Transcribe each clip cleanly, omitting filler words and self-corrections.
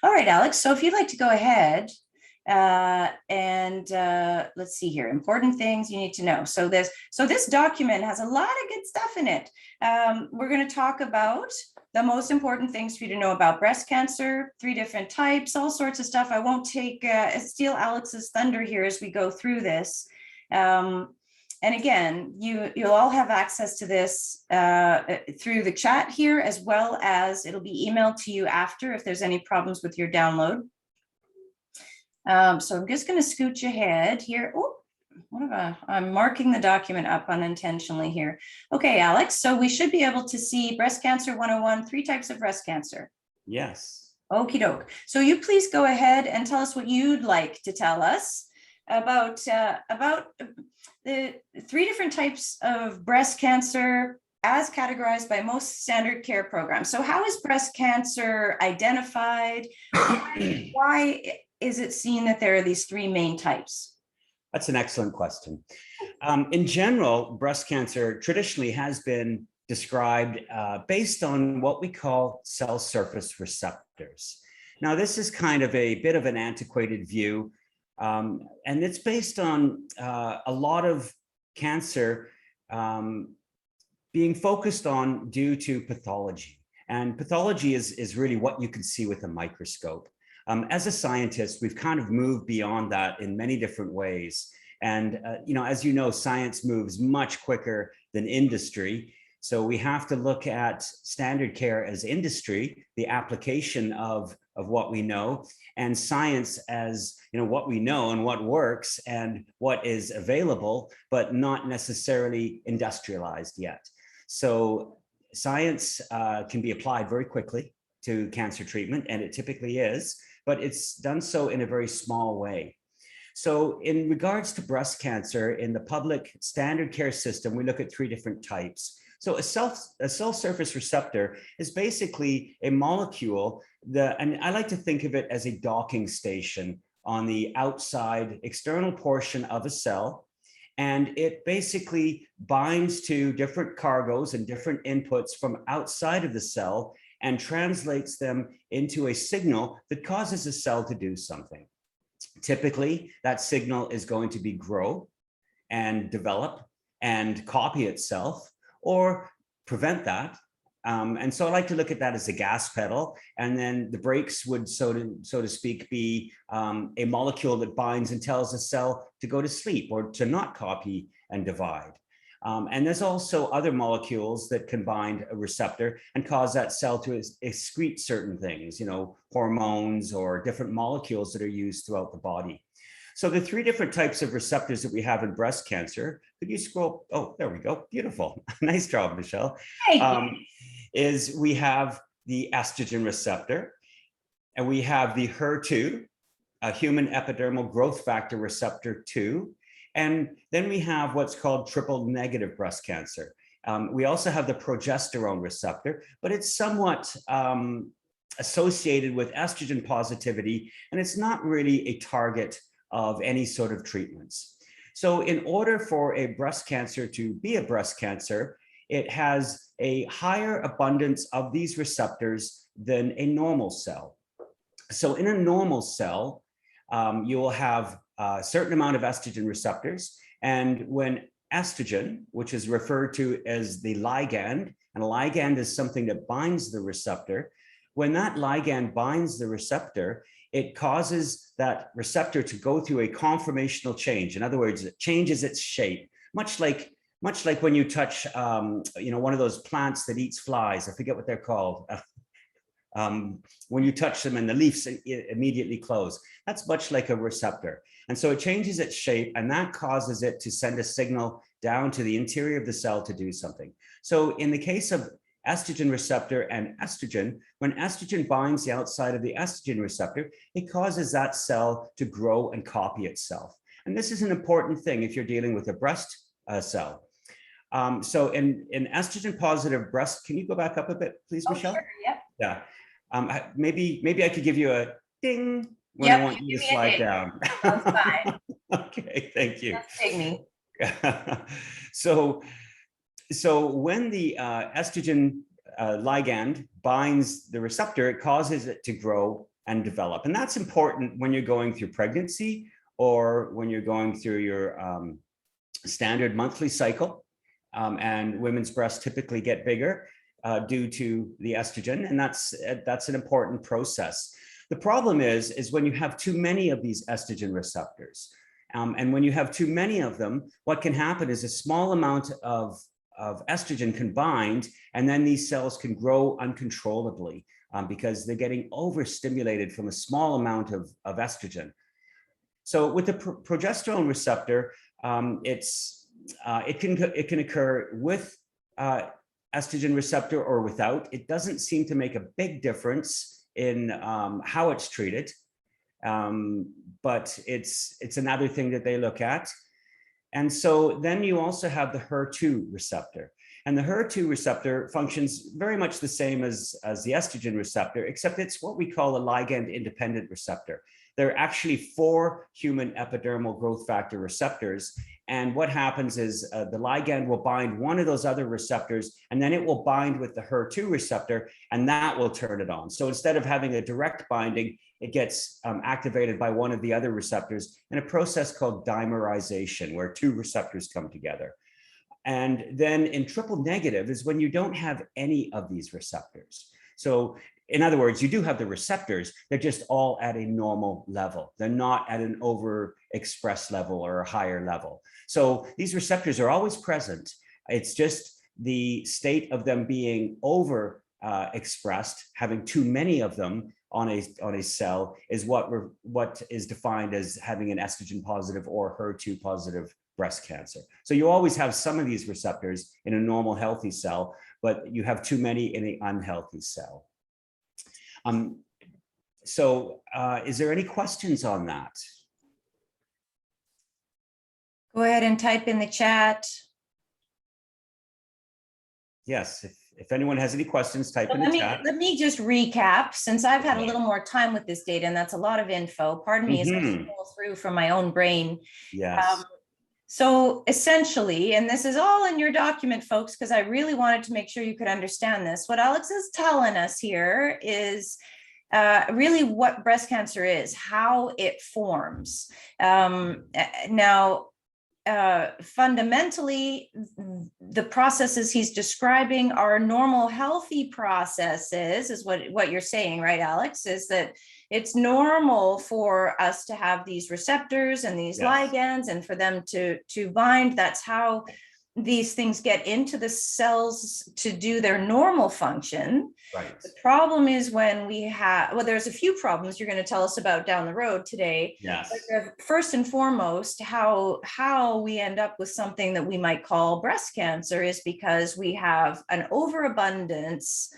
All right, Alex. So if you'd like to go ahead let's see here, important things you need to know. So this document has a lot of good stuff in it. We're going to talk about the most important things for you to know about breast cancer, 3 different types, all sorts of stuff. I won't steal Alex's thunder here as we go through this. And again, you'll all have access to this through the chat here, as well as it'll be emailed to you after if there's any problems with your download. So I'm just going to scooch ahead here. Oh, I'm marking the document up unintentionally here. Okay, Alex, so we should be able to see Breast Cancer 101, 3 types of breast cancer. Yes. Okie doke. So you please go ahead and tell us what you'd like to tell us about the 3 different types of breast cancer as categorized by most standard care programs. So how is breast cancer identified? Why is it seen that there are these 3 main types? That's an excellent question. In general, breast cancer traditionally has been described based on what we call cell surface receptors. Now, this is kind of a bit of an antiquated view, and it's based on a lot of cancer being focused on due to pathology. And pathology is really what you can see with a microscope. As a scientist, we've kind of moved beyond that in many different ways. And, as you know, science moves much quicker than industry. So we have to look at standard care as industry, the application of what we know, and science as, what we know and what works and what is available, but not necessarily industrialized yet. So science can be applied very quickly to cancer treatment, and it typically is, but it's done so in a very small way. So in regards to breast cancer, in the public standard care system, we look at 3 different types. So a cell surface receptor is basically a molecule and I like to think of it as a docking station on the outside external portion of a cell. And it basically binds to different cargoes and different inputs from outside of the cell and translates them into a signal that causes a cell to do something. Typically, that signal is going to be grow and develop and copy itself or prevent that. And so I like to look at that as a gas pedal. And then the brakes would, so to speak, be a molecule that binds and tells a cell to go to sleep or to not copy and divide. And there's also other molecules that can bind a receptor and cause that cell to excrete certain things, hormones or different molecules that are used throughout the body. So the 3 different types of receptors that we have in breast cancer, could you scroll? Oh, there we go. Beautiful. Nice job, Michelle. Is we have the estrogen receptor, and we have the HER2, a human epidermal growth factor receptor 2. And then we have what's called triple negative breast cancer. We also have the progesterone receptor, but it's somewhat associated with estrogen positivity, and it's not really a target of any sort of treatments. So in order for a breast cancer to be a breast cancer, it has a higher abundance of these receptors than a normal cell. So in a normal cell, you will have a certain amount of estrogen receptors. And when estrogen, which is referred to as the ligand, and a ligand is something that binds the receptor, when that ligand binds the receptor, it causes that receptor to go through a conformational change. In other words, it changes its shape, much like when you touch, one of those plants that eats flies. I forget what they're called. When you touch them and the leaves immediately close, that's much like a receptor. And so it changes its shape, and that causes it to send a signal down to the interior of the cell to do something. So in the case of estrogen receptor and estrogen, when estrogen binds the outside of the estrogen receptor, it causes that cell to grow and copy itself. And this is an important thing if you're dealing with a breast cell. So in estrogen positive breast, can you go back up a bit, please, Michelle? Sure, yep. Yeah. Maybe I could give you a ding when I want you to slide down. That's fine. Okay, thank you. Just take me. So when the estrogen ligand binds the receptor, it causes it to grow and develop. And that's important when you're going through pregnancy or when you're going through your standard monthly cycle. And women's breasts typically get bigger due to the estrogen, and that's an important process. The problem is when you have too many of these estrogen receptors, and when you have too many of them, what can happen is a small amount of estrogen can bind, and then these cells can grow uncontrollably because they're getting overstimulated from a small amount of estrogen. So with the progesterone receptor, it can occur with estrogen receptor or without. It doesn't seem to make a big difference in how it's treated, but it's another thing that they look at. And so then you also have the HER2 receptor. And the HER2 receptor functions very much the same as the estrogen receptor, except it's what we call a ligand-independent receptor. There are actually 4 human epidermal growth factor receptors. And what happens is the ligand will bind one of those other receptors, and then it will bind with the HER2 receptor, and that will turn it on. So instead of having a direct binding, it gets activated by one of the other receptors in a process called dimerization, where 2 receptors come together. And then in triple negative is when you don't have any of these receptors. So in other words, you do have the receptors, they're just all at a normal level. They're not at an overexpressed level or a higher level. So these receptors are always present. It's just the state of them being over expressed, having too many of them on a cell is what is defined as having an estrogen positive or HER2 positive breast cancer. So you always have some of these receptors in a normal healthy cell, but you have too many in an unhealthy cell. Is there any questions on that? Go ahead and type in the chat. Yes, if anyone has any questions, type in the chat. Let me just recap, since I've had a little more time with this data, and that's a lot of info. Pardon me as I scroll through from my own brain. Yes. So essentially, and this is all in your document, folks, because I really wanted to make sure you could understand this. What Alex is telling us here is really what breast cancer is, how it forms. Fundamentally, the processes he's describing are normal, healthy processes, is what you're saying, right, Alex? Is that it's normal for us to have these receptors and these ligands, and for them to bind. That's how these things get into the cells to do their normal function. Right. The problem is when we have, well, there's a few problems you're going to tell us about down the road today. Yes. But first and foremost, how we end up with something that we might call breast cancer is because we have an overabundance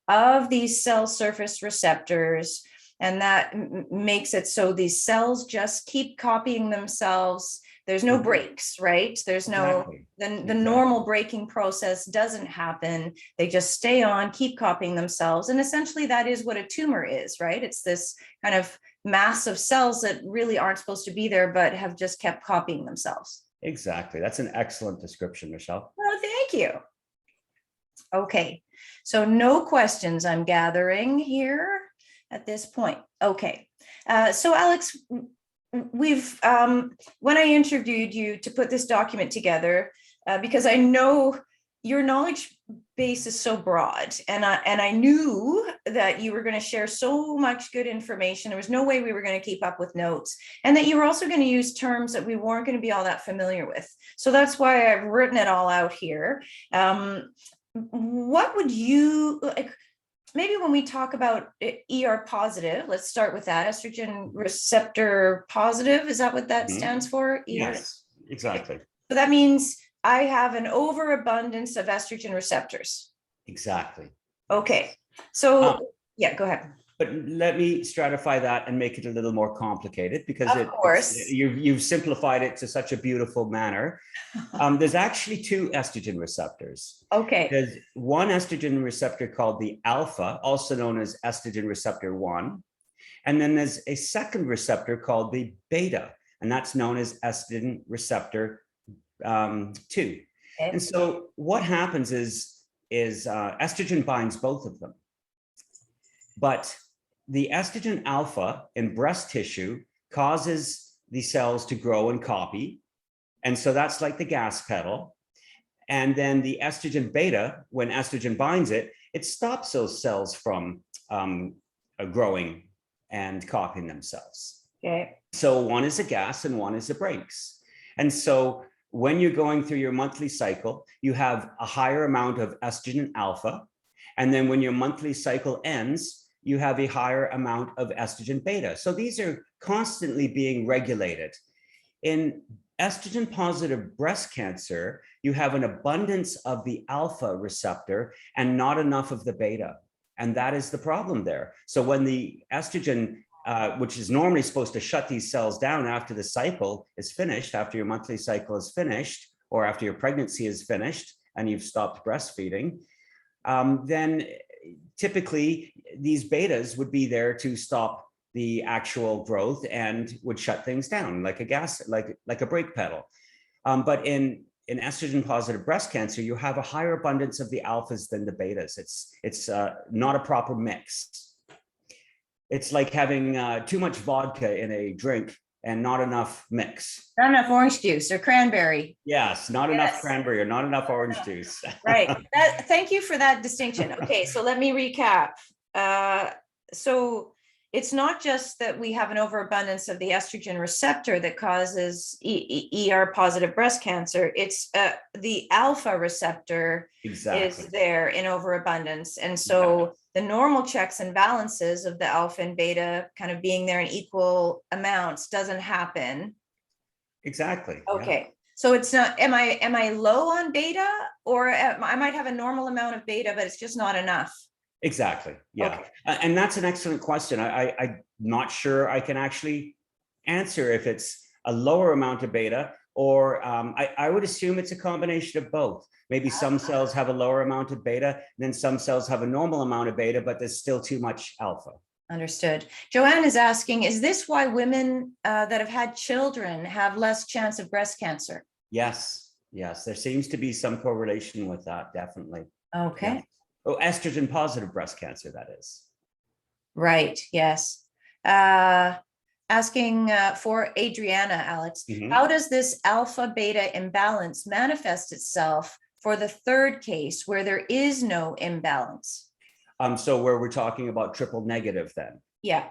of these cell surface receptors, and that makes it so these cells just keep copying themselves. There's no breaks, right? There's no, the normal breaking process doesn't happen. They just stay on, keep copying themselves. And essentially that is what a tumor is, right? It's this kind of mass of cells that really aren't supposed to be there, but have just kept copying themselves. Exactly. That's an excellent description, Michelle. Well, thank you. Okay, so no questions I'm gathering here at this point. Okay, so Alex, we've when I interviewed you to put this document together, because I know your knowledge base is so broad, and I knew that you were going to share so much good information. There was no way we were going to keep up with notes, and that you were also going to use terms that we weren't going to be all that familiar with. So that's why I've written it all out here. What would you like? Maybe when we talk about ER positive, let's start with that. Estrogen receptor positive, is that what that stands for? ER? Yes, exactly. So that means I have an overabundance of estrogen receptors. Exactly. Okay, so yeah, go ahead. But let me stratify that and make it a little more complicated, because of course you've simplified it to such a beautiful manner. There's actually 2 estrogen receptors. Okay. There's one estrogen receptor called the alpha, also known as estrogen receptor 1. And then there's a second receptor called the beta, and that's known as estrogen receptor 2. Okay. And so what happens is estrogen binds both of them. But the estrogen alpha in breast tissue causes the cells to grow and copy. And so that's like the gas pedal. And then the estrogen beta, when estrogen binds it, it stops those cells from growing and copying themselves. Okay. So one is a gas and one is the brakes. And so when you're going through your monthly cycle, you have a higher amount of estrogen alpha. And then when your monthly cycle ends, you have a higher amount of estrogen beta. So these are constantly being regulated. In estrogen positive breast cancer, you have an abundance of the alpha receptor and not enough of the beta. And that is the problem there. So when the estrogen, which is normally supposed to shut these cells down after the cycle is finished, after your monthly cycle is finished, or after your pregnancy is finished and you've stopped breastfeeding, then typically these betas would be there to stop the actual growth and would shut things down like a gas, like a brake pedal. But in estrogen positive breast cancer, you have a higher abundance of the alphas than the betas. It's not a proper mix. It's like having too much vodka in a drink and not enough mix. Not enough orange juice or cranberry. Yes, not enough cranberry or not enough orange juice. Right. Thank you for that distinction. Okay, so let me recap. So it's not just that we have an overabundance of the estrogen receptor that causes ER positive breast cancer. It's the alpha receptor is there in overabundance. And so the normal checks and balances of the alpha and beta kind of being there in equal amounts doesn't happen. Exactly. Okay. Yeah. So it's not, am I low on beta, or I might have a normal amount of beta, but it's just not enough? Exactly. Yeah. Okay. And that's an excellent question. I'm not sure I can actually answer if it's a lower amount of beta or I would assume it's a combination of both. Maybe some cells have a lower amount of beta, and then some cells have a normal amount of beta, but there's still too much alpha. Understood. Joanne is asking, is this why women that have had children have less chance of breast cancer? Yes. Yes. There seems to be some correlation with that. Definitely. Okay. Yeah. Oh, estrogen positive breast cancer, that is. Right. Yes. Asking for Adriana, Alex, how does this alpha beta imbalance manifest itself for the third case where there is no imbalance? So where we're talking about triple negative then? Yeah.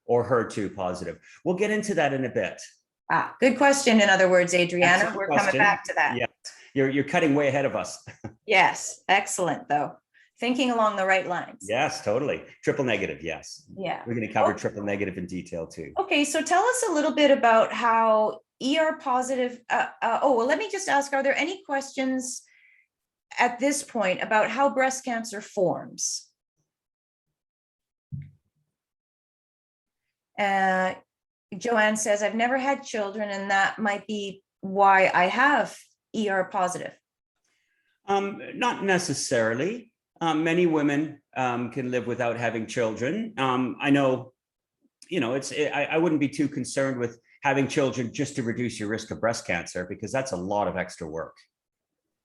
Or HER2 positive. We'll get into that in a bit. Good question. In other words, Adriana, Excellent we're question. coming back to that. Yes. You're cutting way ahead of us. Yes. Excellent, though. Thinking along the right lines. Yes, totally. Triple negative. Yes. Yeah. We're going to cover triple negative in detail too. Okay. So tell us a little bit about how ER positive. Well, let me just ask, are there any questions at this point about how breast cancer forms? Joanne says, I've never had children, and that might be why I have ER positive. Not necessarily. Many women can live without having children. I know, I wouldn't be too concerned with having children just to reduce your risk of breast cancer, because that's a lot of extra work.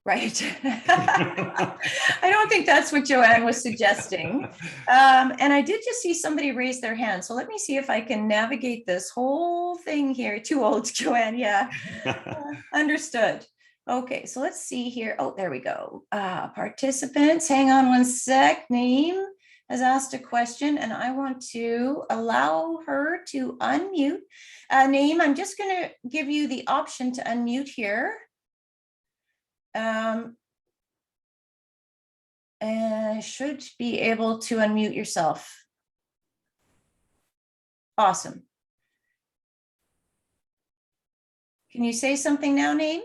Right. I don't think that's what Joanne was suggesting. And I did just see somebody raise their hand. So let me see if I can navigate this whole thing here. Too old, Joanne. Yeah. Understood. Okay, so let's see here. Oh, there we go. Participants, hang on one sec. Naeem has asked a question, and I want to allow her to unmute. Naeem, I'm just going to give you the option to unmute here. And should be able to unmute yourself. Awesome. Can you say something now, Naeem?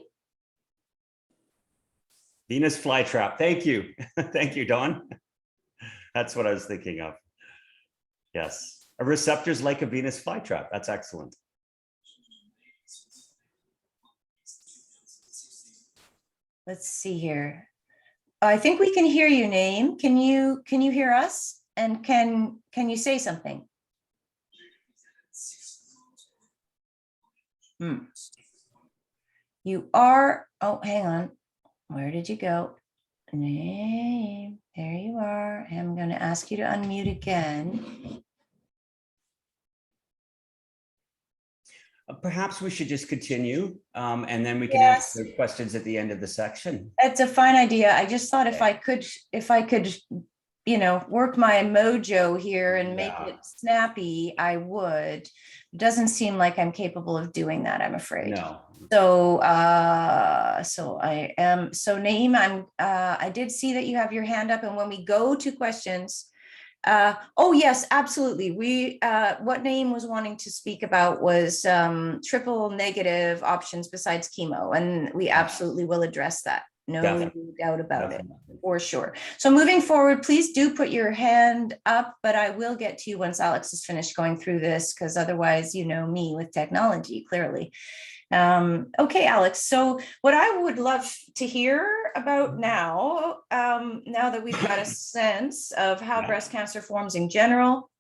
Venus flytrap. Thank you. Thank you, Dawn. That's what I was thinking of. Yes. A receptor's like a Venus flytrap. That's excellent. Let's see here. I think we can hear you, Naeem. Can you hear us? And can you say something? You are, oh, hang on. Where did you go? Naeem, there you are. I'm going to ask you to unmute again. Perhaps we should just continue, and then we can Yes, answer questions at the end of the section. that's a fine idea. I just thought Okay. if I could, work my mojo here and make Yeah. it snappy, I would. It doesn't seem like I'm capable of doing that, I'm afraid. No. So, Naeem, I did see that you have your hand up, and when we go to questions, oh yes, absolutely. What Naeem was wanting to speak about was triple negative options besides chemo, and we absolutely will address that. No Definitely. doubt about it, Definitely. for sure. So moving forward, please do put your hand up, but I will get to you once Alex is finished going through this, because otherwise, you know me with technology, clearly. Okay, Alex. So what I would love to hear about now, now that we've got a sense of how breast cancer forms in general,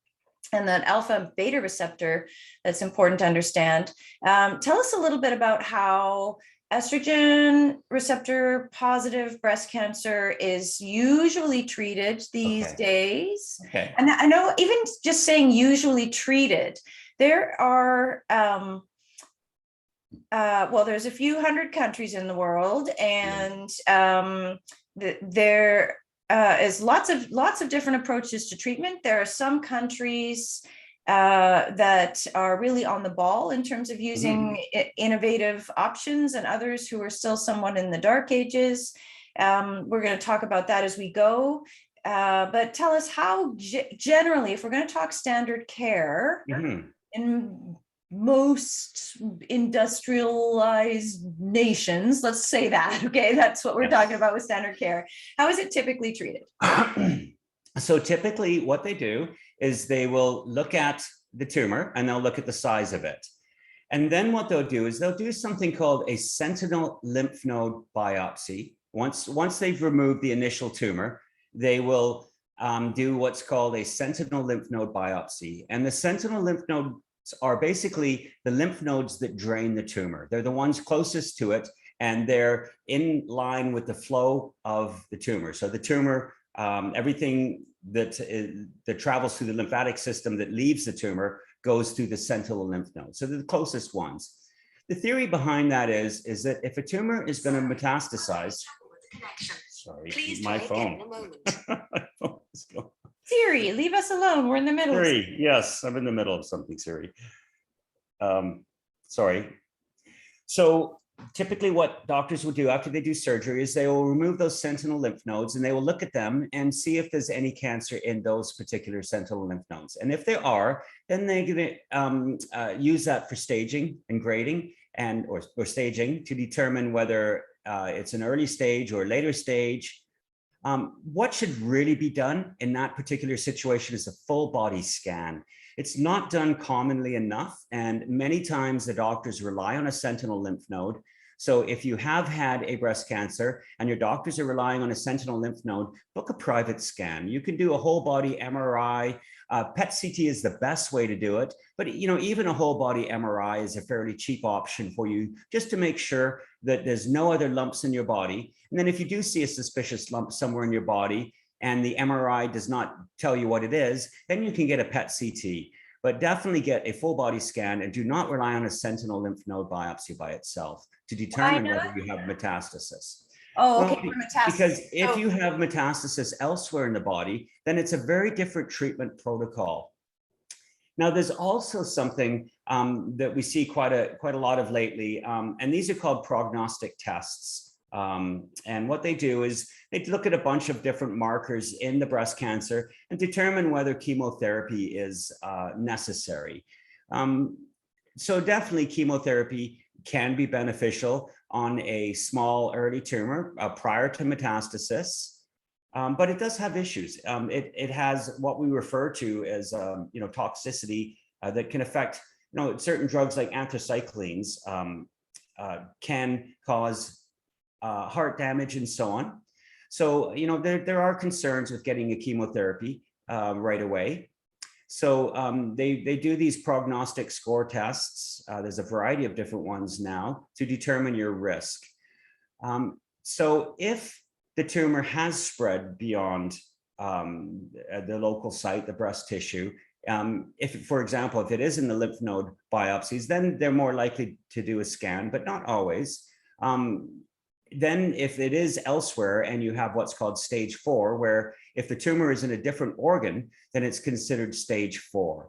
and that alpha and beta receptor, that's important to understand. Tell us a little bit about how estrogen receptor positive breast cancer is usually treated these days. Okay. And I know even just saying usually treated, there are, well, there's a few hundred countries in the world, and there is lots of different approaches to treatment. There are some countries that are really on the ball in terms of using innovative options, and others who are still somewhat in the dark ages. We're going to talk about that as we go. But tell us how generally, if we're going to talk standard care in most industrialized nations, let's say that, okay, that's what we're talking about with standard care. How is it typically treated? So typically what they do is they will look at the tumor and they'll look at the size of it. And then what they'll do is they'll do something called a sentinel lymph node biopsy. Once they've removed the initial tumor, they will do what's called a sentinel lymph node biopsy. And the sentinel lymph node are basically the lymph nodes that drain the tumor. They're the ones closest to it, and they're in line with the flow of the tumor. So the tumor, everything that travels through the lymphatic system that leaves the tumor goes through the sentinel lymph nodes. So they're the closest ones. The theory behind that is that if a tumor is going to metastasize, sorry, please my phone. Siri, leave us alone. We're in the middle. Siri, yes, I'm in the middle of something, Siri. Sorry. So typically what doctors will do after they do surgery is they will remove those sentinel lymph nodes, and they will look at them and see if there's any cancer in those particular sentinel lymph nodes. And if there are, then they're going to use that for staging and grading or staging to determine whether it's an early stage or later stage. What should really be done in that particular situation is a full body scan. It's not done commonly enough, and many times the doctors rely on a sentinel lymph node. So if you have had a breast cancer and your doctors are relying on a sentinel lymph node, book a private scan. You can do a whole body MRI. PET CT is the best way to do it, but even a whole body MRI is a fairly cheap option for you, just to make sure that there's no other lumps in your body. And then if you do see a suspicious lump somewhere in your body and the MRI does not tell you what it is, then you can get a PET CT. But definitely get a full body scan, and do not rely on a sentinel lymph node biopsy by itself to determine whether you have metastasis. Oh, okay, for metastasis. Because if you have metastasis elsewhere in the body, then it's a very different treatment protocol. Now, there's also something that we see quite a lot of lately, and these are called prognostic tests. And what they do is they look at a bunch of different markers in the breast cancer and determine whether chemotherapy is necessary. So definitely chemotherapy can be beneficial on a small early tumor prior to metastasis, but it does have issues. It has what we refer to as toxicity that can affect certain drugs like anthracyclines can cause heart damage and so on. So there are concerns with getting a chemotherapy right away. So they do these prognostic score tests. There's a variety of different ones now to determine your risk. So if the tumor has spread beyond the local site, the breast tissue, If, for example, if it is in the lymph node biopsies, then they're more likely to do a scan, but not always. Then if it is elsewhere and you have what's called stage 4, where if the tumor is in a different organ, then it's considered stage 4.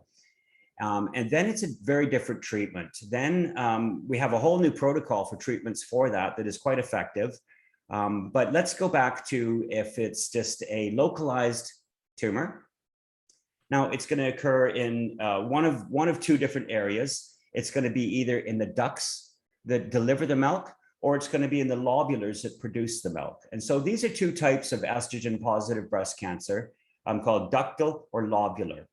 And then it's a very different treatment. Then we have a whole new protocol for treatments for that is quite effective. But let's go back to if it's just a localized tumor. Now it's going to occur in one of two different areas. It's going to be either in the ducts that deliver the milk, or it's going to be in the lobulars that produce the milk. And so these are two types of estrogen positive breast cancer called ductal or lobular.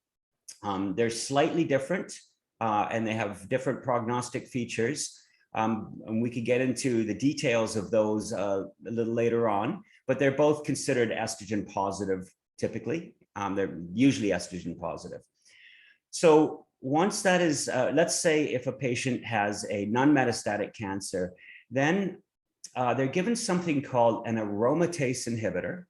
They're slightly different and they have different prognostic features. And we could get into the details of those a little later on, but they're both considered estrogen positive typically. They're usually estrogen positive. So once that is, let's say if a patient has a non-metastatic cancer, then they're given something called an aromatase inhibitor,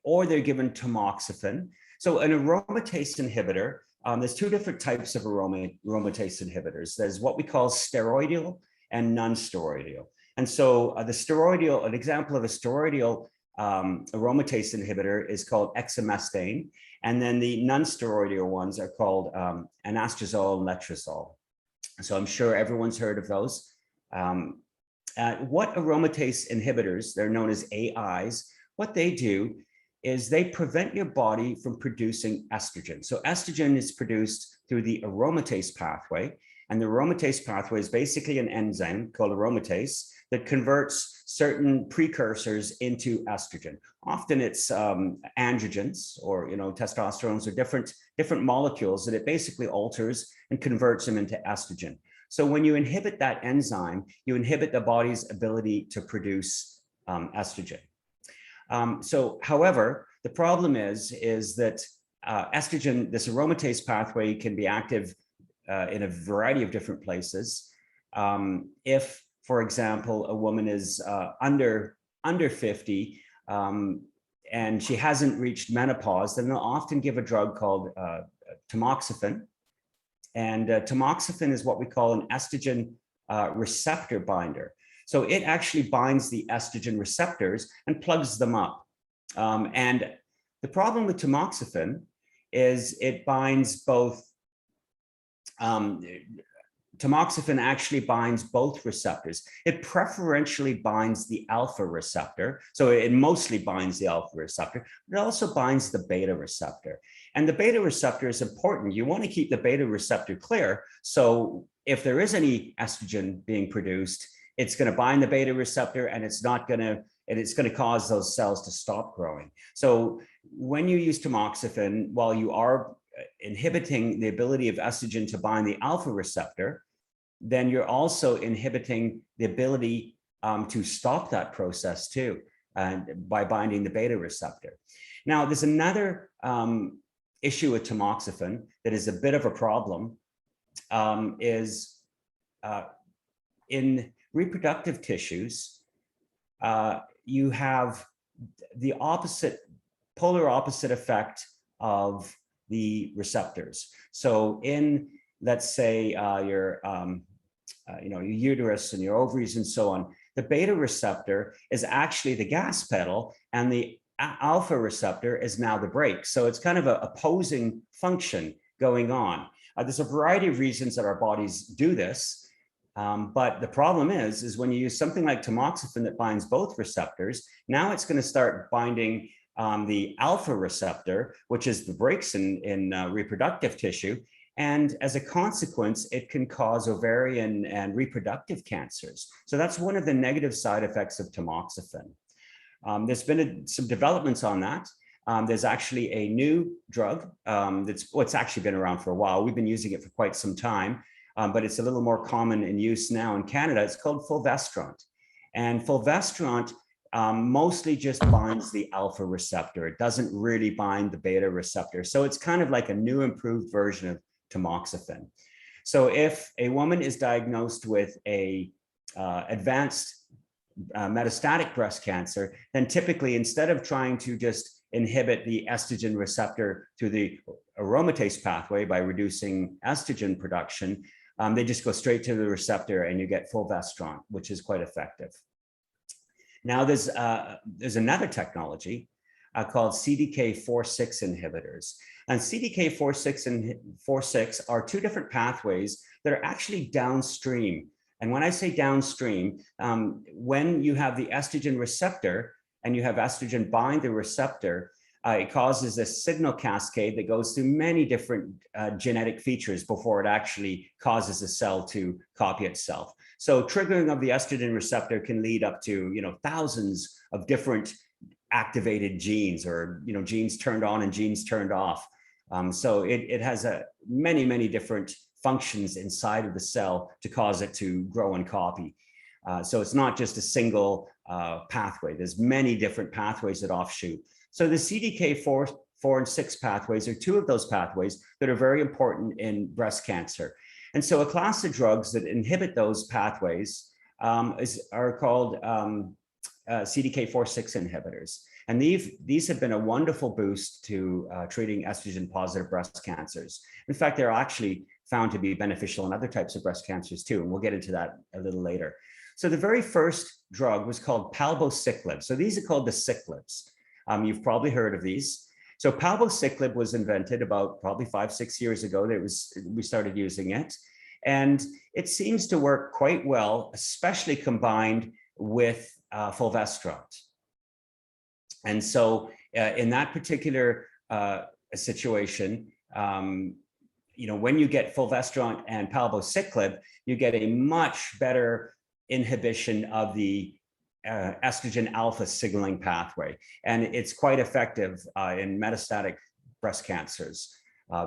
or they're given tamoxifen. So an aromatase inhibitor, there's two different types of aromatase inhibitors. There's what we call steroidal and non-steroidal. And so the steroidal, an example of a steroidal aromatase inhibitor is called exemestane, and then the non-steroidal ones are called anastrozole and letrozole. So I'm sure everyone's heard of those. What aromatase inhibitors, they're known as AIs, what they do is they prevent your body from producing estrogen. So estrogen is produced through the aromatase pathway, and the aromatase pathway is basically an enzyme called aromatase that converts certain precursors into estrogen. Often it's androgens or testosterones or different molecules that it basically alters and converts them into estrogen. So when you inhibit that enzyme, you inhibit the body's ability to produce estrogen. However, the problem is that estrogen, this aromatase pathway, can be active in a variety of different places. If, for example, a woman is under 50 and she hasn't reached menopause, then they'll often give a drug called tamoxifen. And tamoxifen is what we call an estrogen receptor binder. So it actually binds the estrogen receptors and plugs them up. And the problem with tamoxifen is it binds both, tamoxifen actually binds both receptors. It preferentially binds the alpha receptor. So it mostly binds the alpha receptor, but it also binds the beta receptor. And the beta receptor is important. You want to keep the beta receptor clear. So if there is any estrogen being produced, it's going to bind the beta receptor and it's going to cause those cells to stop growing. So when you use tamoxifen, while you are inhibiting the ability of estrogen to bind the alpha receptor, then you're also inhibiting the ability to stop that process too, by binding the beta receptor. Now, there's another issue with tamoxifen that is a bit of a problem, in reproductive tissues, you have the polar opposite effect of the receptors. So in, let's say, your uterus and your ovaries and so on, the beta receptor is actually the gas pedal and the alpha receptor is now the brake. So it's kind of an opposing function going on. There's a variety of reasons that our bodies do this. But the problem is when you use something like tamoxifen that binds both receptors, now it's going to start binding the alpha receptor, which is the brakes in reproductive tissue. And as a consequence, it can cause ovarian and reproductive cancers. So that's one of the negative side effects of tamoxifen. There's been some developments on that. There's actually a new drug it's actually been around for a while. We've been using it for quite some time. But it's a little more common in use now in Canada. It's called fulvestrant. And fulvestrant mostly just binds the alpha receptor. It doesn't really bind the beta receptor. So it's kind of like a new improved version of tamoxifen. So if a woman is diagnosed with a advanced metastatic breast cancer, then typically instead of trying to just inhibit the estrogen receptor through the aromatase pathway by reducing estrogen production. They just go straight to the receptor and you get fulvestrant, which is quite effective. Now there's another technology called CDK4/6 inhibitors. And CDK4/6 and 4/6 are two different pathways that are actually downstream. And when I say downstream, when you have the estrogen receptor and you have estrogen bind the receptor, it causes a signal cascade that goes through many different genetic features before it actually causes a cell to copy itself. So triggering of the estrogen receptor can lead up to, thousands of different activated genes, or genes turned on and genes turned off. So it has many different functions inside of the cell to cause it to grow and copy. So it's not just a single pathway. There's many different pathways that offshoot. So the CDK4 and 6 pathways are two of those pathways that are very important in breast cancer. And so a class of drugs that inhibit those pathways are called CDK4/6 inhibitors. And these have been a wonderful boost to treating estrogen positive breast cancers. In fact, they're actually found to be beneficial in other types of breast cancers too. And we'll get into that a little later. So the very first drug was called palbociclib. So these are called the ciclids. You've probably heard of these. So palbociclib was invented about probably 5-6 years ago. We started using it. And it seems to work quite well, especially combined with fulvestrant. And so in that particular situation, when you get fulvestrant and palbociclib, you get a much better inhibition of the estrogen alpha signaling pathway. And it's quite effective in metastatic breast cancers,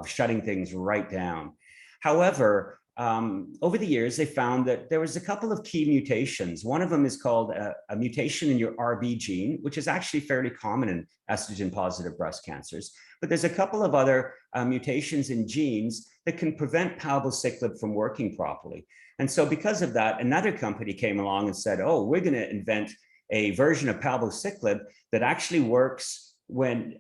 shutting things right down. However, over the years, they found that there was a couple of key mutations. One of them is called a mutation in your RB gene, which is actually fairly common in estrogen positive breast cancers. But there's a couple of other mutations in genes that can prevent palbociclib from working properly. And so because of that, another company came along and said, oh, we're going to invent a version of palbociclib that actually works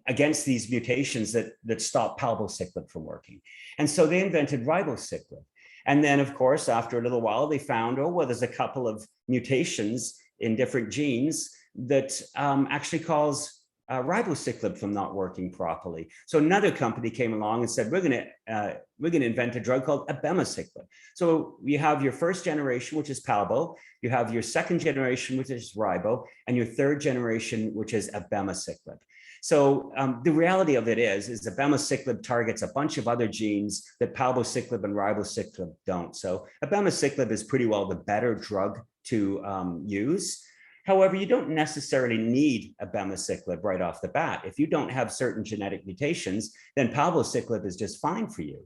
against these mutations that stop palbociclib from working. And so they invented ribociclib. And then, of course, after a little while, they found, oh, well, there's a couple of mutations in different genes that actually cause ribociclib from not working properly. So another company came along and said, we're going to invent a drug called abemaciclib. So you have your first generation, which is palbo, you have your second generation, which is ribo, and your third generation, which is abemaciclib. So the reality of it is abemaciclib targets a bunch of other genes that palbociclib and ribociclib don't. So abemaciclib is pretty well the better drug to use. However, you don't necessarily need abemaciclib right off the bat. If you don't have certain genetic mutations, then palbociclib is just fine for you.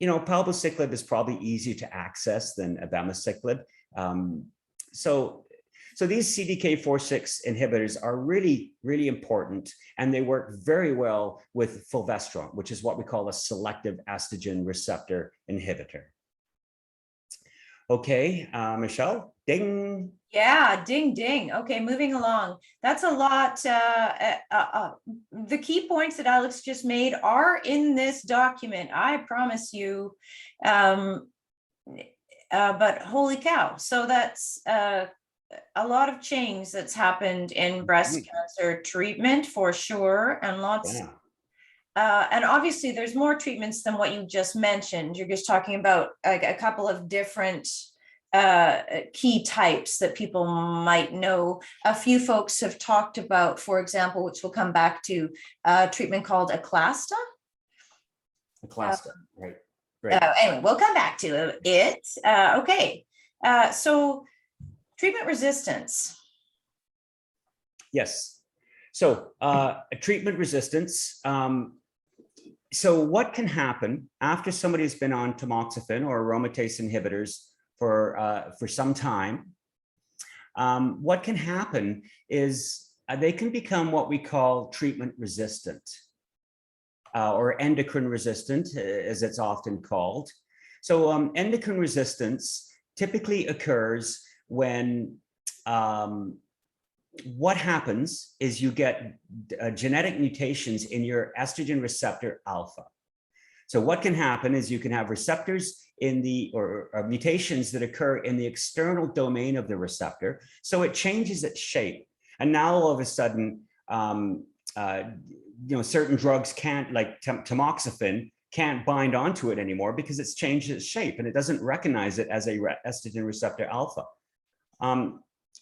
Palbociclib is probably easier to access than abemaciclib. So these CDK4/6 inhibitors are really, really important, and they work very well with fulvestrant, which is what we call a selective estrogen receptor inhibitor. Okay, Michelle, ding. Yeah, ding, ding. Okay, moving along. That's a lot. The key points that Alex just made are in this document, I promise you. But holy cow. So that's a lot of change that's happened in breast cancer treatment for sure, and lots. Yeah. And obviously there's more treatments than what you just mentioned. You're just talking about a couple of different key types that people might know. A few folks have talked about, for example, which we'll come back to, treatment called Aclasta. Aclasta, right. Anyway, we'll come back to it. Okay, so treatment resistance. Yes. So treatment resistance. So what can happen after somebody has been on tamoxifen or aromatase inhibitors for some time? What can happen is they can become what we call treatment resistant or endocrine resistant, as it's often called. So endocrine resistance typically occurs when what happens is you get genetic mutations in your estrogen receptor alpha. So what can happen is you can have receptors in the, or mutations that occur in the external domain of the receptor. So it changes its shape. And now all of a sudden, certain drugs can't, like tamoxifen, can't bind onto it anymore because it's changed its shape and it doesn't recognize it as a estrogen receptor alpha.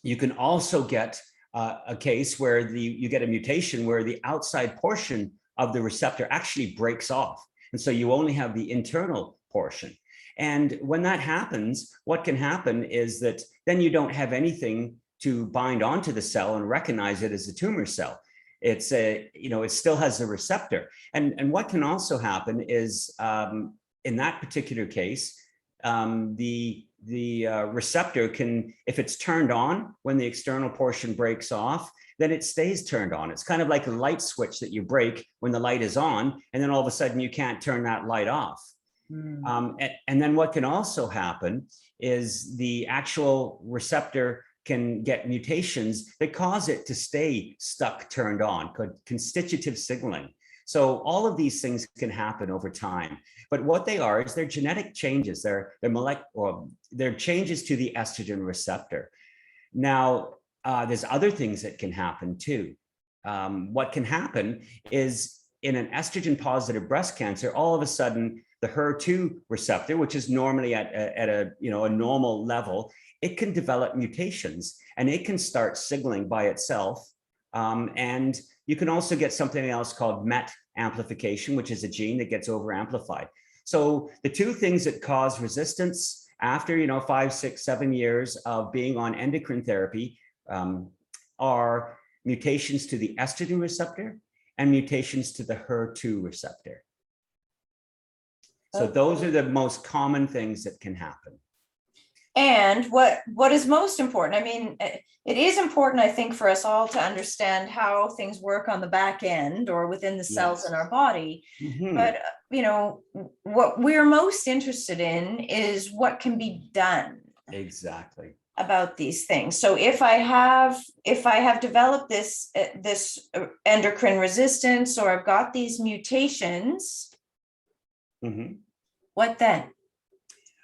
You can also get a case where you get a mutation where the outside portion of the receptor actually breaks off. And so you only have the internal portion. And when that happens, what can happen is that then you don't have anything to bind onto the cell and recognize it as a tumor cell. It's it still has a receptor. And what can also happen is in that particular case, the receptor can, if it's turned on when the external portion breaks off, then it stays turned on. It's kind of like a light switch that you break when the light is on, and then all of a sudden you can't turn that light off. And then what can also happen is the actual receptor can get mutations that cause it to stay stuck turned on, called constitutive signaling. So all of these things can happen over time. But what they are is they're genetic changes. They're changes to the estrogen receptor. Now, there's other things that can happen too. What can happen is in an estrogen positive breast cancer, all of a sudden the HER2 receptor, which is normally at a normal level, it can develop mutations and it can start signaling by itself. And you can also get something else called MET amplification, which is a gene that gets over amplified. So the two things that cause resistance after 5, 6, 7 years of being on endocrine therapy are mutations to the estrogen receptor and mutations to the HER2 receptor. So those are the most common things that can happen. And what is most important? I mean, it is important, I think, for us all to understand how things work on the back end or within the cells in our body. But, what we're most interested in is what can be done. Exactly. About these things. So if I have developed this endocrine resistance, or I've got these mutations, what then?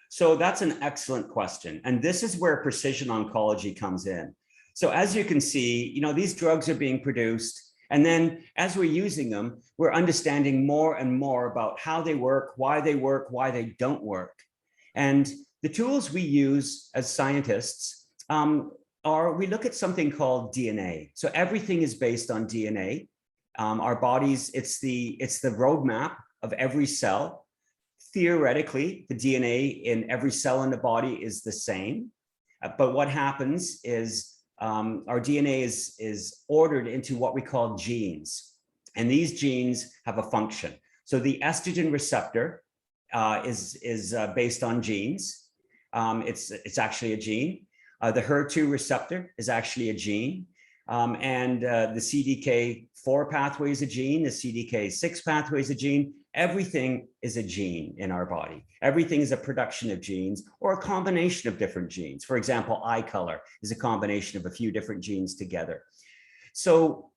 So that's an excellent question. And this is where precision oncology comes in. So as you can see, these drugs are being produced. And then as we're using them, we're understanding more and more about how they work, why they don't work. And the tools we use as scientists we look at something called DNA. So everything is based on DNA. Our bodies, it's the roadmap of every cell. Theoretically, the DNA in every cell in the body is the same. But what happens is our DNA is ordered into what we call genes. And these genes have a function. So the estrogen receptor is based on genes. It's actually a gene. The HER2 receptor is actually a gene. And the CDK4 pathway is a gene. The CDK6 pathway is a gene. Everything is a gene in our body. Everything is a production of genes or a combination of different genes. For example, eye color is a combination of a few different genes together. So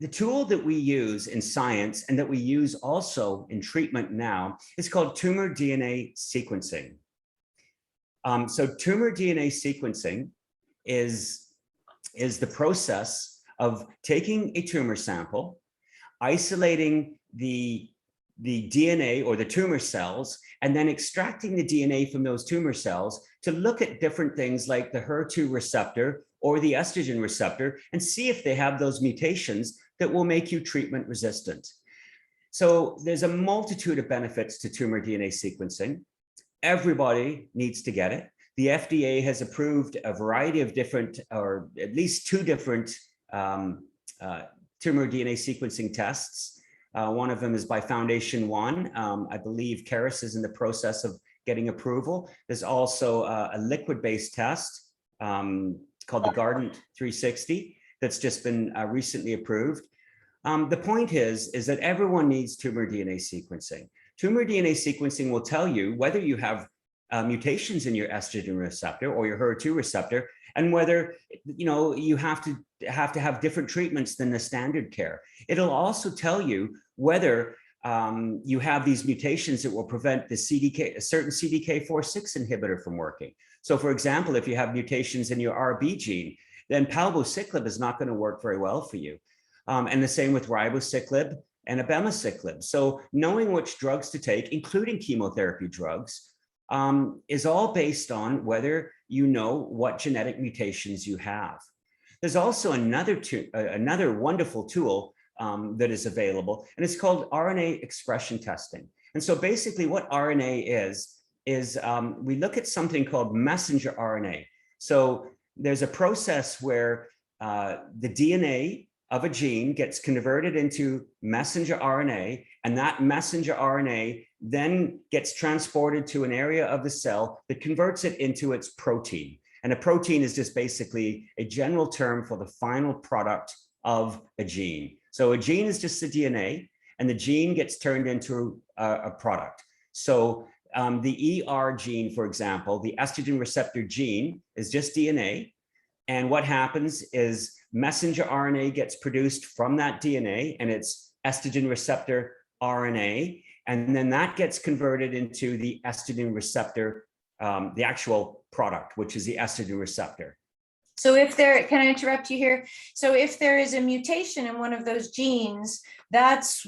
the tool that we use in science and that we use also in treatment now is called tumor DNA sequencing. So tumor DNA sequencing is the process of taking a tumor sample, isolating the DNA or the tumor cells, and then extracting the DNA from those tumor cells to look at different things like the HER2 receptor or the estrogen receptor and see if they have those mutations that will make you treatment resistant. So there's a multitude of benefits to tumor DNA sequencing. Everybody needs to get it. The FDA has approved a variety of different, or at least 2 different tumor DNA sequencing tests. One of them is by Foundation One. I believe Caris is in the process of getting approval. There's also a liquid-based test called the Guardant 360 that's just been recently approved. The point is that everyone needs tumor DNA sequencing. Tumor DNA sequencing will tell you whether you have mutations in your estrogen receptor or your HER2 receptor, and whether, you have to have different treatments than the standard care. It'll also tell you whether you have these mutations that will prevent the a certain CDK4/6 inhibitor from working. So for example, if you have mutations in your RB gene, then palbociclib is not going to work very well for you. And the same with ribociclib and abemaciclib. So knowing which drugs to take, including chemotherapy drugs, is all based on whether you know what genetic mutations you have. There's also another wonderful tool that is available, and it's called RNA expression testing. And so basically what RNA is we look at something called messenger RNA. So there's a process where the DNA of a gene gets converted into messenger RNA, and that messenger RNA then gets transported to an area of the cell that converts it into its protein. And a protein is just basically a general term for the final product of a gene. So a gene is just the DNA, and the gene gets turned into a product. So the ER gene, for example, the estrogen receptor gene, is just DNA. And what happens is messenger RNA gets produced from that DNA, and it's estrogen receptor RNA. And then that gets converted into the estrogen receptor, the actual product, which is the estrogen receptor. So can I interrupt you here? So if there is a mutation in one of those genes, that's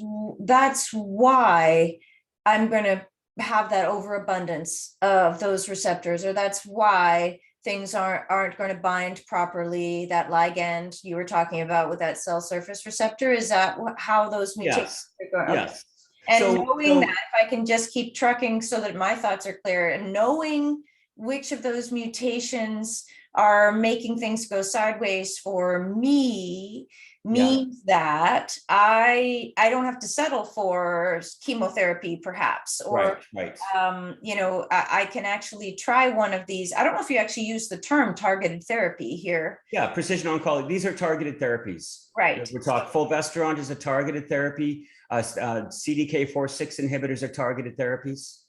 why I'm going to have that overabundance of those receptors, or that's why things aren't going to bind properly. That ligand you were talking about with that cell surface receptor, is that how those mutations are going? Yes. And knowing that, if I can just keep trucking so that my thoughts are clear, and knowing which of those mutations are making things go sideways for me means that I don't have to settle for chemotherapy, perhaps, or right. I can actually try one of these. I don't know if you actually use the term targeted therapy here. Yeah, precision oncology. These are targeted therapies. Right. We talk fulvestrant is a targeted therapy. CDK4/6 inhibitors are targeted therapies.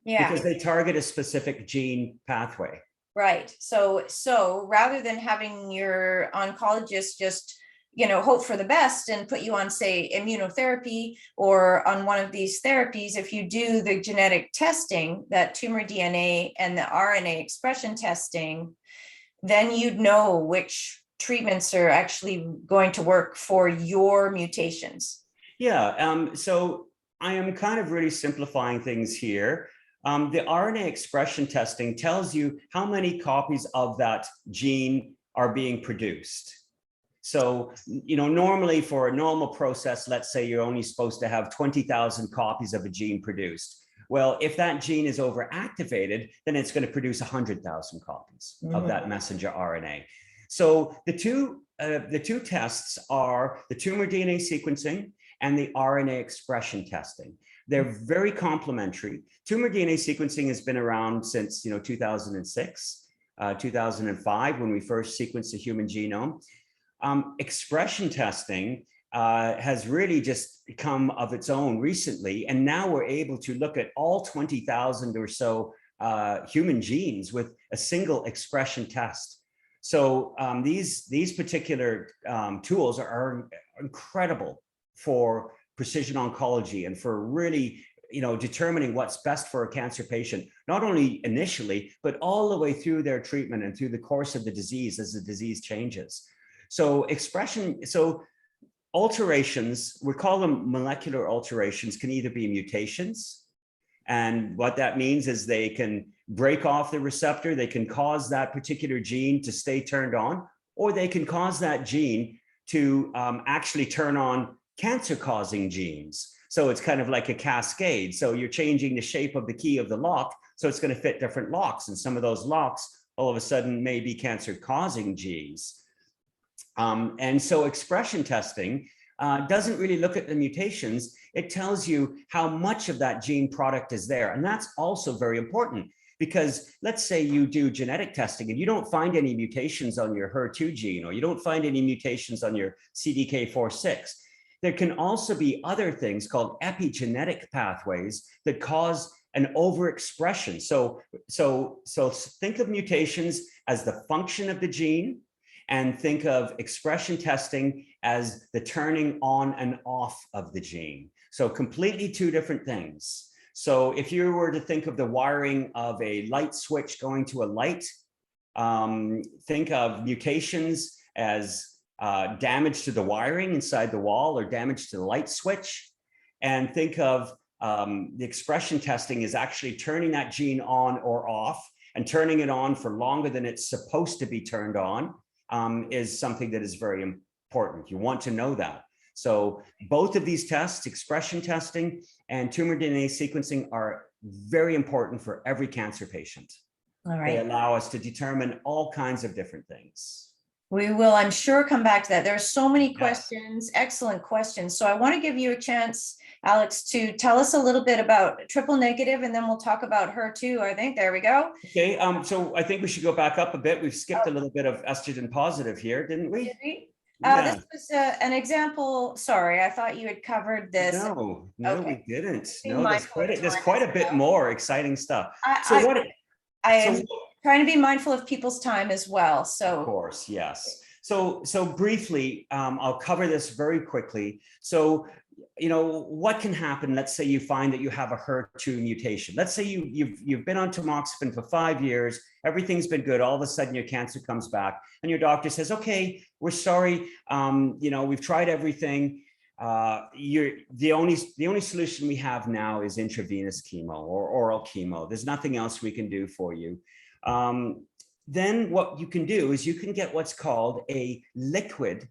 Yeah. Because they target a specific gene pathway. Right. So rather than having your oncologist just, hope for the best and put you on, say, immunotherapy or on one of these therapies, if you do the genetic testing, that tumor DNA and the RNA expression testing, then you'd know which treatments are actually going to work for your mutations. Yeah. So I am kind of really simplifying things here. The RNA expression testing tells you how many copies of that gene are being produced. So, normally for a normal process, let's say you're only supposed to have 20,000 copies of a gene produced. Well, if that gene is overactivated, then it's going to produce 100,000 copies of that messenger RNA. So the two tests are the tumor DNA sequencing and the RNA expression testing. They're very complementary. Tumor DNA sequencing has been around since 2006, 2005, when we first sequenced the human genome. Expression testing has really just come of its own recently, and now we're able to look at all 20,000 or so human genes with a single expression test. So these particular tools are incredible for precision oncology and for really, determining what's best for a cancer patient, not only initially, but all the way through their treatment and through the course of the disease as the disease changes. So alterations, we call them molecular alterations, can either be mutations. And what that means is they can break off the receptor, they can cause that particular gene to stay turned on, or they can cause that gene to actually turn on cancer-causing genes. So it's kind of like a cascade. So you're changing the shape of the key of the lock, so it's going to fit different locks. And some of those locks all of a sudden may be cancer-causing genes. And so expression testing doesn't really look at the mutations. It tells you how much of that gene product is there. And that's also very important, because let's say you do genetic testing and you don't find any mutations on your HER2 gene, or you don't find any mutations on your CDK4/6. There can also be other things called epigenetic pathways that cause an overexpression. So think of mutations as the function of the gene, and think of expression testing as the turning on and off of the gene. So completely two different things. So if you were to think of the wiring of a light switch going to a light, think of mutations as damage to the wiring inside the wall or damage to the light switch. And think of the expression testing is actually turning that gene on or off, and turning it on for longer than it's supposed to be turned on is something that is very important. You want to know that. So both of these tests, expression testing and tumor DNA sequencing, are very important for every cancer patient. All right. They allow us to determine all kinds of different things. We will, I'm sure, come back to that. There are so many questions, excellent questions. So I want to give you a chance, Alex, to tell us a little bit about triple negative, and then we'll talk about HER2, I think. There we go. Okay, so I think we should go back up a bit. We've skipped a little bit of estrogen positive here, didn't we? This was an example. Sorry, I thought you had covered this. No, Okay. we didn't. Be No, there's quite a bit more exciting stuff. I am trying to be mindful of people's time as well. So of course, yes. So briefly, I'll cover this very quickly. So, what can happen? Let's say you find that you have a HER2 mutation. Let's say you've been on tamoxifen for 5 years, everything's been good. All of a sudden your cancer comes back and your doctor says, okay, we're sorry. We've tried everything. The only solution we have now is intravenous chemo or oral chemo. There's nothing else we can do for you. Then what you can do is you can get what's called a liquid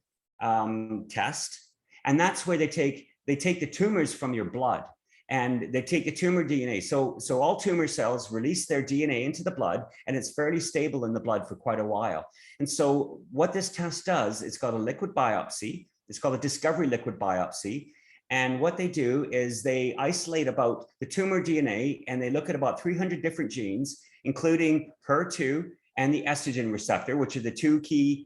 test, and that's where they take the tumors from your blood and they take the tumor DNA. So all tumor cells release their DNA into the blood, and it's fairly stable in the blood for quite a while. And so what this test does, it's called a liquid biopsy. It's called a discovery liquid biopsy. And what they do is they isolate about the tumor DNA, and they look at about 300 different genes, including HER2 and the estrogen receptor, which are the two key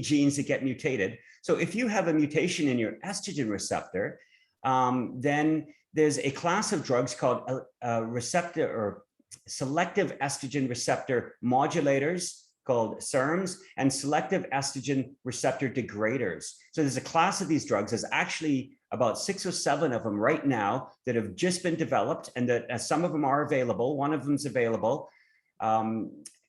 genes that get mutated. So if you have a mutation in your estrogen receptor, then there's a class of drugs called receptor or selective estrogen receptor modulators, called SERMs, and selective estrogen receptor degraders. So there's a class of these drugs. There's actually about 6 or 7 of them right now that have just been developed, and that some of them are available. One of them's available.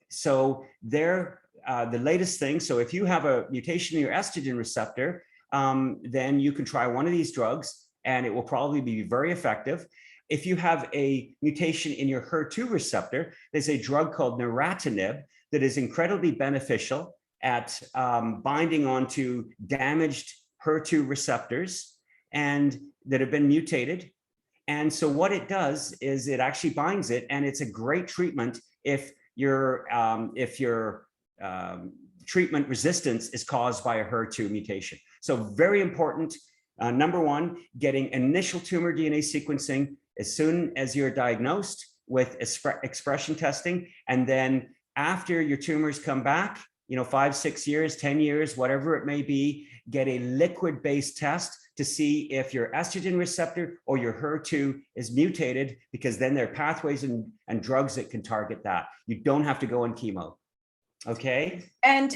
So they're the latest thing. So if you have a mutation in your estrogen receptor, then you can try one of these drugs and it will probably be very effective. If you have a mutation in your HER2 receptor, there's a drug called neratinib that is incredibly beneficial at binding onto damaged HER2 receptors and that have been mutated. And so what it does is it actually binds it, and it's a great treatment if your treatment resistance is caused by a HER2 mutation. So very important. Number one, getting initial tumor DNA sequencing as soon as you're diagnosed with expression testing, and then after your tumors come back, 5, 6 years, 10 years, whatever it may be, get a liquid-based test to see if your estrogen receptor or your HER2 is mutated, because then there are pathways and drugs that can target that. You don't have to go on chemo. Okay. And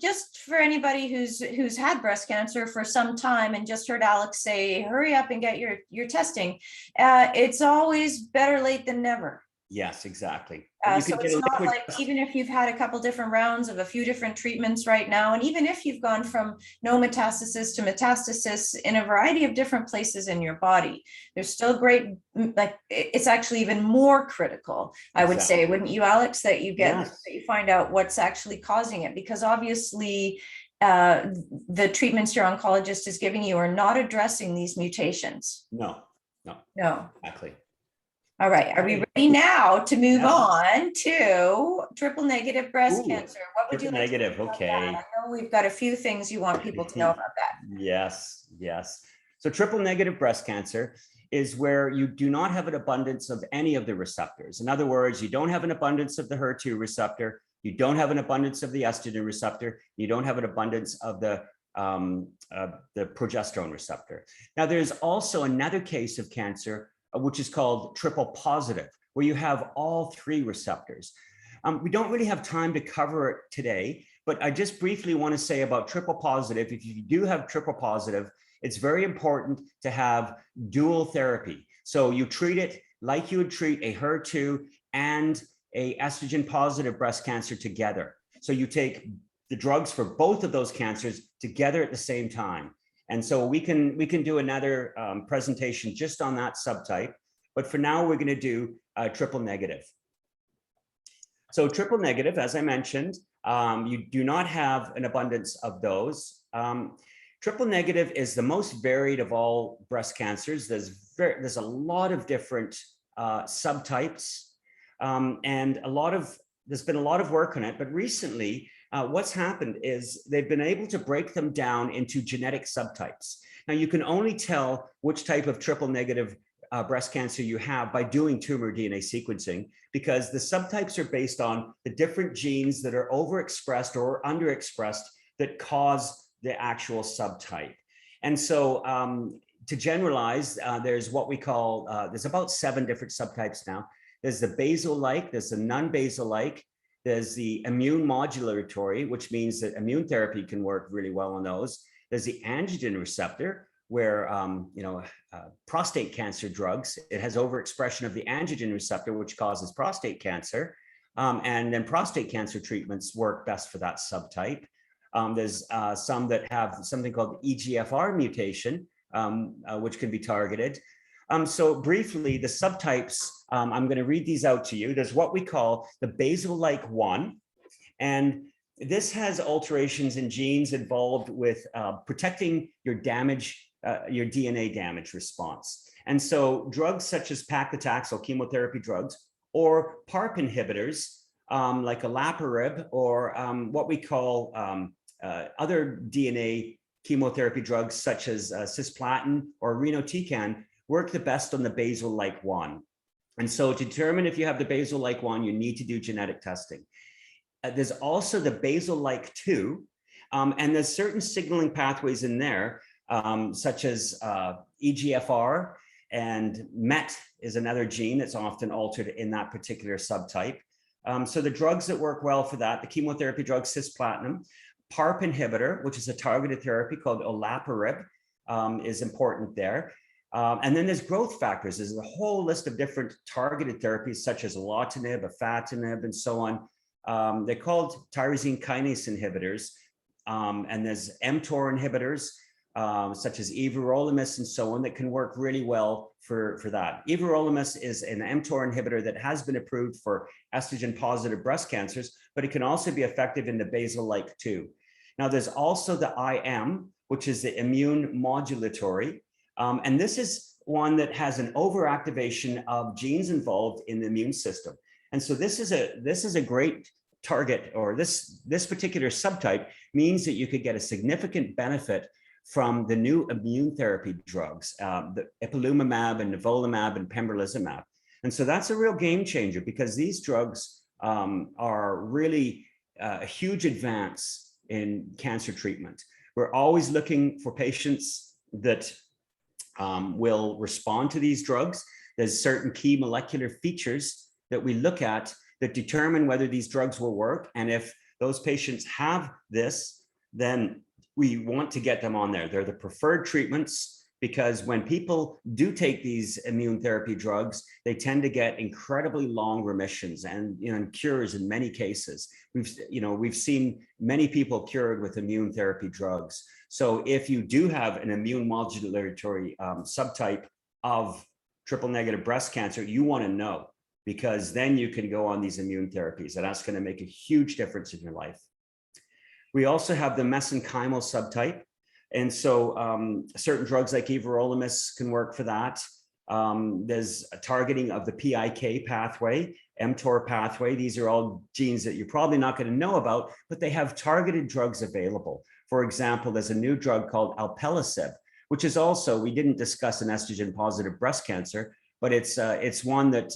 just for anybody who's had breast cancer for some time and just heard Alex say, hurry up and get your testing. It's always better late than never. Yes, exactly. So it's not like, even if you've had a couple different rounds of a few different treatments right now, and even if you've gone from no metastasis to metastasis in a variety of different places in your body, there's still great, like it's actually even more critical, I would say, wouldn't you, Alex, that you get, that you find out what's actually causing it, because obviously the treatments your oncologist is giving you are not addressing these mutations. No. Exactly. All right, are we ready now to move on to triple negative breast cancer? What would you like negative, to okay. I know we've got a few things you want people to know about that. Yes. So triple negative breast cancer is where you do not have an abundance of any of the receptors. In other words, you don't have an abundance of the HER2 receptor, you don't have an abundance of the estrogen receptor, you don't have an abundance of the progesterone receptor. Now, there's also another case of cancer which is called triple positive, where you have all three receptors. We don't really have time to cover it today, but I just briefly want to say about triple positive. If you do have triple positive, it's very important to have dual therapy. So you treat it like you would treat a HER2 and a estrogen positive breast cancer together. So you take the drugs for both of those cancers together at the same time. And so we can do another presentation just on that subtype. But for now, we're going to do triple negative. So triple negative, as I mentioned, you do not have an abundance of those. Triple negative is the most varied of all breast cancers. There's a lot of different subtypes, and there's been a lot of work on it. But recently, what's happened is they've been able to break them down into genetic subtypes. Now, you can only tell which type of triple negative breast cancer you have by doing tumor DNA sequencing, because the subtypes are based on the different genes that are overexpressed or underexpressed that cause the actual subtype. And so to generalize, there's what we call, there's about 7 different subtypes now. There's the basal-like, there's the non-basal-like, there's the immune modulatory, which means that immune therapy can work really well on those. There's the androgen receptor, where prostate cancer drugs, it has overexpression of the androgen receptor, which causes prostate cancer. And then prostate cancer treatments work best for that subtype. There's some that have something called EGFR mutation, which can be targeted. So briefly, the subtypes, I'm going to read these out to you. There's what we call the basal-like 1. And this has alterations in genes involved with protecting your DNA damage response. And so drugs such as paclitaxel, chemotherapy drugs, or PARP inhibitors, like olaparib, or what we call other DNA chemotherapy drugs such as cisplatin or irinotecan, work the best on the basal-like 1. And so to determine if you have the basal-like 1, you need to do genetic testing. There's also the basal-like 2, and there's certain signaling pathways in there, such as EGFR, and MET is another gene that's often altered in that particular subtype. So the drugs that work well for that, the chemotherapy drug cisplatin, PARP inhibitor, which is a targeted therapy called olaparib, is important there. And then there's growth factors. There's a whole list of different targeted therapies, such as alatinib, afatinib, and so on. They're called tyrosine kinase inhibitors. And there's mTOR inhibitors, such as everolimus and so on, that can work really well for that. Everolimus is an mTOR inhibitor that has been approved for estrogen positive breast cancers, but it can also be effective in the basal-like 2. Now, there's also the IM, which is the immune modulatory. And this is one that has an overactivation of genes involved in the immune system. And so this is a great target, or this particular subtype means that you could get a significant benefit from the new immune therapy drugs, the ipilimumab and nivolumab and pembrolizumab. And so that's a real game changer, because these drugs are really a huge advance in cancer treatment. We're always looking for patients that will respond to these drugs. There's certain key molecular features that we look at that determine whether these drugs will work. And if those patients have this, then we want to get them on there. They're the preferred treatments, because when people do take these immune therapy drugs, they tend to get incredibly long remissions and cures in many cases. We've seen many people cured with immune therapy drugs. So if you do have an immune modulatory subtype of triple negative breast cancer, you want to know, because then you can go on these immune therapies, and that's going to make a huge difference in your life. We also have the mesenchymal subtype. And so certain drugs like everolimus can work for that. There's a targeting of the PIK pathway, mTOR pathway. These are all genes that you're probably not going to know about, but they have targeted drugs available. For example, there's a new drug called alpelisib, which is also, we didn't discuss an estrogen positive breast cancer, but it's one that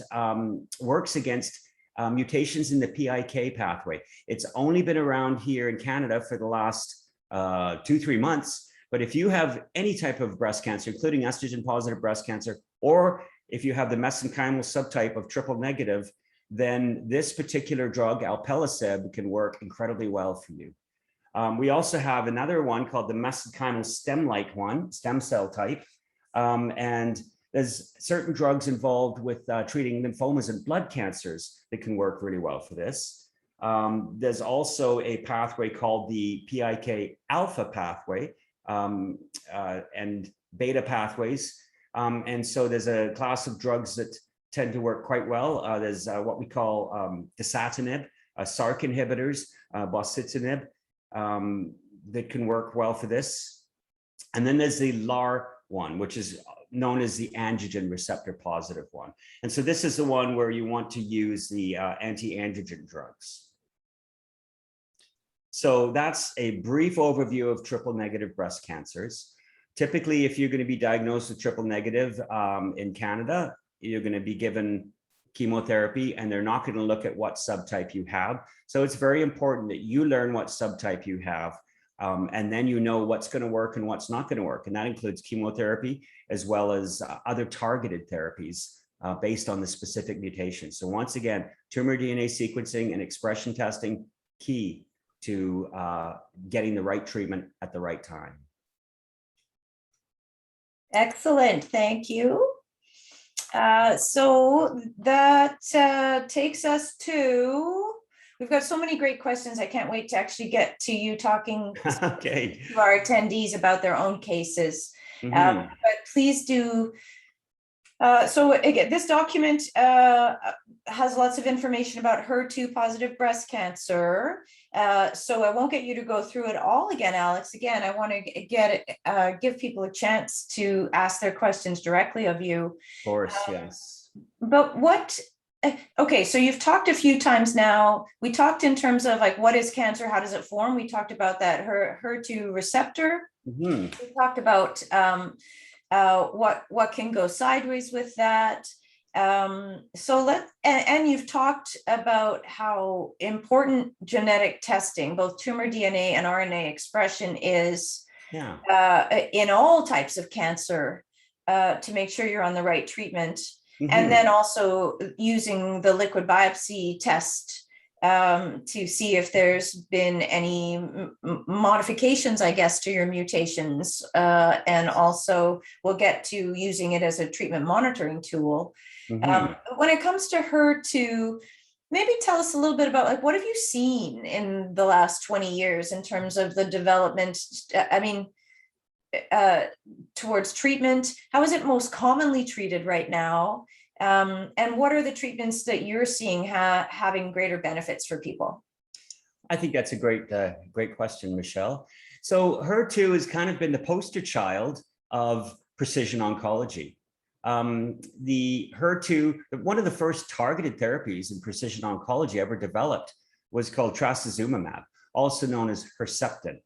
works against mutations in the PIK pathway. It's only been around here in Canada for the last 2-3 months. But if you have any type of breast cancer, including estrogen positive breast cancer, or if you have the mesenchymal subtype of triple negative, then this particular drug, alpelisib, can work incredibly well for you. We also have another one called the mesenchymal stem-like one, stem cell type. And there's certain drugs involved with treating lymphomas and blood cancers that can work really well for this. There's also a pathway called the PIK alpha pathway and beta pathways. And so there's a class of drugs that tend to work quite well. There's what we call dasatinib, SARC inhibitors, bosutinib, that can work well for this. And then there's the LAR one, which is known as the androgen receptor positive one. And so this is the one where you want to use the anti-androgen drugs. So that's a brief overview of triple negative breast cancers. Typically, if you're going to be diagnosed with triple negative in Canada, you're going to be given chemotherapy, and they're not going to look at what subtype you have. So it's very important that you learn what subtype you have, and then you know what's going to work and what's not going to work. And that includes chemotherapy as well as other targeted therapies based on the specific mutation. So once again, tumor DNA sequencing and expression testing, key to getting the right treatment at the right time. Excellent, thank you. So that takes us to, we've got so many great questions. I can't wait to actually get to you talking Okay. to our attendees about their own cases. But please do. So again, this document has lots of information about HER2 positive breast cancer. So I won't get you to go through it all again, Alex. Again, I want to give people a chance to ask their questions directly of you. Of course, yes. But what, okay, so you've talked a few times now. We talked in terms of like, what is cancer? How does it form? We talked about that HER2 receptor. We talked about what can go sideways with that. So and you've talked about how important genetic testing, both tumor DNA and RNA expression is in all types of cancer to make sure you're on the right treatment. And then also using the liquid biopsy test to see if there's been any modifications, I guess, to your mutations. And also we'll get to using it as a treatment monitoring tool. When it comes to HER2, maybe tell us a little bit about, like, what have you seen in the last 20 years in terms of the development, I mean, towards treatment? How is it most commonly treated right now? And what are the treatments that you're seeing having greater benefits for people? I think that's a great question, Michelle. So HER2 has kind of been the poster child of precision oncology. The HER2, one of the first targeted therapies in precision oncology ever developed was called trastuzumab, also known as Herceptin.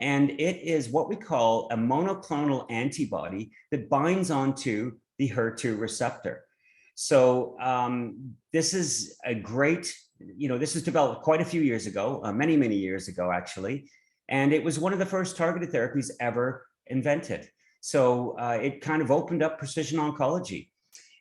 And it is what we call a monoclonal antibody that binds onto the HER2 receptor. So this is a great, this was developed quite a few years ago, many, many years ago, actually. And it was one of the first targeted therapies ever invented. So it kind of opened up precision oncology.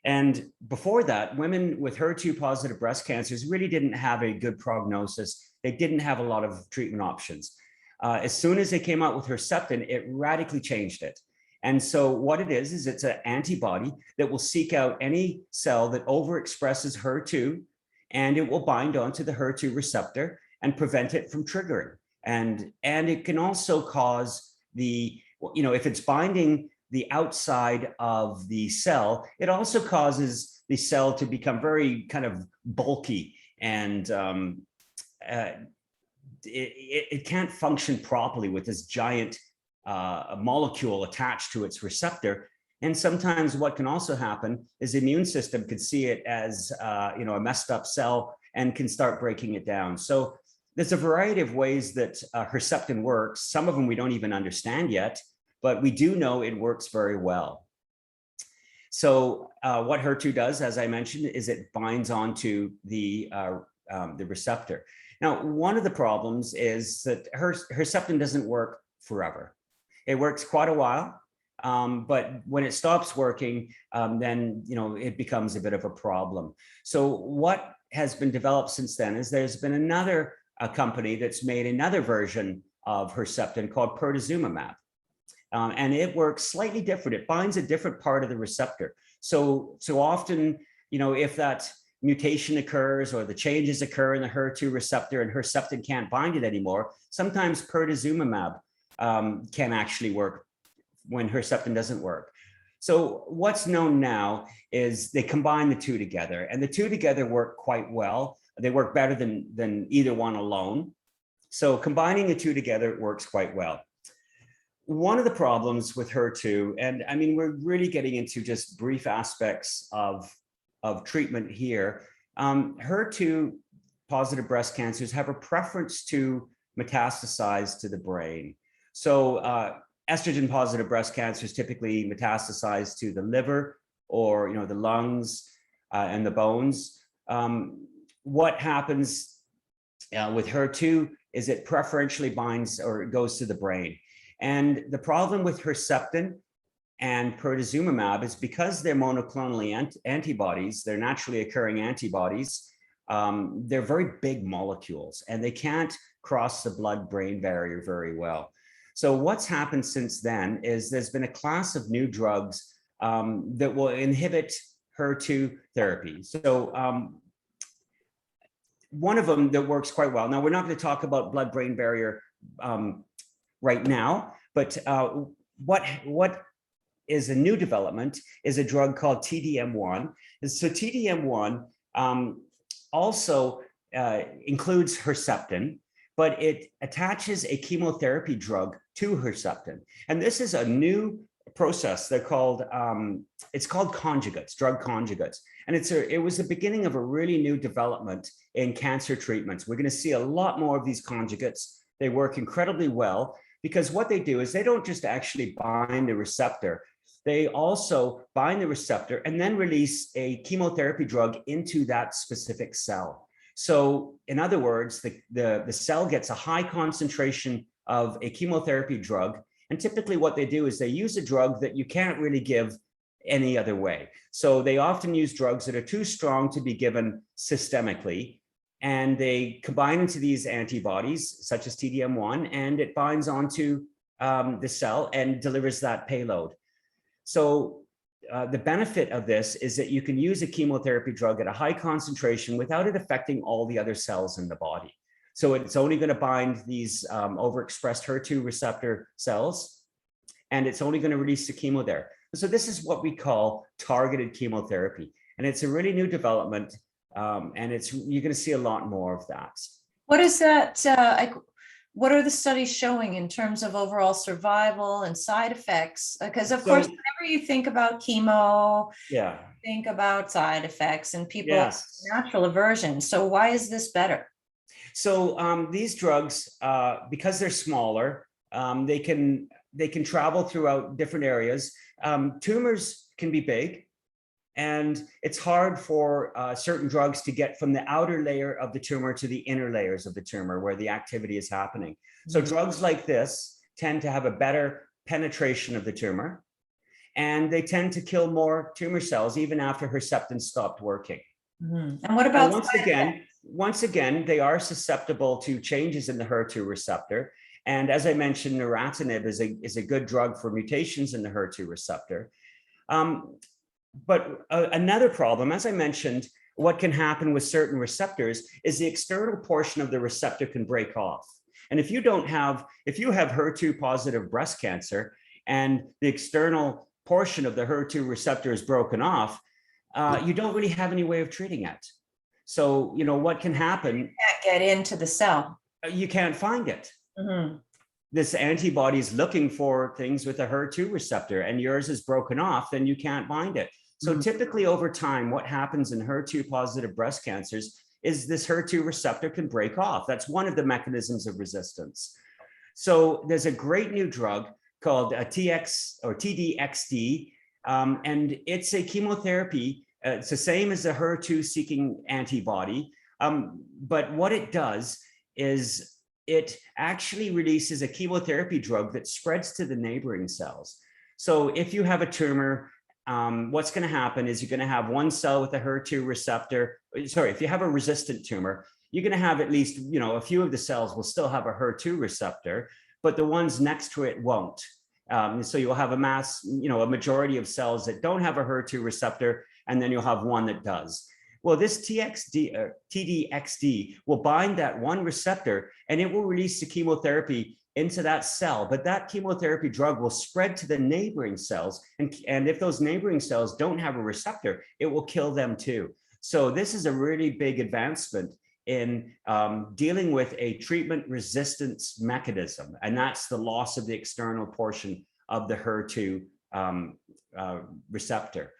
And before that, women with HER2 positive breast cancers really didn't have a good prognosis. They didn't have a lot of treatment options. As soon as they came out with Herceptin, it radically changed it. And so what it is it's an antibody that will seek out any cell that overexpresses HER2, and it will bind onto the HER2 receptor and prevent it from triggering. And it can also cause the, if it's binding the outside of the cell, it also causes the cell to become very kind of bulky, and it can't function properly with this giant molecule attached to its receptor. And sometimes what can also happen is the immune system could see it as a messed up cell and can start breaking it down. So there's a variety of ways that Herceptin works. Some of them we don't even understand yet, but we do know it works very well. So what HER2 does, as I mentioned, is it binds onto the receptor. Now, one of the problems is that Herceptin doesn't work forever. It works quite a while, But when it stops working, then it becomes a bit of a problem. So what has been developed since then is there's been another company that's made another version of Herceptin called pertuzumab. And it works slightly different. It binds a different part of the receptor. So often, if that mutation occurs or the changes occur in the HER2 receptor and Herceptin can't bind it anymore, sometimes pertuzumab can actually work when Herceptin doesn't work. So what's known now is they combine the two together, and the two together work quite well. They work better than either one alone. So combining the two together works quite well. One of the problems with HER2, and I mean, we're really getting into just brief aspects of treatment here. HER2 positive breast cancers have a preference to metastasize to the brain. So estrogen positive breast cancers typically metastasize to the liver or the lungs and the bones. What happens with HER2 is it preferentially binds or goes to the brain. And the problem with Herceptin and pertuzumab is because they're monoclonal antibodies, they're naturally occurring antibodies, they're very big molecules and they can't cross the blood-brain barrier very well. So what's happened since then is there's been a class of new drugs that will inhibit HER2 therapy. So one of them that works quite well. Now, we're not going to talk about blood-brain barrier right now, but what is a new development is a drug called TDM1. And so TDM1 also includes Herceptin, but it attaches a chemotherapy drug to Herceptin. And this is a new process. They're called, it's called conjugates, drug conjugates. And it was the beginning of a really new development in cancer treatments. We're going to see a lot more of these conjugates. They work incredibly well because what they do is they don't just actually bind the receptor. They also bind the receptor and then release a chemotherapy drug into that specific cell. So in other words, the cell gets a high concentration of a chemotherapy drug. And typically what they do is they use a drug that you can't really give any other way. So they often use drugs that are too strong to be given systemically. And they combine into these antibodies, such as TDM1, and it binds onto the cell and delivers that payload. So the benefit of this is that you can use a chemotherapy drug at a high concentration without it affecting all the other cells in the body. So it's only going to bind these overexpressed HER2 receptor cells, and it's only going to release the chemo there. So this is what we call targeted chemotherapy. And it's a really new development, and you're going to see a lot more of that. What is that? What are the studies showing in terms of overall survival and side effects? Because of course, whenever you think about chemo, yeah, think about side effects and people yes. natural aversion. So why is this better? So these drugs, because they're smaller, they can travel throughout different areas. Tumors can be big, and it's hard for certain drugs to get from the outer layer of the tumor to the inner layers of the tumor where the activity is happening. So drugs like this tend to have a better penetration of the tumor, and they tend to kill more tumor cells even after Herceptin stopped working. And what about once again, they are susceptible to changes in the HER2 receptor. And as I mentioned, neratinib is a good drug for mutations in the HER2 receptor. But another problem, as I mentioned, what can happen with certain receptors is the external portion of the receptor can break off. And if you have HER2 positive breast cancer and the external portion of the HER2 receptor is broken off, you don't really have any way of treating it. So, what can happen? You can't get into the cell. You can't find it. This antibody is looking for things with a HER2 receptor and yours is broken off, then you can't bind it. So typically over time, what happens in HER2 positive breast cancers is this HER2 receptor can break off. That's one of the mechanisms of resistance. So there's a great new drug called TDXD, and it's a chemotherapy. It's the same as the HER2 seeking antibody. But what it does is it actually releases a chemotherapy drug that spreads to the neighboring cells. So if you have a tumor, what's going to happen is you're going to have one cell with a HER2 receptor. Sorry, if you have a resistant tumor, you're going to have at least, a few of the cells will still have a HER2 receptor, but the ones next to it won't. So you'll have a a majority of cells that don't have a HER2 receptor, and then you'll have one that does. Well, this TDXD will bind that one receptor, and it will release the chemotherapy into that cell, but that chemotherapy drug will spread to the neighboring cells. And if those neighboring cells don't have a receptor, it will kill them too. So this is a really big advancement in dealing with a treatment resistance mechanism. And that's the loss of the external portion of the HER2 receptor.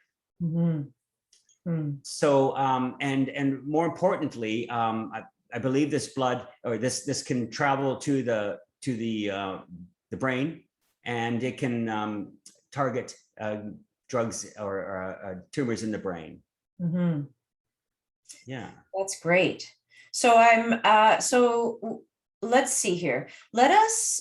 So, and more importantly, I believe this blood, or this can travel to the brain, and it can target drugs or tumors in the brain. Yeah, that's great. So so let's see here. Let us,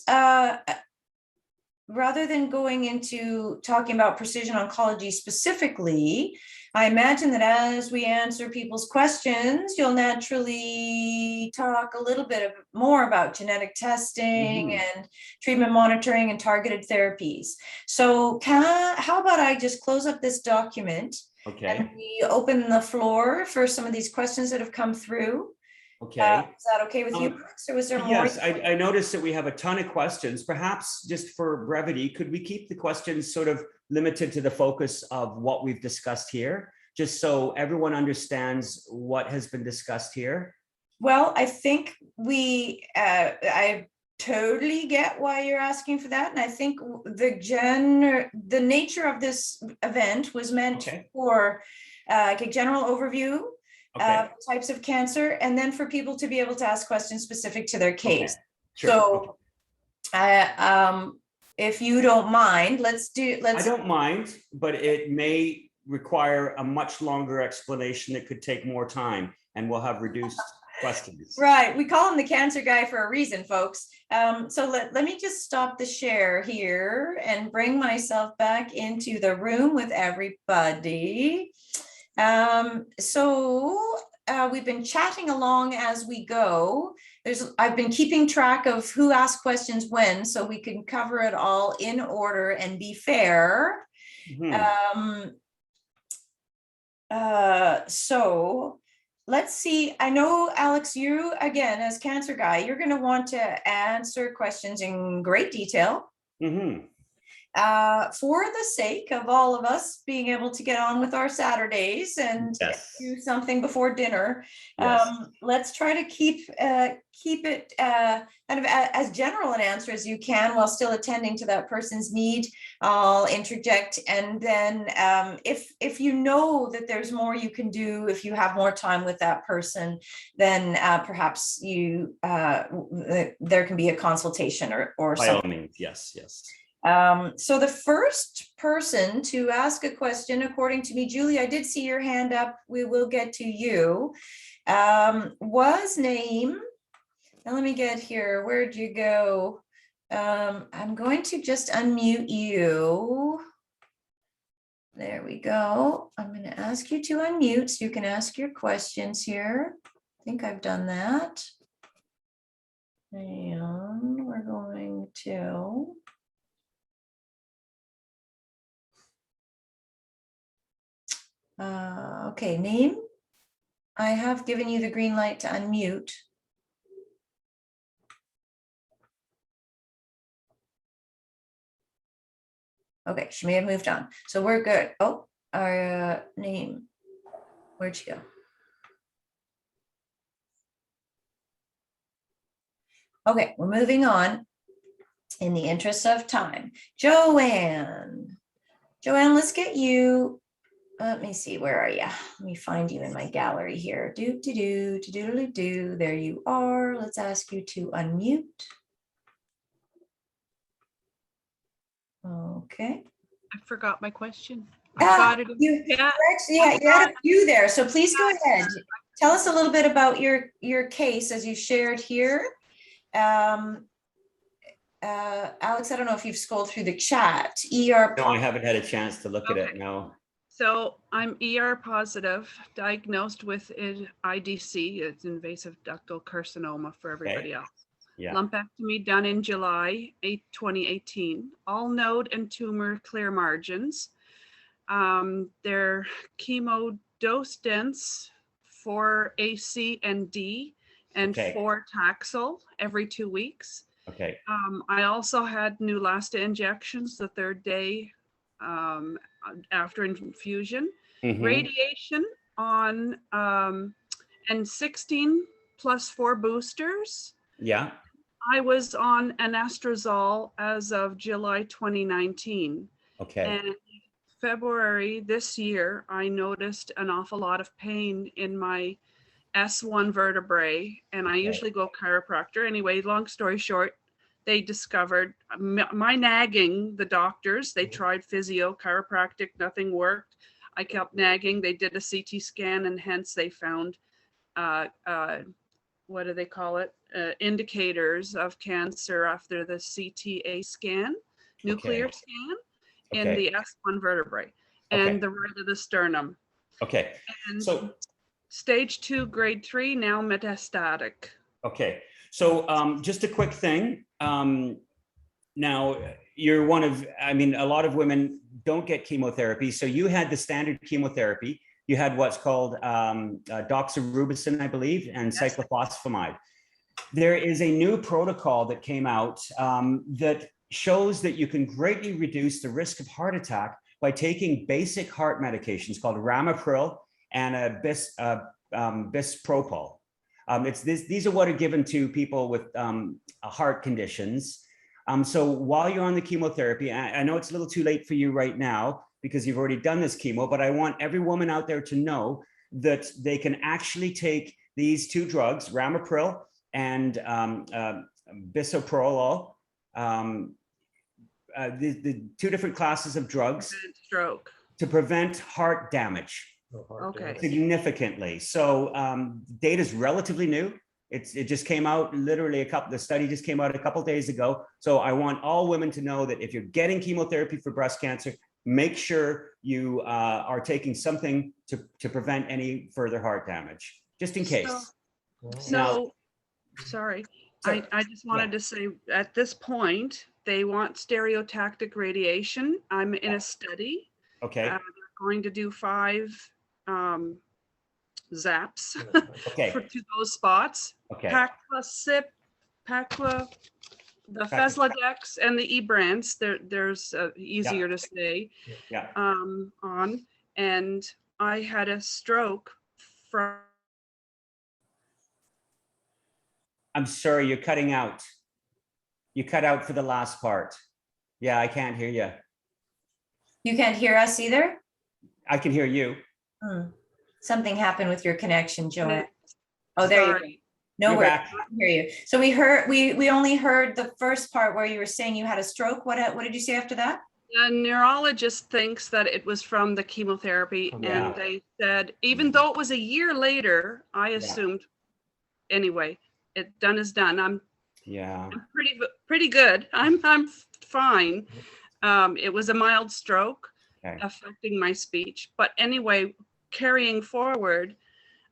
rather than going into talking about precision oncology specifically, I imagine that as we answer people's questions, you'll naturally talk a little bit more about genetic testing and treatment monitoring and targeted therapies. So how about I just close up this document, and we open the floor for some of these questions that have come through. Okay. Is that okay with you, Max, or was there more? Yes, I noticed that we have a ton of questions. Perhaps just for brevity, could we keep the questions sort of limited to the focus of what we've discussed here, just so everyone understands what has been discussed here? Well, I think I totally get why you're asking for that. And I think the nature of this event was meant for like a general overview types of cancer, and then for people to be able to ask questions specific to their case. So if you don't mind, I don't mind, but it may require a much longer explanation that could take more time, and we'll have reduced questions. Right, we call him the cancer guy for a reason, folks. So let me just stop the share here and bring myself back into the room with everybody. We've been chatting along as we go. I've been keeping track of who asked questions when, so we can cover it all in order and be fair. So let's see. I know, Alex, you, again, as cancer guy, you're going to want to answer questions in great detail. For the sake of all of us being able to get on with our Saturdays and do something before dinner, let's try to keep it kind of as general an answer as you can while still attending to that person's need. I'll interject, and then if you know that there's more you can do, if you have more time with that person, then perhaps there can be a consultation or by something. all means, yes. So the first person to ask a question, according to me, Julie, I did see your hand up. We will get to you. Was name, now let me get here. Where'd you go? I'm going to just unmute you. There we go. I'm going to ask you to unmute so you can ask your questions here. I think I've done that. And we're going to... okay, name. I have given you the green light to unmute. Okay, she may have moved on. So we're good. Oh, our name. Where'd she go? Okay, we're moving on in the interest of time. Joanne. Joanne, let's get you. Let me see, where are you? Let me find you in my gallery here. There you are. Let's ask you to unmute. Okay. I forgot my question. I got it. You had a few there, so please go ahead. Tell us a little bit about your case as you shared here. Alex, I don't know if you've scrolled through the chat. ER. No, I haven't had a chance to look at it, Okay. no. So I'm ER positive, diagnosed with IDC, it's invasive ductal carcinoma for everybody else. Yeah, Lumpectomy done in July 2018. All node and tumor clear margins. Their chemo dose dense for AC and D and Okay. 4 Taxol every 2 weeks. okay, I also had Neulasta injections the 3rd day after infusion. Mhm. Radiation on and 16 plus 4 boosters. Yeah, I was on anastrozole as of July 2019. okay, And February this year, I noticed an awful lot of pain in my S1 vertebrae, and I usually go chiropractor. Anyway, long story short, they discovered my nagging, the doctors, they tried physio, chiropractic, nothing worked. I kept nagging. They did a CT scan, and hence they found, what do they call it? Indicators of cancer after the CTA scan, nuclear scan in okay, the S1 vertebrae and the right of the sternum. okay. And So, stage 2, grade 3, now metastatic. okay. So just a quick thing. Now, you're one of, I mean, a lot of women don't get chemotherapy. So you had the standard chemotherapy. You had what's called doxorubicin, I believe, and cyclophosphamide. There is a new protocol that came out that shows that you can greatly reduce the risk of heart attack by taking basic heart medications called ramipril and bispropol. These are what are given to people with heart conditions. So while you're on the chemotherapy, I know it's a little too late for you right now because you've already done this chemo, but I want every woman out there to know that they can actually take these 2 drugs, ramipril and bisoprolol, the 2 different classes of drugs Stroke. to prevent heart damage. Okay. Significantly. So data is relatively new. It just came out literally the study just came out a couple of days ago. So I want all women to know that if you're getting chemotherapy for breast cancer, make sure you are taking something to prevent any further heart damage, just in case. Sorry, I just wanted to say at this point, they want stereotactic radiation. I'm in a study. Okay. They're going to do 5 zaps Okay. to those spots. Okay. Paclacip, the Fesladex and the Ebrance, there's easier to say on. And I had a stroke from. I'm sorry, you're cutting out. You cut out for the last part. Yeah, I can't hear you. You can't hear us either? I can hear you. Something happened with your connection, Joanne. Oh, there you go. No You're worries. back. I can hear you. So we only heard the first part where you were saying you had a stroke. What did you say after that? The neurologist thinks that it was from the chemotherapy, and they said, even though it was a year later, I assumed, anyway, it done is done. I'm pretty good. I'm fine. It was a mild stroke affecting my speech, but anyway, carrying forward,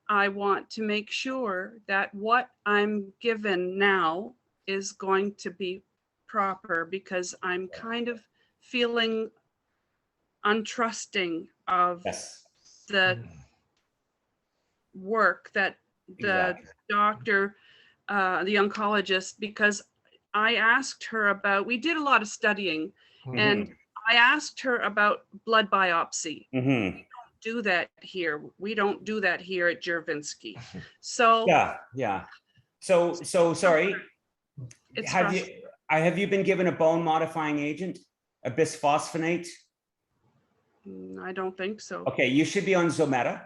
I want to make sure that what I'm given now is going to be proper, because I'm kind of feeling untrusting of the work that the doctor, the oncologist, because I asked her about, we did a lot of studying, and I asked her about blood biopsy. We don't do that here. We don't do that here at Juravinski. So So sorry. Have you been given a bone modifying agent, a bisphosphonate? I don't think so. Okay, you should be on Zometa.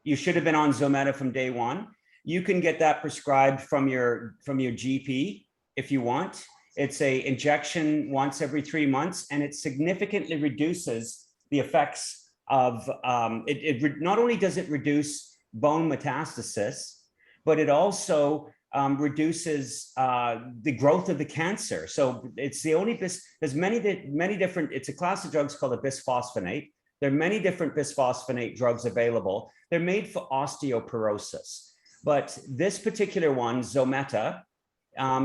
You should have been on Zometa from day one. You can get that prescribed from your GP if you want. It's a injection once every 3 months, and it significantly reduces the effects of, not only does it reduce bone metastasis, but it also reduces the growth of the cancer. So it's the only there's many different, it's a class of drugs called a bisphosphonate. There are many different bisphosphonate drugs available. They're made for osteoporosis, but this particular one, Zometa,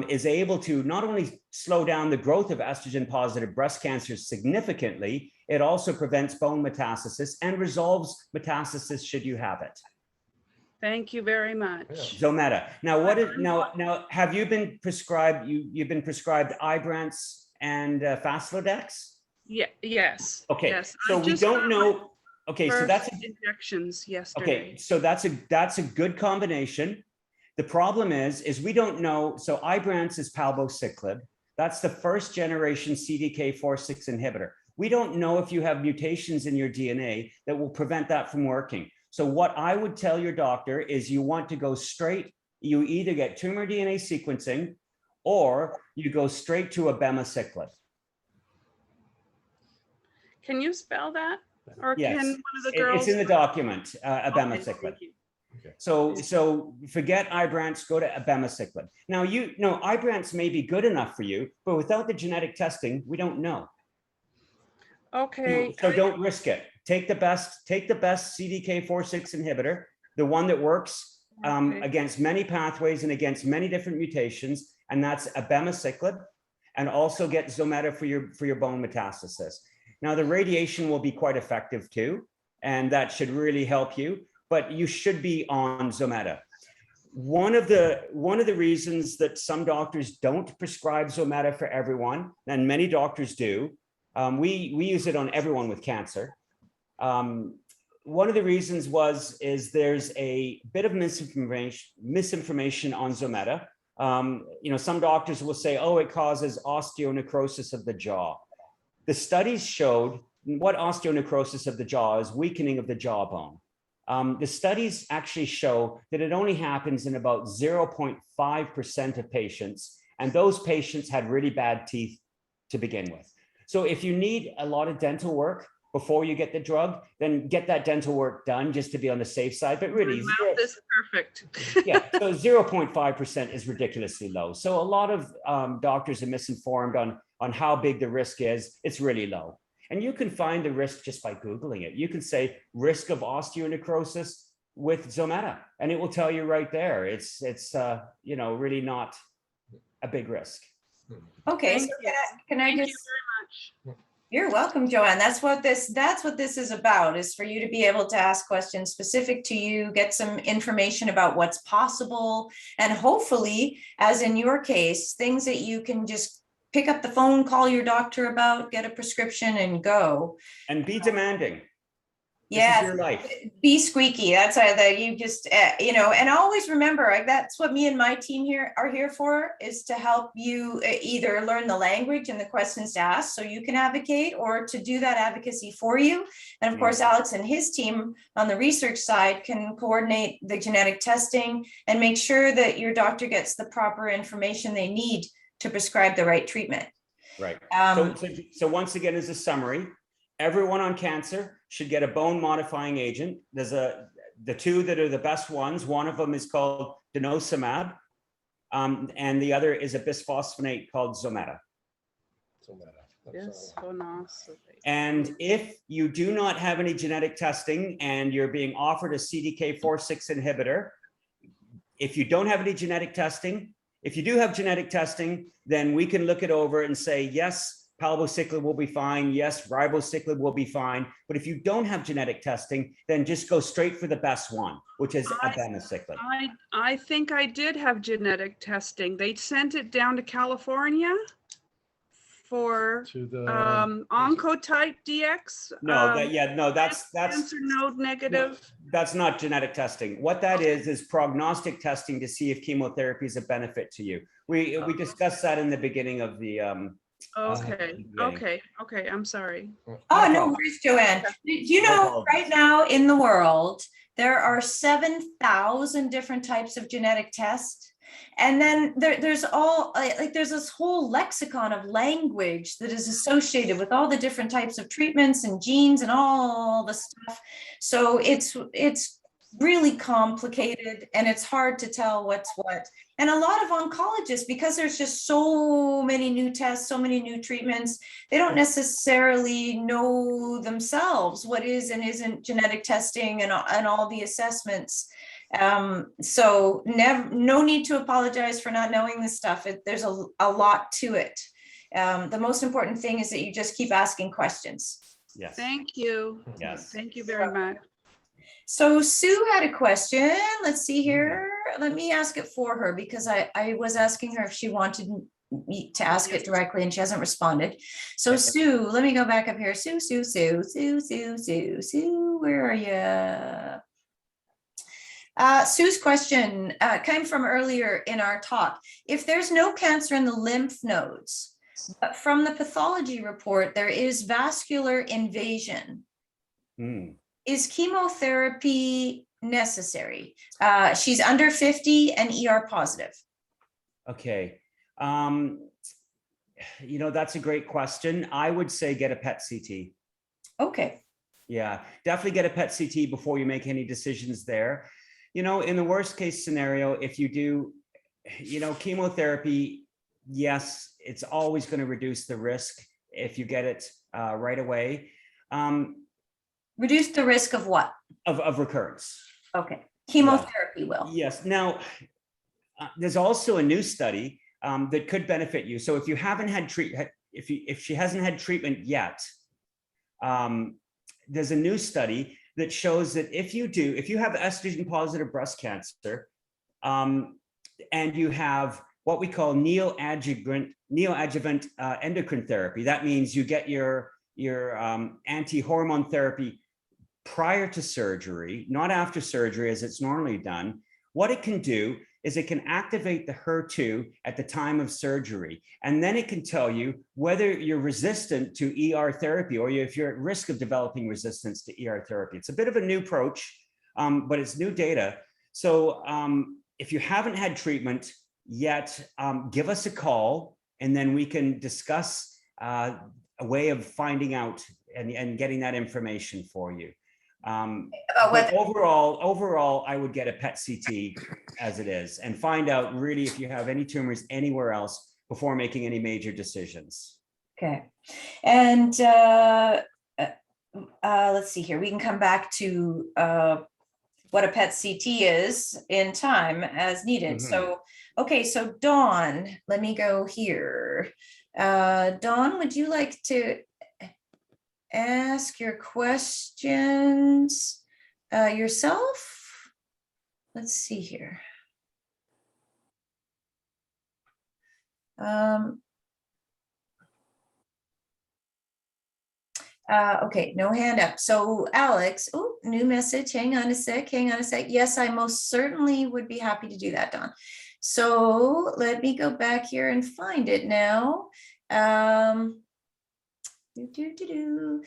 is able to not only slow down the growth of estrogen positive breast cancer significantly, it also prevents bone metastasis and resolves metastasis should you have it. Thank you very much. Zometa. Now, what is now? Have you been prescribed? You've been prescribed Ibrance and Faslodex? Yeah. Yes. Okay. Yes. So we don't know. Okay. So that's injections yesterday. okay. So that's a good combination. The problem is we don't know. So Ibrance is palbociclib. That's the first generation CDK4/6 inhibitor. We don't know if you have mutations in your DNA that will prevent that from working. So what I would tell your doctor is you want to go straight, you either get tumor DNA sequencing or you go straight to abemaciclib. Can you spell that? Or yes. can one of the girls? It's in the document, abemaciclib. Okay. So forget Ibrance, go to abemaciclib. Now, Ibrance may be good enough for you, but without the genetic testing, we don't know. Okay. So don't risk it. Take the best CDK4/6 inhibitor, the one that works against many pathways and against many different mutations, and that's abemaciclib, and also get Zometa for your bone metastasis. Now, the radiation will be quite effective too, and that should really help you, but you should be on Zometa. One of the reasons that some doctors don't prescribe Zometa for everyone, and many doctors do, we use it on everyone with cancer. One of the reasons is there's a bit of misinformation on Zometa. Some doctors will say, oh, it causes osteonecrosis of the jaw. The studies showed what osteonecrosis of the jaw is, weakening of the jawbone. The studies actually show that it only happens in about 0.5% of patients, and those patients had really bad teeth to begin with. So if you need a lot of dental work before you get the drug, then get that dental work done just to be on the safe side. But really, mouth is perfect. yeah, so 0.5% is ridiculously low. So a lot of doctors are misinformed on how big the risk is. It's really low. And you can find the risk just by Googling it. You can say risk of osteonecrosis with Zometa, and it will tell you right there. It's really not a big risk. Okay, so can I just? Thank you very much. You're welcome, Joanne. That's what this is about, is for you to be able to ask questions specific to you, get some information about what's possible, and hopefully, as in your case, things that you can just pick up the phone, call your doctor about, get a prescription and go. And be demanding. Yeah, this is your life. Be squeaky. That's that you just, and always remember, that's what me and my team here are here for, is to help you either learn the language and the questions to ask so you can advocate, or to do that advocacy for you. And of course, Alex and his team on the research side can coordinate the genetic testing and make sure that your doctor gets the proper information they need to prescribe the right treatment. Right. So once again, as a summary, everyone on cancer should get a bone modifying agent. There's the two that are the best ones. One of them is called denosumab, and the other is a bisphosphonate called Zometa. And if you do not have any genetic testing and you're being offered a CDK4/6 inhibitor, if you don't have any genetic testing, if you do have genetic testing, then we can look it over and say, yes, palbociclib will be fine. Yes, ribociclib will be fine. But if you don't have genetic testing, then just go straight for the best one, which is abemaciclib. I think I did have genetic testing. They sent it down to California for Oncotype DX. That's cancer node negative. That's not genetic testing. What that is prognostic testing to see if chemotherapy is a benefit to you. We discussed that in the beginning of the Okay. I'm sorry. Oh, no worries, Joanne. You know, right now in the world, there are 7,000 different types of genetic tests. And then there's there's this whole lexicon of language that is associated with all the different types of treatments and genes and all the stuff. So it's really complicated and it's hard to tell what's what. And a lot of oncologists, because there's just so many new tests, so many new treatments, they don't necessarily know themselves what is and isn't genetic testing and all the assessments. So no need to apologize for not knowing this stuff. There's a lot to it. The most important thing is that you just keep asking questions. Yes. Thank you. Yes. Thank you very much. So Sue had a question. Let's see here. Let me ask it for her because I was asking her if she wanted me to ask it directly and she hasn't responded. So Sue, let me go back up here. Sue, where are you? Sue's question came from earlier in our talk. If there's no cancer in the lymph nodes, but from the pathology report, there is vascular invasion. Is chemotherapy necessary? She's under 50 and ER positive. Okay. That's a great question. I would say get a PET CT. Okay. Yeah, definitely get a PET CT before you make any decisions there. In the worst case scenario, if you do, chemotherapy, yes, it's always going to reduce the risk if you get it right away. Reduce the risk of what? Of recurrence. Okay. Chemotherapy will. Yes. Now, there's also a new study that could benefit you. So if you haven't had treatment, if she hasn't had treatment yet, there's a new study that shows that if you have estrogen positive breast cancer, and you have what we call neoadjuvant endocrine therapy, that means you get your anti-hormone therapy prior to surgery, not after surgery as it's normally done. What it can do is it can activate the HER2 at the time of surgery. And then it can tell you whether you're resistant to ER therapy or if you're at risk of developing resistance to ER therapy. It's a bit of a new approach, but it's new data. So if you haven't had treatment yet, give us a call and then we can discuss a way of finding out and getting that information for you. But overall, I would get a PET CT as it is and find out really if you have any tumors anywhere else before making any major decisions. Okay. And let's see here. We can come back to what a PET CT is in time as needed. So, okay. So Dawn, let me go here. Dawn, would you like to ask your questions yourself? Let's see here. Okay, no hand up. So Alex, oh, new message. Hang on a sec. Yes, I most certainly would be happy to do that, Dawn. So let me go back here and find it now. Dawn is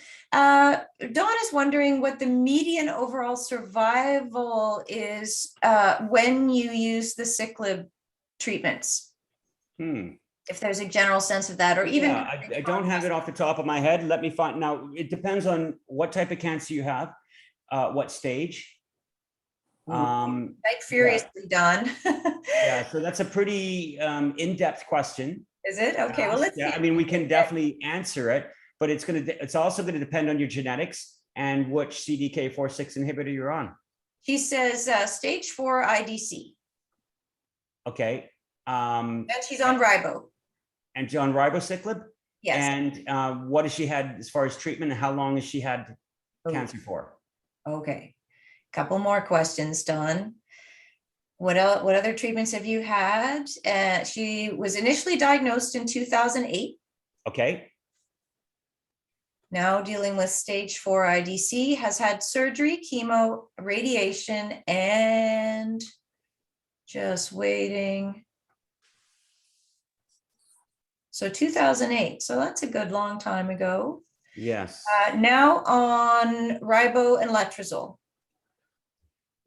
wondering what the median overall survival is when you use the Ciclib treatments. If there's a general sense of that, or even I don't have it off the top of my head. Let me find. Now it depends on what type of cancer you have, what stage. Like furiously done. Yeah, so that's a pretty in-depth question. Is it? Okay, well, let's see. I mean, we can definitely answer it, but it's also going to depend on your genetics and which CDK4/6 inhibitor you're on. She says stage 4 IDC. Okay. And she's on ribo. And on ribociclib? Yes. And what has she had as far as treatment and how long has she had cancer for? Okay. Couple more questions, Dawn. What other treatments have you had? She was initially diagnosed in 2008. Okay. Now dealing with stage 4 IDC, has had surgery, chemo, radiation, and just waiting. So 2008. So that's a good long time ago. Yes. Now on ribo and letrozole.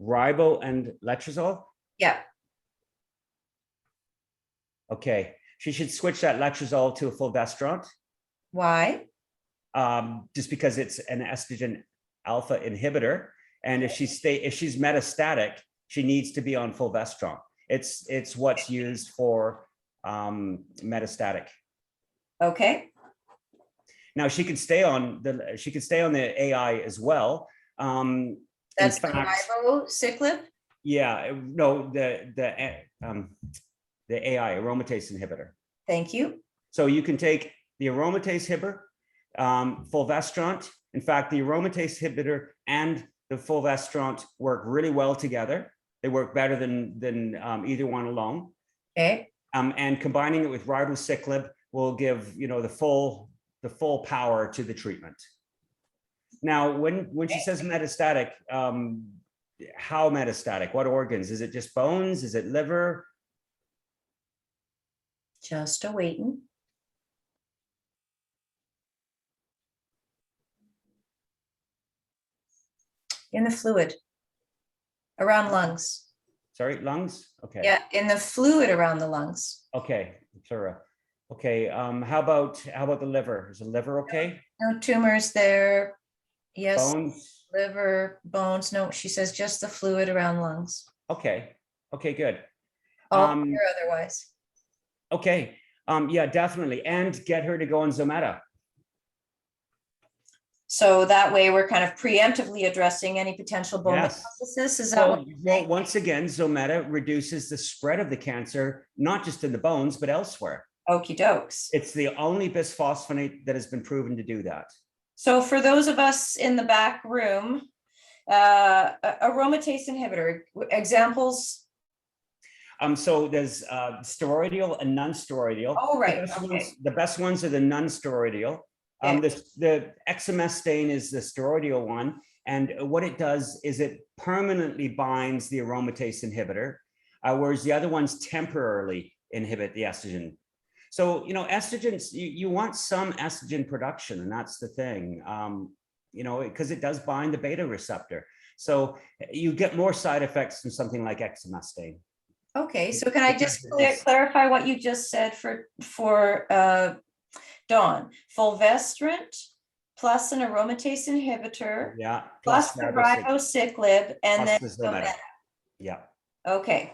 Ribo and letrozole? Yeah. Okay. She should switch that letrozole to a fulvestrant. Why? Just because it's an estrogen alpha inhibitor. And if she's metastatic, she needs to be on fulvestrant. It's what's used for metastatic. Okay. Now she could stay on the AI as well. That's the ribociclib? Yeah, no, the AI aromatase inhibitor. Thank you. So you can take the aromatase inhibitor, fulvestrant. In fact, the aromatase inhibitor and the fulvestrant work really well together. They work better than either one alone. Okay. And combining it with ribociclib will give the full power to the treatment. Now, when she says metastatic, how metastatic? What organs? Is it just bones? Is it liver? Just awaiting. In the fluid around lungs. Sorry, lungs? Okay. Yeah, in the fluid around the lungs. Okay, Sarah. Okay, how about the liver? Is the liver okay? No tumors there. Yes. Bones? Liver, bones. No, she says just the fluid around lungs. Okay. Okay, good. All clear otherwise. Okay. Yeah, definitely. And get her to go on Zometa. So that way we're kind of preemptively addressing any potential bone metastasis. Is that well, once again, Zometa reduces the spread of the cancer, not just in the bones, but elsewhere. Okie dokes. It's the only bisphosphonate that has been proven to do that. So for those of us in the back room, aromatase inhibitor examples. So there's steroidal and non-steroidal. Oh, right. The best ones are the non-steroidal. The exemestane is the steroidal one. And what it does is it permanently binds the aromatase inhibitor, whereas the other ones temporarily inhibit the estrogen. So, estrogens, you want some estrogen production, and that's the thing, because it does bind the beta receptor. So you get more side effects from something like exemestane. Okay, so can I just clarify what you just said for Dawn? Fulvestrant plus an aromatase inhibitor, plus the ribociclib, and then Zometa. Yeah. Okay.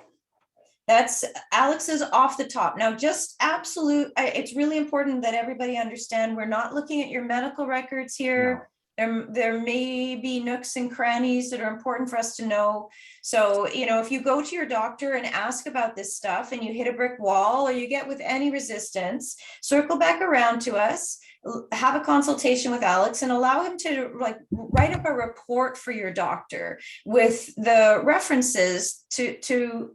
That's Alex's off the top. Now, just it's really important that everybody understand we're not looking at your medical records here. No. There may be nooks and crannies that are important for us to know. So, if you go to your doctor and ask about this stuff and you hit a brick wall or you get with any resistance, circle back around to us, have a consultation with Alex and allow him to write up a report for your doctor with the references to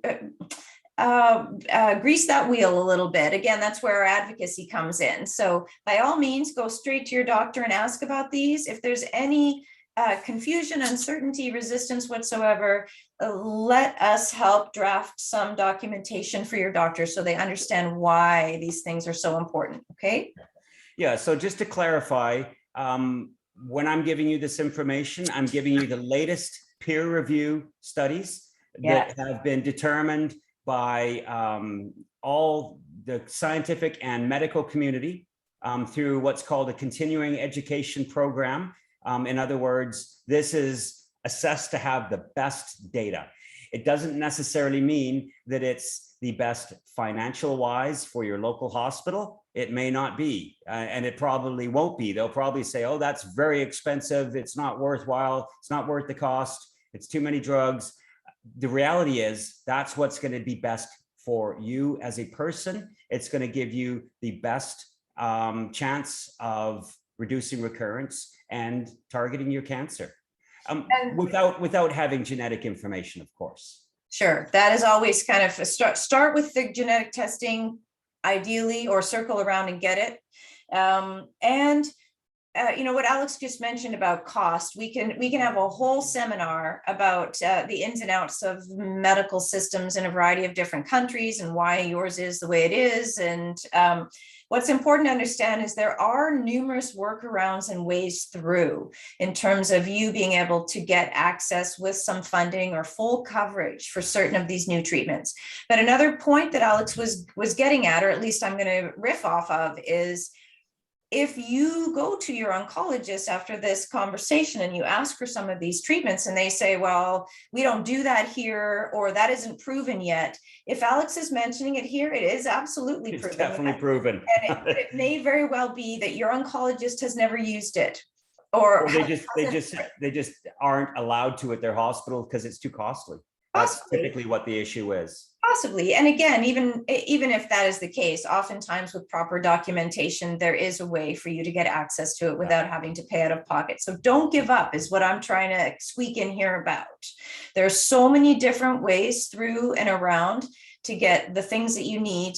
grease that wheel a little bit. Again, that's where our advocacy comes in. So by all means, go straight to your doctor and ask about these. If there's any confusion, uncertainty, resistance whatsoever, let us help draft some documentation for your doctor so they understand why these things are so important. Okay. Yeah. So just to clarify, when I'm giving you this information, I'm giving you the latest peer review studies that have been determined by all the scientific and medical community through what's called a continuing education program. In other words, this is assessed to have the best data. It doesn't necessarily mean that it's the best financial wise for your local hospital. It may not be, and it probably won't be. They'll probably say, oh, that's very expensive. It's not worthwhile. It's not worth the cost. It's too many drugs. The reality is that's what's going to be best for you as a person. It's going to give you the best chance of reducing recurrence and targeting your cancer without having genetic information, of course. Sure. That is always kind of start with the genetic testing, ideally, or circle around and get it. What Alex just mentioned about cost, we can have a whole seminar about the ins and outs of medical systems in a variety of different countries and why yours is the way it is. And what's important to understand is there are numerous workarounds and ways through in terms of you being able to get access with some funding or full coverage for certain of these new treatments. But another point that Alex was getting at, or at least I'm going to riff off of, is if you go to your oncologist after this conversation and you ask for some of these treatments and they say, well, we don't do that here, or that isn't proven yet. If Alex is mentioning it here, it is absolutely proven. It's definitely proven. And it may very well be that your oncologist has never used it. Or they just aren't allowed to at their hospital because it's too costly. That's typically what the issue is. Possibly. And again, even if that is the case, oftentimes with proper documentation, there is a way for you to get access to it without having to pay out of pocket. So don't give up is what I'm trying to squeak in here about. There are so many different ways through and around to get the things that you need.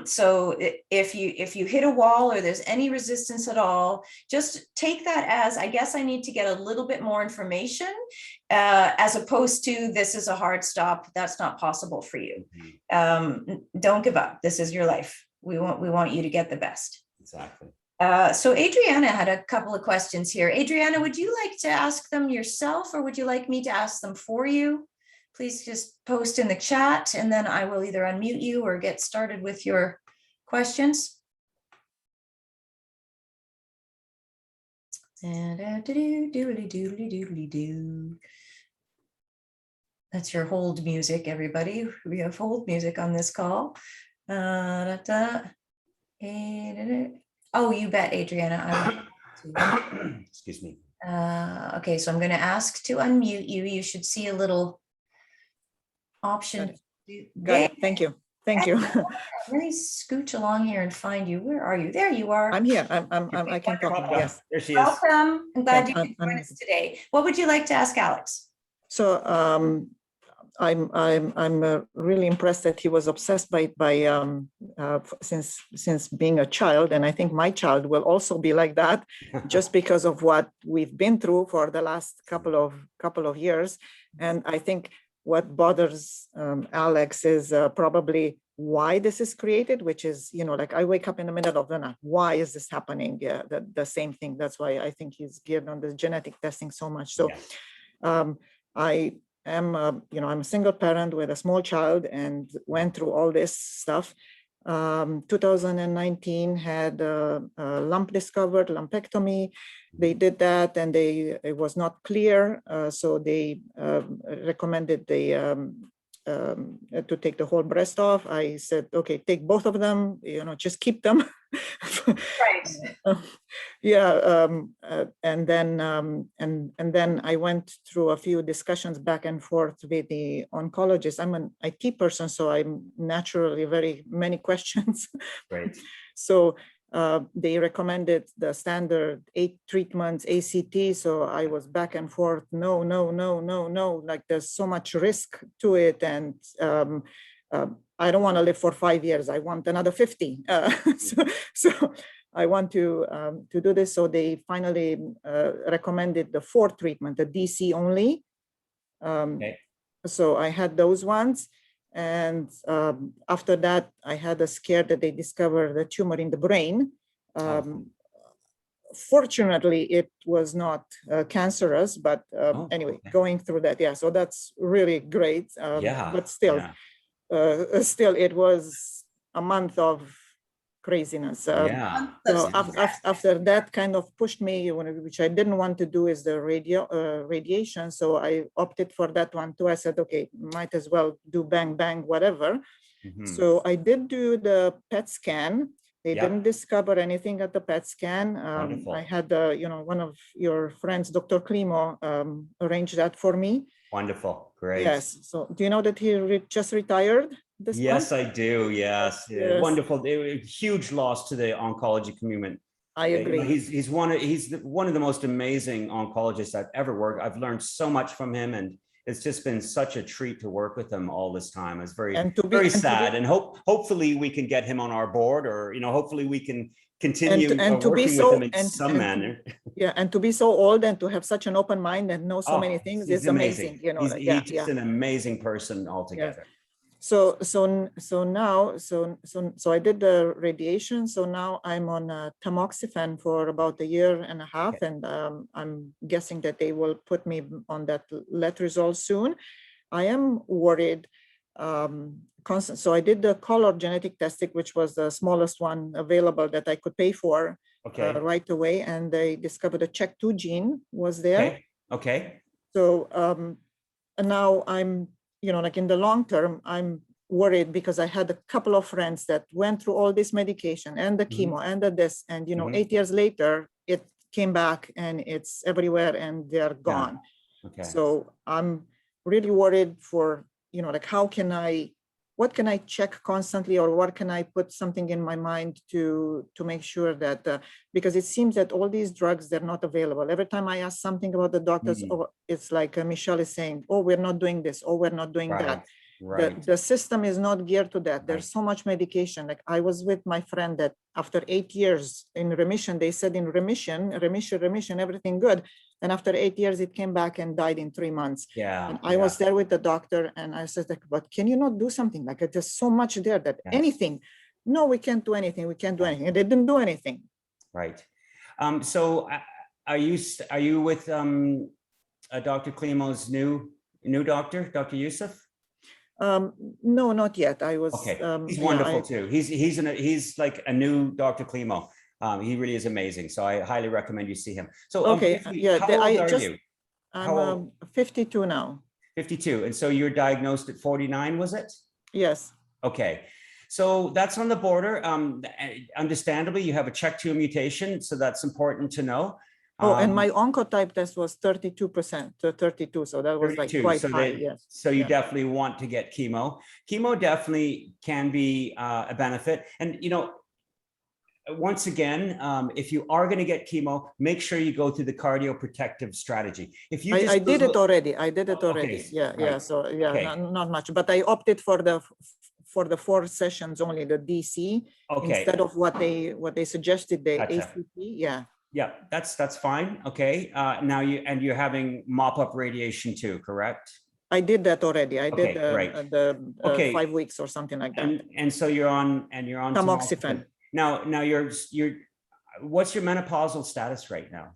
So if you hit a wall or there's any resistance at all, just take that as, I guess I need to get a little bit more information, as opposed to this is a hard stop. That's not possible for you. Don't give up. This is your life. We want you to get the best. Exactly. So Adriana had a couple of questions here. Adriana, would you like to ask them yourself, or would you like me to ask them for you? Please just post in the chat and then I will either unmute you or get started with your questions. That's your hold music, everybody. We have hold music on this call. Oh, you bet, Adriana. Excuse me. Okay, so I'm going to ask to unmute you. You should see a little option. Got it. Thank you. Thank you. Let me scooch along here and find you. Where are you? There you are. I'm here. I can talk now. Yes. There she is. Welcome. I'm glad you could join us today. What would you like to ask Alex? So I'm really impressed that he was obsessed by since being a child, and I think my child will also be like that, just because of what we've been through for the last couple of years. And I think what bothers Alex is probably why this is created, which is, like I wake up in the middle of the night. Why is this happening? Yeah, the same thing. That's why I think he's geared on the genetic testing so much. So I am, I'm a single parent with a small child and went through all this stuff. 2019 had a lump discovered, lumpectomy. They did that and it was not clear. So they recommended to take the whole breast off. I said, okay, take both of them, just keep them. Right. And then I went through a few discussions back and forth with the oncologist. I'm an IT person, so I'm naturally very many questions. Right. So they recommended the standard 8 treatments, ACT. So I was back and forth. No. Like there's so much risk to it. And I don't want to live for 5 years. I want another 50. So I want to do this. So they finally recommended the 4th treatment, the DC only. So I had those ones. And after that, I had a scare that they discovered a tumor in the brain. Fortunately, it was not cancerous, but anyway, going through that. Yeah, so that's really great. But still, it was a month of craziness. So after that kind of pushed me, which I didn't want to do, is the radiation. So I opted for that one too. I said, okay, might as well do bang, whatever. So I did do the PET scan. They didn't discover anything at the PET scan. I had, one of your friends, Dr. Klimo, arranged that for me. Wonderful. Great. Yes. So do you know that he just retired? Yes, I do. Yes. Wonderful. Huge loss to the oncology community. I agree. He's one of the most amazing oncologists I've ever worked. I've learned so much from him, and it's just been such a treat to work with him all this time. It's very sad, and hopefully we can get him on our board, or hopefully we can continue working with him in some manner. And to be so old and to have such an open mind and know so many things is amazing. He's just an amazing person altogether. So now I did the radiation. So now I'm on tamoxifen for about 1.5 years, and I'm guessing that they will put me on that letrozole soon. I am worried constant. So I did the color genetic testing, which was the smallest one available that I could pay for right away. And they discovered a CHEK2 gene was there. Okay. So and now I'm, like in the long term, I'm worried because I had a couple of friends that went through all this medication and the chemo and the this, and 8 years later, it came back and it's everywhere and they're gone. Okay. So I'm really worried for, what can I check constantly, or what can I put something in my mind to make sure that, because it seems that all these drugs, they're not available. Every time I ask something about the doctors, it's like Michelle is saying, oh, we're not doing this, oh, we're not doing that. Right. The system is not geared to that. There's so much medication. Like I was with my friend that after 8 years in remission, they said in remission, everything good. And after 8 years, it came back and died in 3 months. And I was there with the doctor and I said, but can you not do something? Like there's so much there that anything. No, we can't do anything. We can't do anything. And they didn't do anything. Right. So are you with Dr. Klimo's new doctor, Dr. Yusuf? No, not yet. I was. He's wonderful too. He's like a new Dr. Klimo. He really is amazing. So I highly recommend you see him. So how old are you? I'm 52 now. 52. And so you're diagnosed at 49, was it? Yes. Okay. So that's on the border. Understandably, you have a CHEK2 mutation. So that's important to know. Oh, and my oncotype test was 32% to 32. So that was 32. Like quite high, yes. So you definitely want to get chemo. Chemo definitely can be a benefit. And, once again, if you are going to get chemo, make sure you go through the cardioprotective strategy. If you I did it already. Okay. Yeah. So not much, but I opted for the 4 sessions only, the DC, instead of what they suggested, the ACT. Yeah, that's fine. Okay. Now you're having mop-up radiation too, correct? I did that already. I did the 5 weeks or something like that. And so you're on tamoxifen. Now you're what's your menopausal status right now?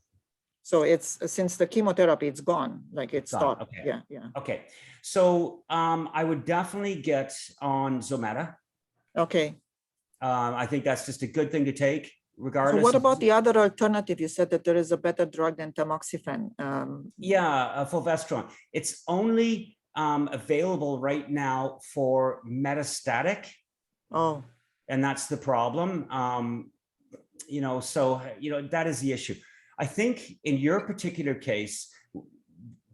So it's since the chemotherapy, it's gone. Like it's stopped. Okay. Yeah. Okay. So I would definitely get on Zometa. Okay. I think that's just a good thing to take. Regardless. So what about the other alternative? You said that there is a better drug than tamoxifen. Fulvestrant. It's only available right now for metastatic. Oh. And that's the problem. That is the issue. I think in your particular case,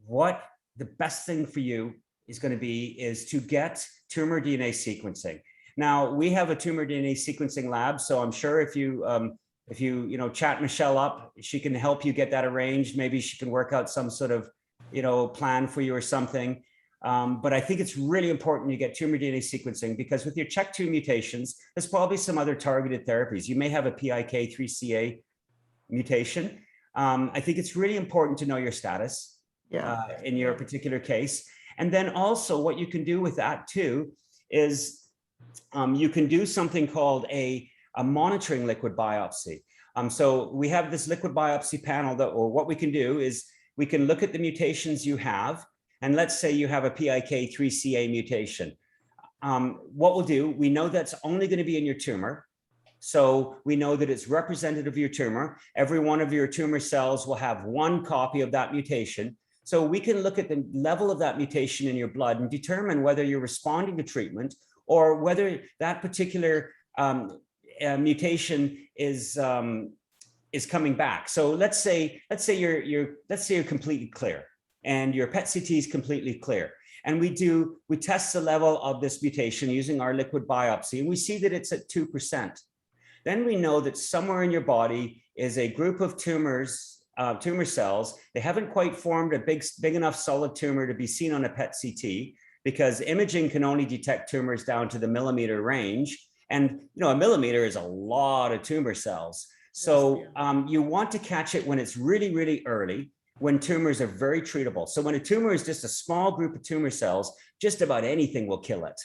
what the best thing for you is going to be is to get tumor DNA sequencing. Now we have a tumor DNA sequencing lab, so I'm sure if you chat Michelle up, she can help you get that arranged. Maybe she can work out some sort of plan for you or something. But I think it's really important you get tumor DNA sequencing, because with your CHEK2 mutations, there's probably some other targeted therapies. You may have a PIK3CA mutation. I think it's really important to know your status in your particular case. And then also what you can do with that too is you can do something called a monitoring liquid biopsy. So we have this liquid biopsy panel or what we can do is we can look at the mutations you have. And let's say you have a PIK3CA mutation. What we'll do, we know that's only going to be in your tumor. So we know that it's representative of your tumor. Every one of your tumor cells will have one copy of that mutation. So we can look at the level of that mutation in your blood and determine whether you're responding to treatment or whether that particular mutation is coming back. So let's say you're completely clear and your PET CT is completely clear. And we test the level of this mutation using our liquid biopsy, and we see that it's at 2%. Then we know that somewhere in your body is a group of tumor cells. They haven't quite formed a big enough solid tumor to be seen on a PET CT, because imaging can only detect tumors down to the millimeter range. And a millimeter is a lot of tumor cells. So you want to catch it when it's really, really early, when tumors are very treatable. So when a tumor is just a small group of tumor cells, just about anything will kill it.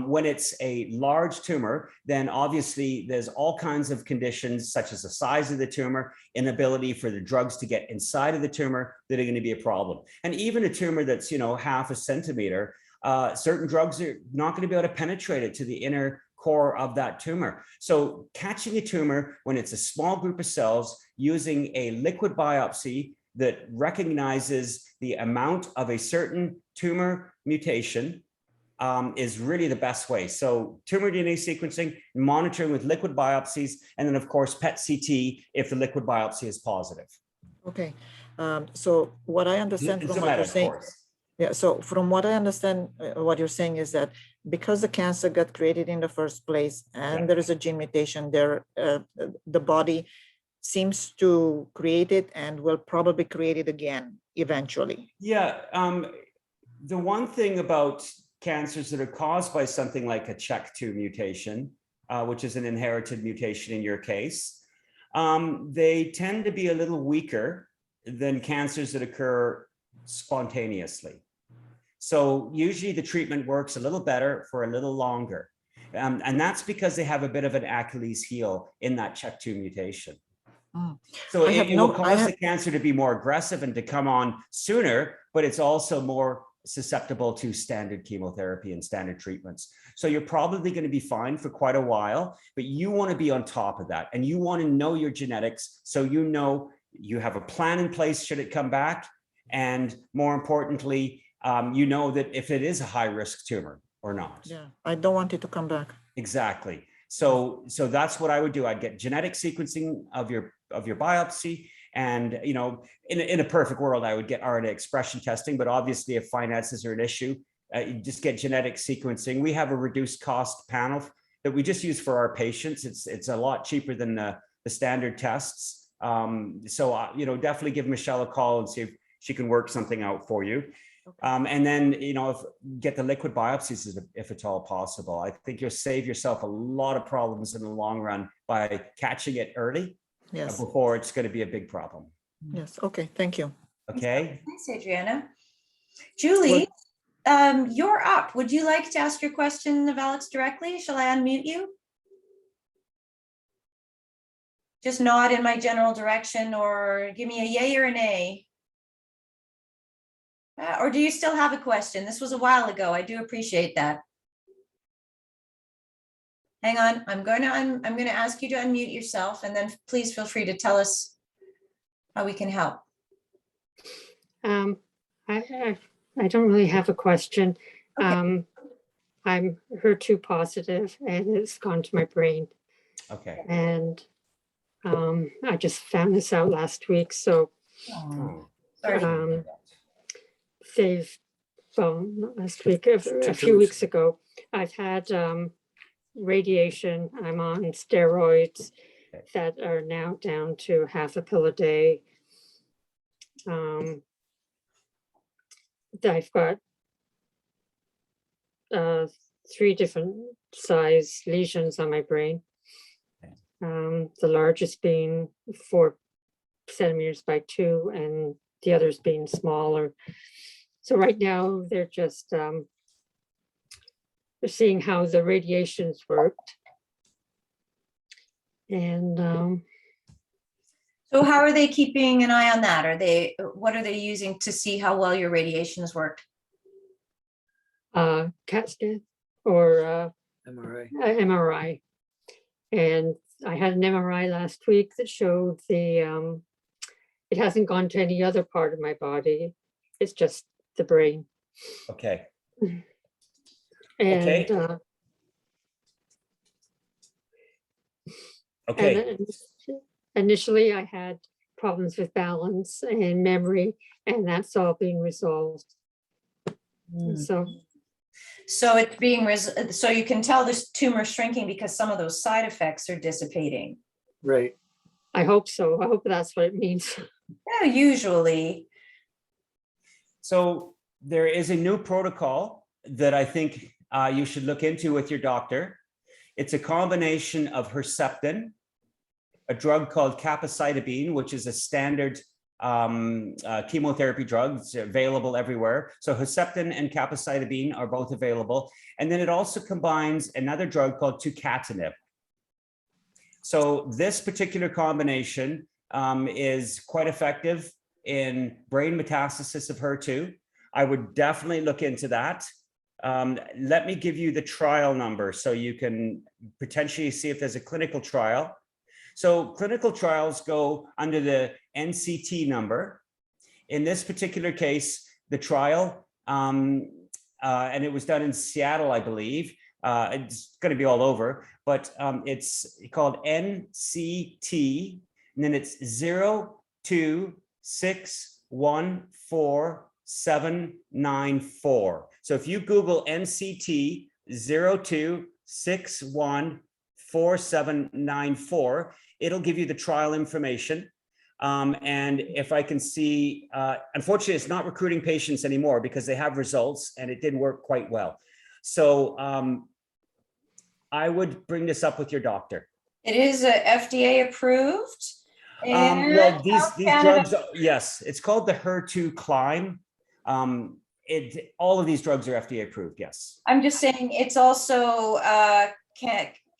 When it's a large tumor, then obviously there's all kinds of conditions, such as the size of the tumor, inability for the drugs to get inside of the tumor, that are going to be a problem. And even a tumor that's, half a centimeter, certain drugs are not going to be able to penetrate it to the inner core of that tumor. So catching a tumor when it's a small group of cells using a liquid biopsy that recognizes the amount of a certain tumor mutation is really the best way. So tumor DNA sequencing, monitoring with liquid biopsies, and then of course PET CT if the liquid biopsy is positive. Okay. So what I understand from what you're saying, yeah. So from what I understand, what you're saying is that because the cancer got created in the first place, and there is a gene mutation there, the body seems to create it and will probably create it again eventually. Yeah. The one thing about cancers that are caused by something like a CHEK2 mutation, which is an inherited mutation in your case, they tend to be a little weaker than cancers that occur spontaneously. So usually the treatment works a little better for a little longer. And that's because they have a bit of an Achilles heel in that CHEK2 mutation. So it will cause the cancer to be more aggressive and to come on sooner, but it's also more susceptible to standard chemotherapy and standard treatments. So you're probably going to be fine for quite a while, but you want to be on top of that and you want to know your genetics. So you know you have a plan in place should it come back. And more importantly, you know that if it is a high risk tumor or not. Yeah, I don't want it to come back. Exactly. So that's what I would do. I'd get genetic sequencing of your biopsy. And, you know, in a perfect world, I would get RNA expression testing, but obviously if finances are an issue, you just get genetic sequencing. We have a reduced cost panel that we just use for our patients. It's a lot cheaper than the standard tests. So, you know, definitely give Michelle a call and see if she can work something out for you. Okay. And then, you know, get the liquid biopsies if it's all possible. I think you'll save yourself a lot of problems in the long run by catching it early. Yes. Before it's going to be a big problem. Yes. Okay. Thank you. Okay. Thanks, Adriana. Julie, you're up. Would you like to ask your question of Alex directly? Shall I unmute you? Just nod in my general direction or give me a yay or a nay. Or do you still have a question? This was a while ago. I do appreciate that. Hang on, I'm going to ask you to unmute yourself and then please feel free to tell us how we can help. I don't really have a question. Okay. I'm HER2 positive and it's gone to my brain. Okay. And I just found this out last week. So Sorry. Not last week, a few weeks ago, I've had radiation. I'm on steroids that are now down to half a pill a day. I've got 3 different size lesions on my brain. The largest being 4 centimeters by 2 and the others being smaller. So right now they're just they're seeing how the radiations worked. And so how are they keeping an eye on that? What are they using to see how well your radiations worked? CAT scan or MRI. And I had an MRI last week that showed the it hasn't gone to any other part of my body. It's just the brain. Okay. And okay. And initially I had problems with balance and memory, and that's all being resolved. So it's being so you can tell this tumor shrinking because some of those side effects are dissipating. Right. I hope so. I hope that's what it means. Yeah, usually. So there is a new protocol that I think you should look into with your doctor. It's a combination of Herceptin, a drug called capecitabine, which is a standard chemotherapy drug. It's available everywhere. So Herceptin and capecitabine are both available. And then it also combines another drug called tucatinib. So this particular combination is quite effective in brain metastasis of HER2. I would definitely look into that. let me give you the trial number so you can potentially see if there's a clinical trial. So clinical trials go under the NCT number. In this particular case, the trial, and it was done in Seattle, I believe. It's going to be all over, but it's called NCT, and then it's 026144794. So if you Google NCT 026144794, it'll give you the trial information. And if I can see, unfortunately, it's not recruiting patients anymore because they have results and it didn't work quite well. So I would bring this up with your doctor. It is FDA approved. Well, these drugs, yes, it's called the HER2 Climb. All of these drugs are FDA approved, yes. I'm just saying it's also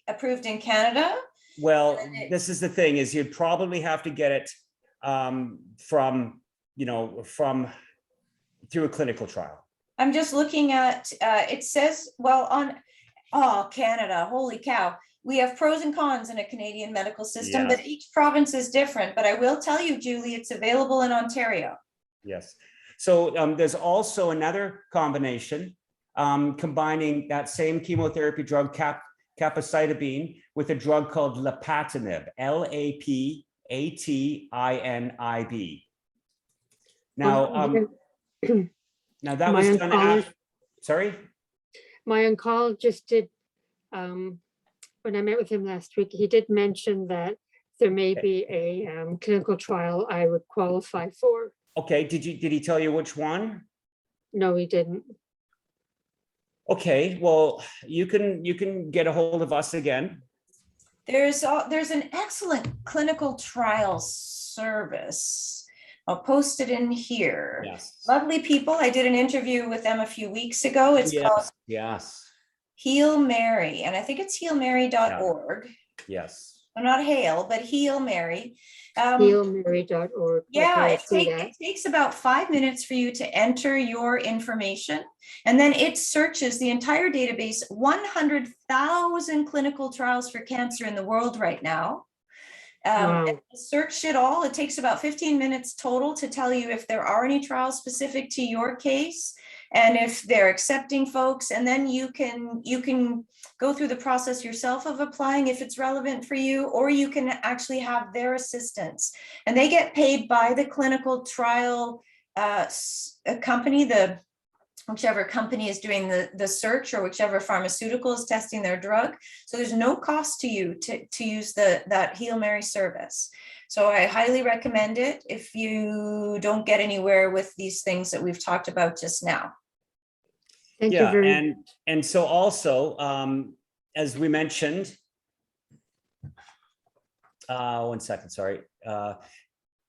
approved in Canada. Well, this is the thing, is you'd probably have to get it from through a clinical trial. I'm just looking at, it says, well, Canada, holy cow. We have pros and cons in a Canadian medical system, Yes. but each province is different. But I will tell you, Julie, it's available in Ontario. Yes. So there's also another combination combining that same chemotherapy drug, capecitabine, with a drug called lapatinib, LAPATINIB. Now, now that was done after, sorry? My oncologist did, when I met with him last week, he did mention that there may be a clinical trial I would qualify for. Okay, did he tell you which one? No, he didn't. Okay, well, you can get a hold of us again. There's an excellent clinical trial service. I'll post it in here. Yes. Lovely people. I did an interview with them a few weeks ago. It's called Heal Mary, and I think it's healmary.org. Yes. So not Hail, but Heal Mary. Healmary.org. Yeah, it takes about 5 minutes for you to enter your information, and then it searches the entire database, 100,000 clinical trials for cancer in the world right now. Search it all. It takes about 15 minutes total to tell you if there are any trials specific to your case and if they're accepting folks. And then you can go through the process yourself of applying if it's relevant for you, or you can actually have their assistance. And they get paid by the clinical trial company, whichever company is doing the search, or whichever pharmaceutical is testing their drug. So there's no cost to you to use that Heal Mary service. So I highly recommend it if you don't get anywhere with these things that we've talked about just now. Thank you very much. And so also, as we mentioned, one second, sorry.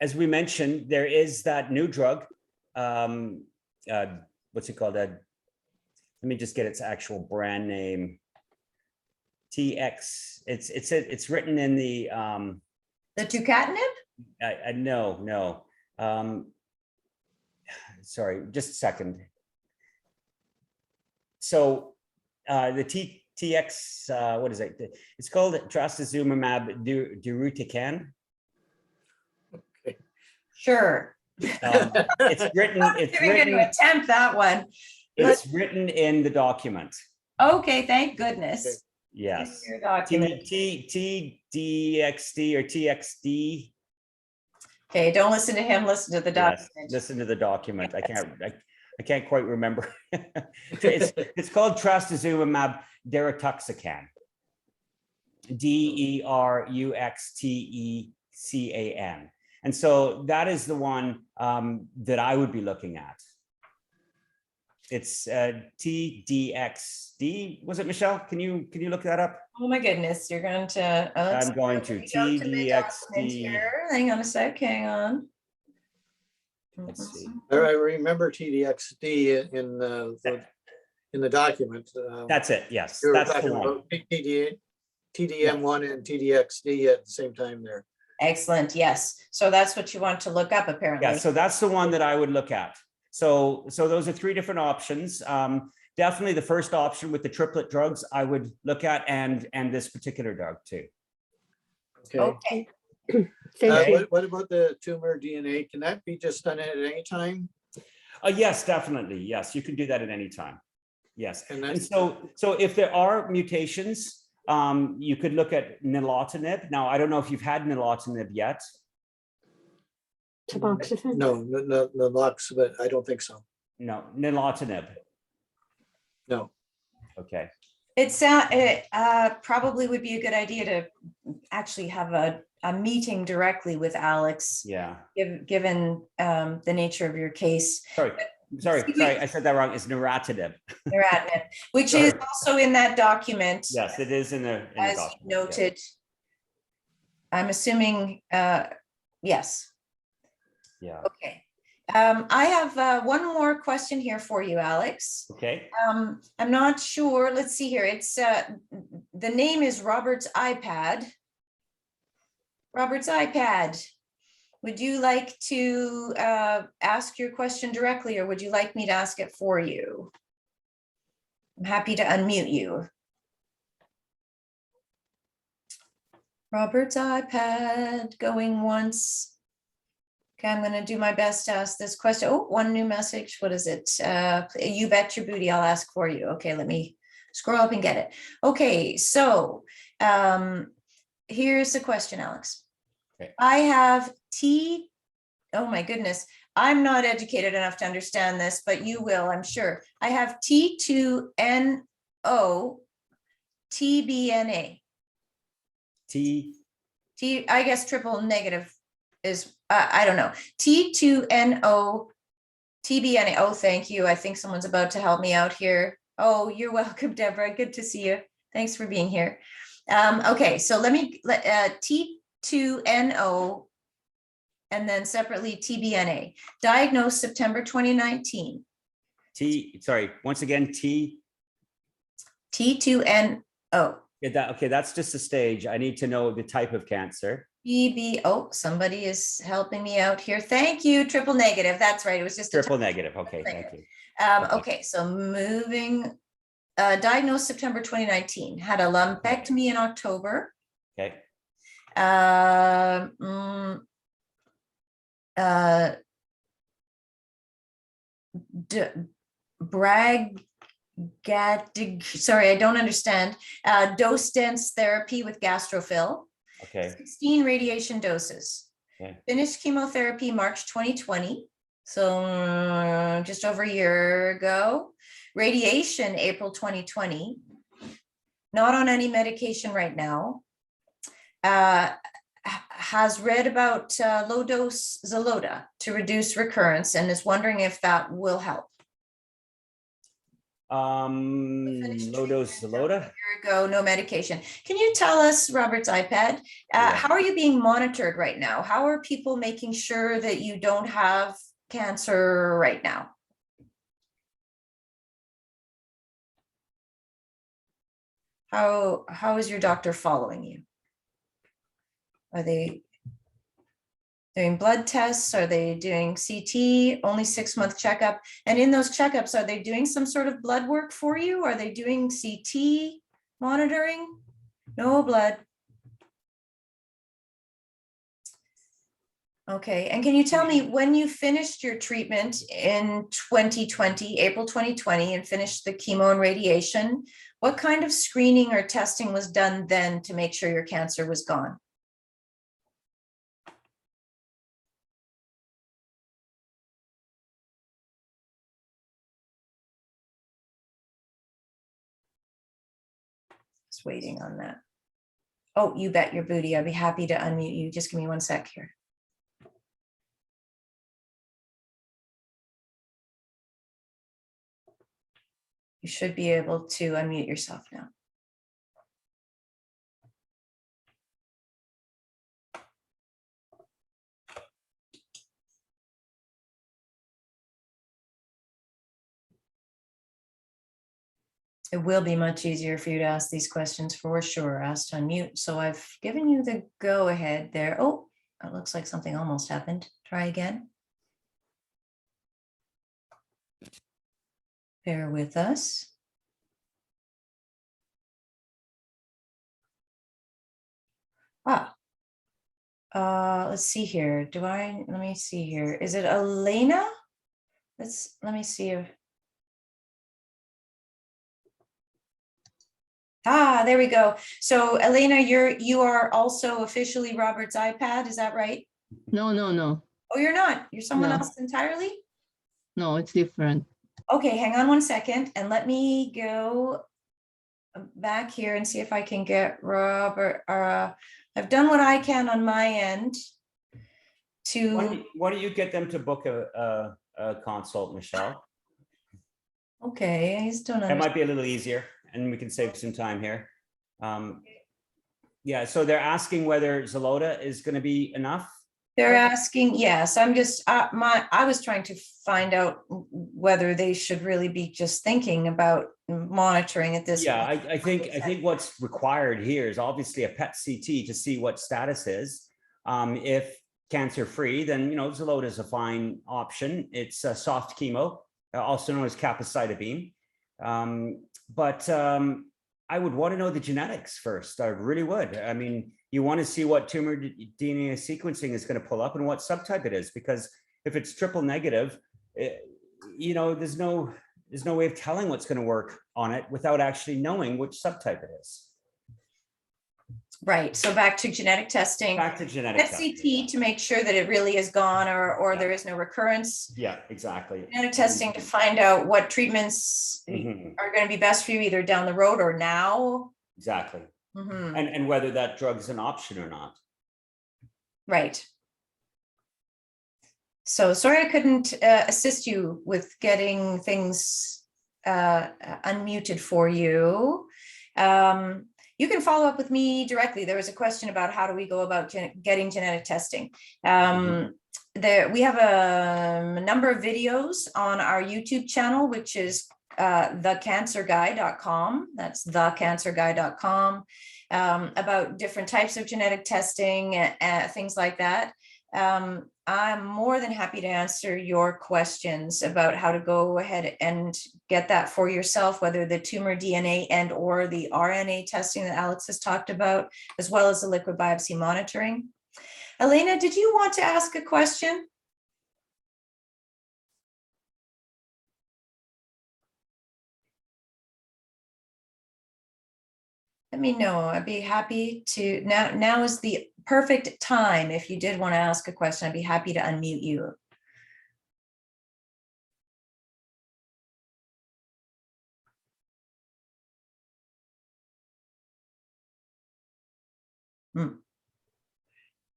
As we mentioned, there is that new drug, what's it called? Let me just get its actual brand name. TX. It's written in the tucatinib? No. Sorry, just a second. So the TX, what is it? It's called trastuzumab deruxtecan. Okay. Sure. It's written. It's written. Attempt that one. It's written in the document. Okay, thank goodness. Okay. Yes. TDXD or TXD. Okay, don't listen to him. Listen to the document. Yes, listen to the document. I can't quite remember. It's called trastuzumab deruxtecan. DERUXTECAN. And so that is the one that I would be looking at. It's TDXD. Was it Michelle? Can you look that up? Oh my goodness, you're going to. I'm going to TDXD. Hang on a sec. Hang on. Let's see. I remember TDXD in the document. That's it. Yes, that's the one. TDM1 and TDXD at the same time there. Excellent. Yes. So that's what you want to look up, apparently. Yeah. So that's the one that I would look at. So those are three different options. definitely the first option with the triplet drugs I would look at, and this particular drug too. Okay. Thank you. What about the tumor DNA? Can that be just done at any time? Yes, definitely. Yes, you can do that at any time. Yes. And And that's, so if there are mutations, you could look at nilotinib. Now, I don't know if you've had nilotinib yet. Tamoxifen? no, Lux, but I don't think so. No, nilotinib. No. Okay. It probably would be a good idea to actually have a meeting directly with Alex, Yeah. given the nature of your case. Sorry, I said that wrong. It's neratinib. Neratinib, which Sorry. is also in that document. Yes, it is in the As document. you noted. I'm assuming, yes. Yeah. Okay. I have one more question here for you, Alex. Okay. I'm not sure. Let's see here. It's the name is Robert's iPad. Robert's iPad. Would you like to ask your question directly, or would you like me to ask it for you? I'm happy to unmute you. Robert's iPad going once. Okay, I'm going to do my best to ask this question. Oh, one new message. What is it? You bet your booty, I'll ask for you. Okay, let me scroll up and get it. Okay, so here's the question, Alex. Okay. I have oh my goodness, I'm not educated enough to understand this, but you will, I'm sure. I have T2NO TBNA. I guess triple negative is, I don't know. T2NO TBNA. Oh, thank you. I think someone's about to help me out here. Oh, you're welcome, Deborah. Good to see you. Thanks for being here. Okay, so let T2NO and then separately TBNA. Diagnosed September 2019. Sorry, once again, T2NO. Okay, that's just a stage. I need to know the type of cancer. Oh, somebody is helping me out here. Thank you. Triple negative. That's right. It was just triple negative. Okay, thank you. Okay, so moving, diagnosed September 2019, had a lumpectomy in October. Okay. Sorry, I don't understand. Dose dense therapy with gastrophil. Okay. 16 radiation doses. Okay. Finished chemotherapy March 2020. So just over a year ago. Radiation April 2020. Not on any medication right now. Has read about low dose Xeloda to reduce recurrence and is wondering if that will help. Low dose Xeloda. A year ago, no medication. Can you tell us, Robert's iPad, how are you being monitored right now? How are people making sure that you don't have cancer right now? How is your doctor following you? Are they doing blood tests? Are they doing CT? Only 6-month checkup. And in those checkups, are they doing some sort of blood work for you? Are they doing CT monitoring? No blood. Okay, and can you tell me when you finished your treatment in 2020, April 2020, and finished the chemo and radiation, what kind of screening or testing was done then to make sure your cancer was gone? Just waiting on that. Oh, you bet your booty. I'd be happy to unmute you. Just give me 1 sec here. You should be able to unmute yourself now. It will be much easier for you to ask these questions for sure. Asked to unmute. So I've given you the go ahead there. Oh, it looks like something almost happened. Try again. Bear with us. Let's see here. Let me see here. Is it Elena? Let me see. There we go. So Elena, you are also officially Robert's iPad, is that right? No. Oh, you're not. You're someone No. else entirely? No, it's different. Okay, hang on one second and let me go back here and see if I can get Robert. I've done what I can on my end to. Why don't you get them to book a consult, Michelle? Okay, I just don't know. That might be a little easier and we can save some time here. Yeah, so they're asking whether Xeloda is going to be enough. They're asking, yes, I'm just, I was trying to find out whether they should really be just thinking about monitoring at this point. I think what's required here is obviously a PET CT to see what status is. If cancer-free, then, Xeloda is a fine option. It's a soft chemo, also known as capecitabine. But I would want to know the genetics first. I really would. I mean, you want to see what tumor DNA sequencing is going to pull up and what subtype it is, because if it's triple negative, there's no way of telling what's going to work on it without actually knowing which subtype it is. Right. So back to genetic testing. Back to genetic testing. CT to make sure that it really is gone or there is no recurrence. Yeah, exactly. Genetic testing to find out what treatments are going to be best for you either down the road or now. Exactly. And whether that drug is an option or not. Right. So sorry I couldn't assist you with getting things unmuted for you. You can follow up with me directly. There was a question about how do we go about getting genetic testing. We have a number of videos on our YouTube channel, which is thecancerguy.com. That's thecancerguy.com, about different types of genetic testing, things like that. I'm more than happy to answer your questions about how to go ahead and get that for yourself, whether the tumor DNA and or the RNA testing that Alex has talked about, as well as the liquid biopsy monitoring. Elena, did you want to ask a question? Let me know. I'd be happy to. Now is the perfect time. If you did want to ask a question, I'd be happy to unmute you.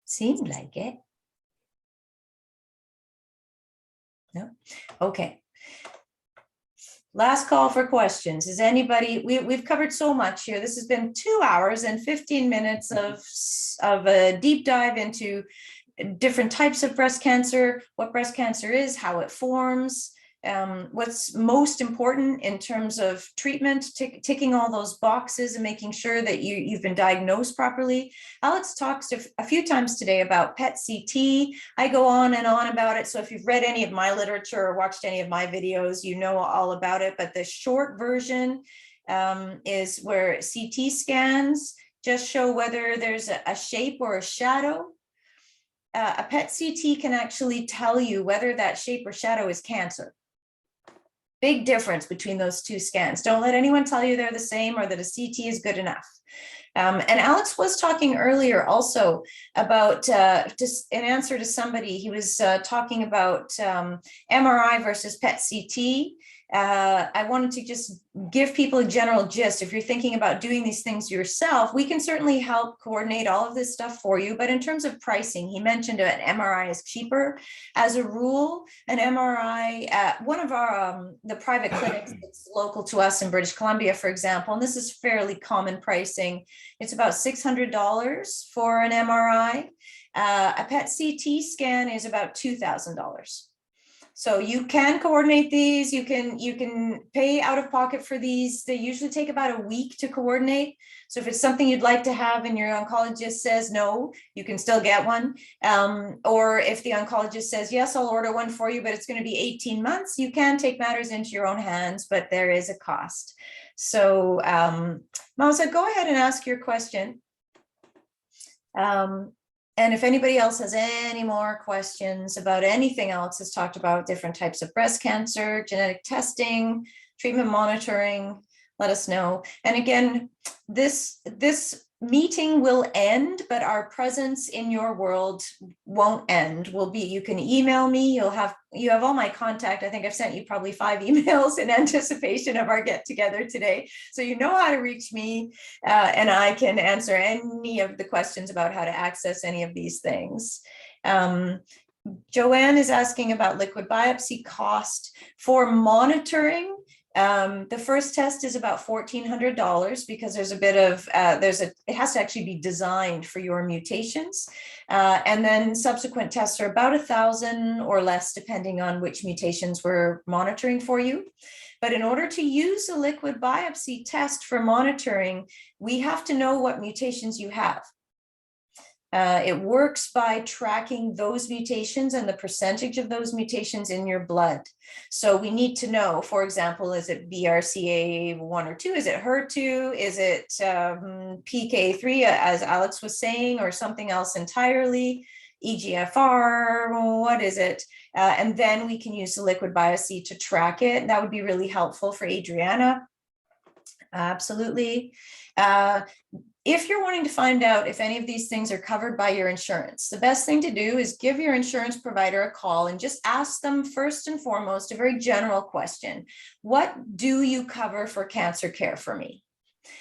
Seemed like it. No. Okay. Last call for questions. Is anybody, we've covered so much here. This has been 2 hours and 15 minutes of a deep dive into different types of breast cancer, what breast cancer is, how it forms, what's most important in terms of treatment, ticking all those boxes and making sure that you've been diagnosed properly. Alex talks a few times today about PET CT. I go on and on about it. So if you've read any of my literature or watched any of my videos, you know all about it. But the short version is where CT scans just show whether there's a shape or a shadow. A PET CT can actually tell you whether that shape or shadow is cancer. Big difference between those two scans. Don't let anyone tell you they're the same or that a CT is good enough. And Alex was talking earlier also about, just in answer to somebody, he was talking about MRI versus PET CT. I wanted to just give people a general gist. If you're thinking about doing these things yourself, we can certainly help coordinate all of this stuff for you. But in terms of pricing, he mentioned an MRI is cheaper. As a rule, an MRI at one of our the private clinics that's local to us in British Columbia, for example, and this is fairly common pricing, it's about $600 for an MRI. A PET CT scan is about $2,000. So you can coordinate these. You can pay out of pocket for these. They usually take about a week to coordinate. So if it's something you'd like to have and your oncologist says no, you can still get one. Or if the oncologist says, yes, I'll order one for you, but it's going to be 18 months, you can take matters into your own hands, but there is a cost. So Mausa, go ahead and ask your question. And if anybody else has any more questions about anything else that's talked about, different types of breast cancer, genetic testing, treatment monitoring, let us know. And again, this meeting will end, but our presence in your world won't end. You can email me. You have all my contact. I think I've sent you probably 5 emails in anticipation of our get together today. So you know how to reach me, and I can answer any of the questions about how to access any of these things. Joanne is asking about liquid biopsy cost for monitoring. The first test is about $1,400 because there's a bit of, it has to actually be designed for your mutations. And then subsequent tests are about $1,000 or less, depending on which mutations we're monitoring for you. But in order to use a liquid biopsy test for monitoring, we have to know what mutations you have. It works by tracking those mutations and the percentage of those mutations in your blood. So we need to know, for example, is it BRCA1 or 2? Is it HER2? Is it PK3, as Alex was saying, or something else entirely? EGFR, what is it? And then we can use the liquid biopsy to track it. That would be really helpful for Adriana. Absolutely. If you're wanting to find out if any of these things are covered by your insurance, the best thing to do is give your insurance provider a call and just ask them first and foremost a very general question. What do you cover for cancer care for me?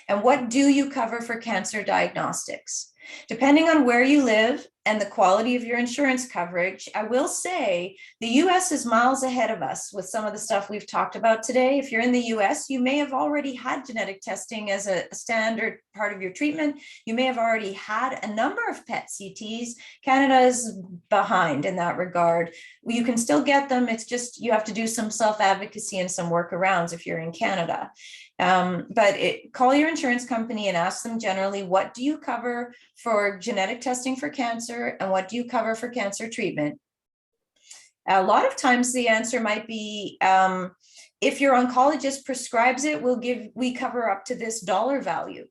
And what do you cover for cancer diagnostics? Depending on where you live and the quality of your insurance coverage, I will say the US is miles ahead of us with some of the stuff we've talked about today. If you're in the US, you may have already had genetic testing as a standard part of your treatment. You may have already had a number of PET CTs. Canada is behind in that regard. You can still get them. It's just you have to do some self-advocacy and some workarounds if you're in Canada. Call your insurance company and ask them generally, what do you cover for genetic testing for cancer and what do you cover for cancer treatment? A lot of times the answer might be, if your oncologist prescribes it, we cover up to this dollar value.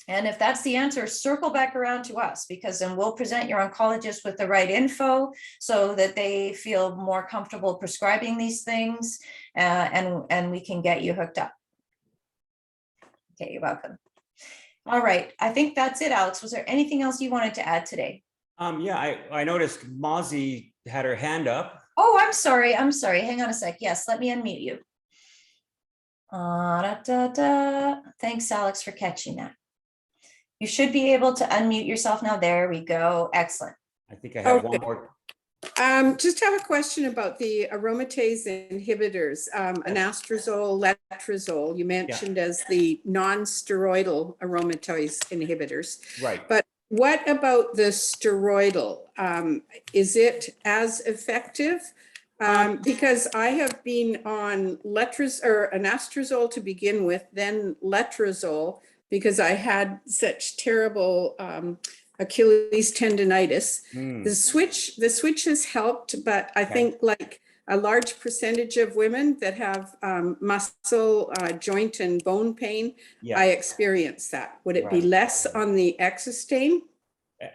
And if that's the answer, circle back around to us, because then we'll present your oncologist with the right info so that they feel more comfortable prescribing these things, and we can get you hooked up. Okay, you're welcome. All right, I think that's it, Alex. Was there anything else you wanted to add today? Yeah, I noticed Mozzie had her hand up. Oh, I'm sorry. Hang on a sec. Yes, let me unmute you. Thanks, Alex, for catching that. You should be able to unmute yourself now. There we go. Excellent. I think I have one more. Just have a question about the aromatase inhibitors, anastrozole, letrozole, you mentioned as the non-steroidal aromatase inhibitors. Right. But what about the steroidal? Is it as effective? Because I have been on anastrozole to begin with, then letrozole, because I had such terrible Achilles tendonitis. The switch has helped, but I think like a large percentage of women that have muscle, joint and bone pain, I experience that. Would it be less on the exemestane?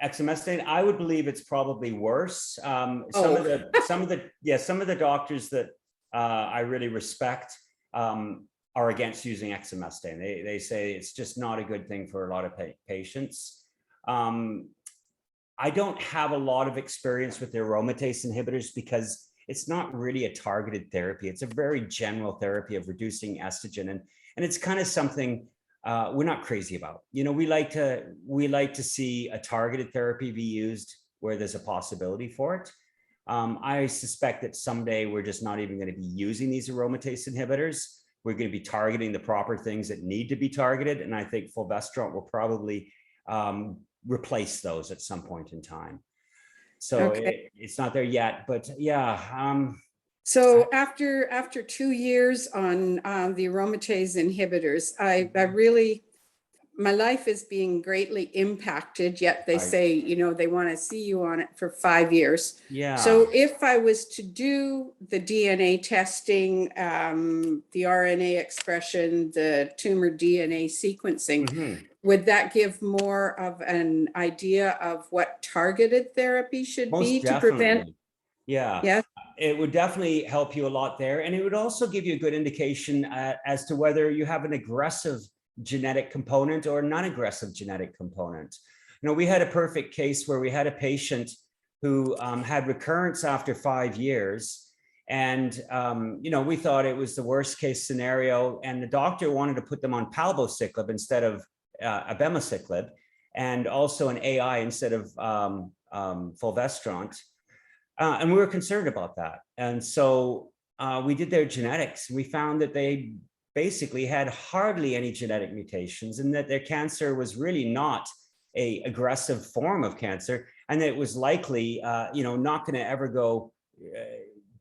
Exemestane, I would believe it's probably worse. Some of the doctors that I really respect are against using exemestane. They say it's just not a good thing for a lot of patients. I don't have a lot of experience with the aromatase inhibitors because it's not really a targeted therapy. It's a very general therapy of reducing estrogen, and it's kind of something we're not crazy about. You know, we like to see a targeted therapy be used where there's a possibility for it. I suspect that someday we're just not even going to be using these aromatase inhibitors. We're going to be targeting the proper things that need to be targeted, and I think fulvestrant will probably replace those at some point in time. So it's not there yet, but yeah, So after 2 years on the aromatase inhibitors, I really, my life is being greatly impacted, yet they say, you know, they want to see you on it for 5 years. Yeah. So if I was to do the DNA testing, the RNA expression, the tumor DNA sequencing, would that give more of an idea of what targeted therapy should be to prevent? Yeah. Yes. It would definitely help you a lot there. And it would also give you a good indication as to whether you have an aggressive genetic component or non-aggressive genetic component. You know, we had a perfect case where we had a patient who had recurrence after 5 years. And, you know, we thought it was the worst case scenario. And the doctor wanted to put them on palbociclib instead of abemaciclib, and also an AI instead of fulvestrant. And we were concerned about that. And so we did their genetics. We found that they basically had hardly any genetic mutations, and that their cancer was really not an aggressive form of cancer, and that it was likely, you know, not going to ever go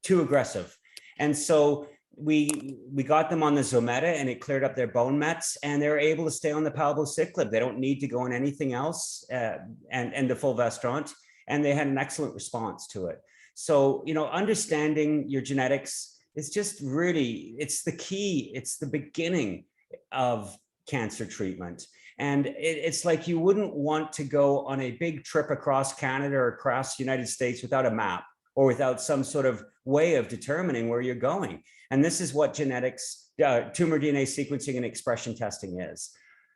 too aggressive. And so we got them on the Zometa, and it cleared up their bone mets, and they're able to stay on the palbociclib. They don't need to go on anything else, and the fulvestrant. And they had an excellent response to it. So, you know, understanding your genetics is just really, it's the key, it's the beginning of cancer treatment. And it's like you wouldn't want to go on a big trip across Canada or across the United States without a map or without some sort of way of determining where you're going. And this is what genetics, tumor DNA sequencing and expression testing is.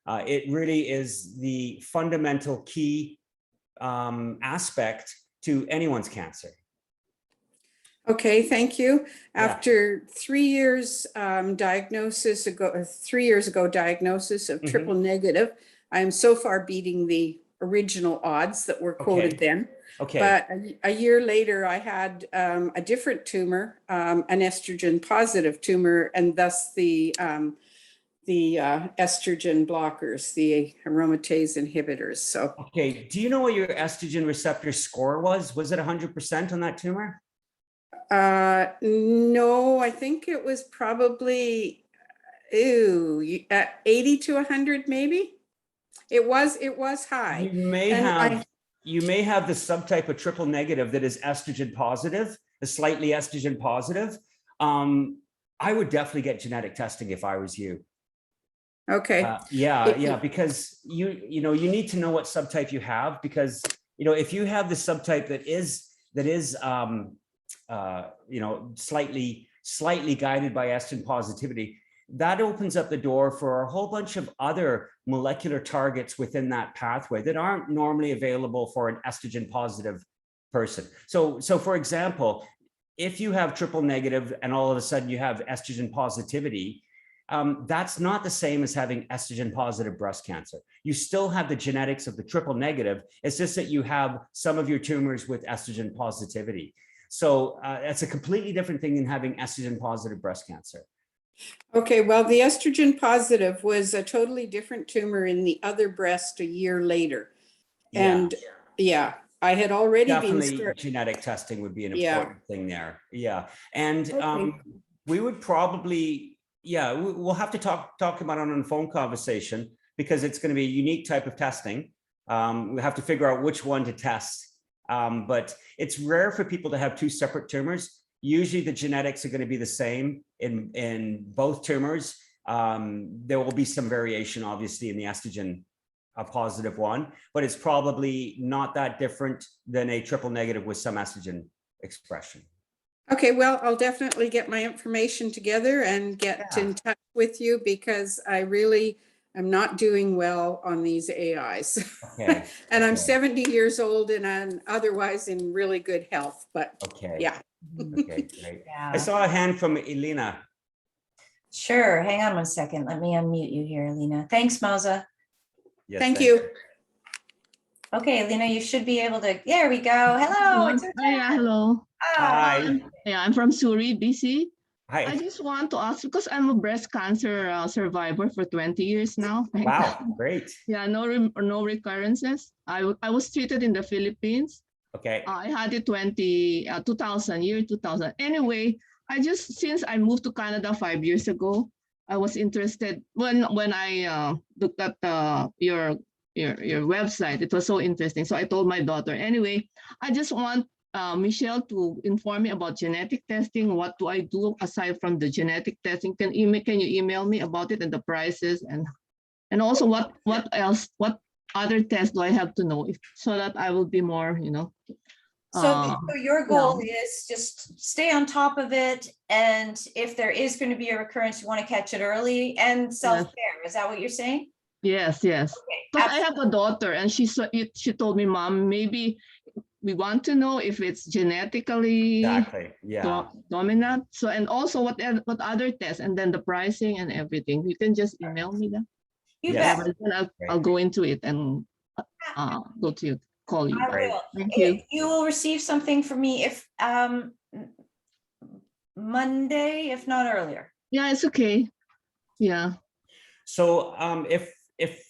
It really is the fundamental key aspect to anyone's cancer. Okay, thank you. After 3 years diagnosis ago, 3 years ago diagnosis of triple negative, I am so far beating the original odds that were quoted then. Okay. But a year later, I had a different tumor, an estrogen positive tumor, and thus the estrogen blockers, the aromatase inhibitors. So, okay, do you know what your estrogen receptor score was? Was it 100% on that tumor? No, I think it was probably 80 to 100, maybe. It was high. You may have the subtype of triple negative that is estrogen positive, slightly estrogen positive. I would definitely get genetic testing if I was you. Okay. Because you know, you need to know what subtype you have, because, you know, if you have the subtype that is you know, slightly guided by estrogen positivity, that opens up the door for a whole bunch of other molecular targets within that pathway that aren't normally available for an estrogen positive person. So for example, if you have triple negative and all of a sudden you have estrogen positivity, that's not the same as having estrogen positive breast cancer. You still have the genetics of the triple negative. It's just that you have some of your tumors with estrogen positivity. So that's a completely different thing than having estrogen positive breast cancer. Okay, well, the estrogen positive was a totally different tumor in the other breast a year later. And I had already definitely genetic testing would be an important thing there. And we would probably, we'll have to talk about it on a phone conversation, because it's going to be a unique type of testing. We have to figure out which one to test. But it's rare for people to have two separate tumors. Usually the genetics are going to be the same in both tumors. There will be some variation, obviously, in the estrogen positive one, but it's probably not that different than a triple negative with some estrogen expression. Okay, well, I'll definitely get my information together and get in touch with you, because I really am not doing well on these AIs. Okay. And I'm 70 years old and I'm otherwise in really good health, but Okay, great. I saw a hand from Elena. Sure, hang on one second. Let me unmute you here, Elena. Thanks, Mauza. Yes, Thank you. Okay, Elena, you should be able to, there we go. Hello. Hello. Hi. I'm from Surrey, BC. Hi. I just want to ask, because I'm a breast cancer survivor for 20 years now. Wow, great. No recurrences. I was treated in the Philippines. Okay. I had it 2000. Anyway, since I moved to Canada 5 years ago, I was interested when I looked at your website. It was so interesting. So I told my daughter, anyway, I just want Michelle to inform me about genetic testing. What do I do aside from the genetic testing? Can you email me about it and the prices and also what other tests do I have to know so that I will be more, So your goal is just stay on top of it, and if there is going to be a recurrence, you want to catch it early and self-care. Is that what you're saying? Yes. Because I have a daughter, and she told me, Mom, maybe we want to know if it's genetically dominant. So, and also what other tests, and then the pricing and everything. You can just email me that. You bet. I'll go into it and go to you. Call you. I will. Thank you. You will receive something from me if Monday, if not earlier. Yeah, it's okay. Yeah. So if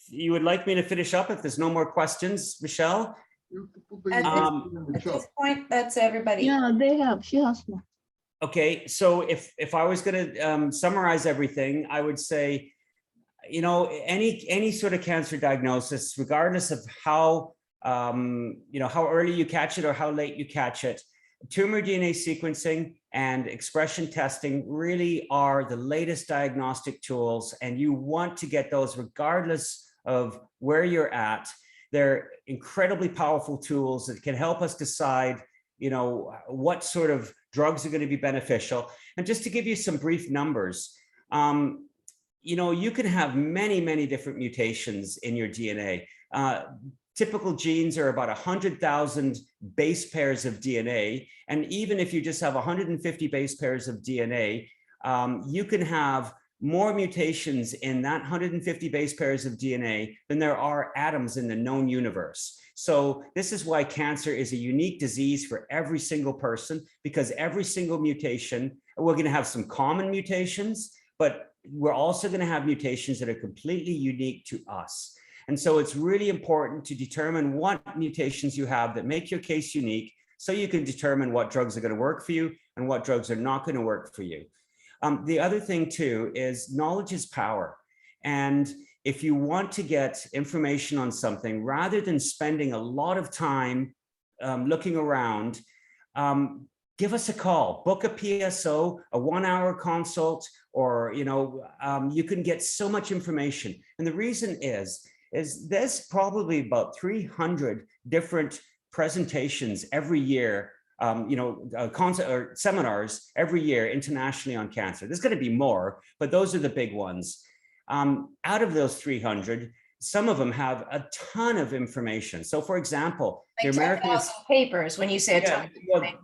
you would like me to finish up, if there's no more questions, Michelle. At this point, that's everybody. Yeah, she has one. Okay, so if I was going to summarize everything, I would say, any sort of cancer diagnosis, regardless of how how early you catch it or how late you catch it, tumor DNA sequencing and expression testing really are the latest diagnostic tools, and you want to get those regardless of where you're at. They're incredibly powerful tools that can help us decide, what sort of drugs are going to be beneficial. And just to give you some brief numbers, you can have many, many different mutations in your DNA. Typical genes are about 100,000 base pairs of DNA. And even if you just have 150 base pairs of DNA, you can have more mutations in that 150 base pairs of DNA than there are atoms in the known universe. So this is why cancer is a unique disease for every single person, because every single mutation, we're going to have some common mutations, but we're also going to have mutations that are completely unique to us. And so it's really important to determine what mutations you have that make your case unique, so you can determine what drugs are going to work for you and what drugs are not going to work for you. The other thing too is knowledge is power. And if you want to get information on something, rather than spending a lot of time looking around, give us a call, book a PSO, a 1-hour consult, or, you can get so much information. And the reason is there's probably about 300 different presentations every year, seminars every year internationally on cancer. There's going to be more, but those are the big ones. Out of those 300, some of them have a ton of information. So, for example, like the American papers. When you say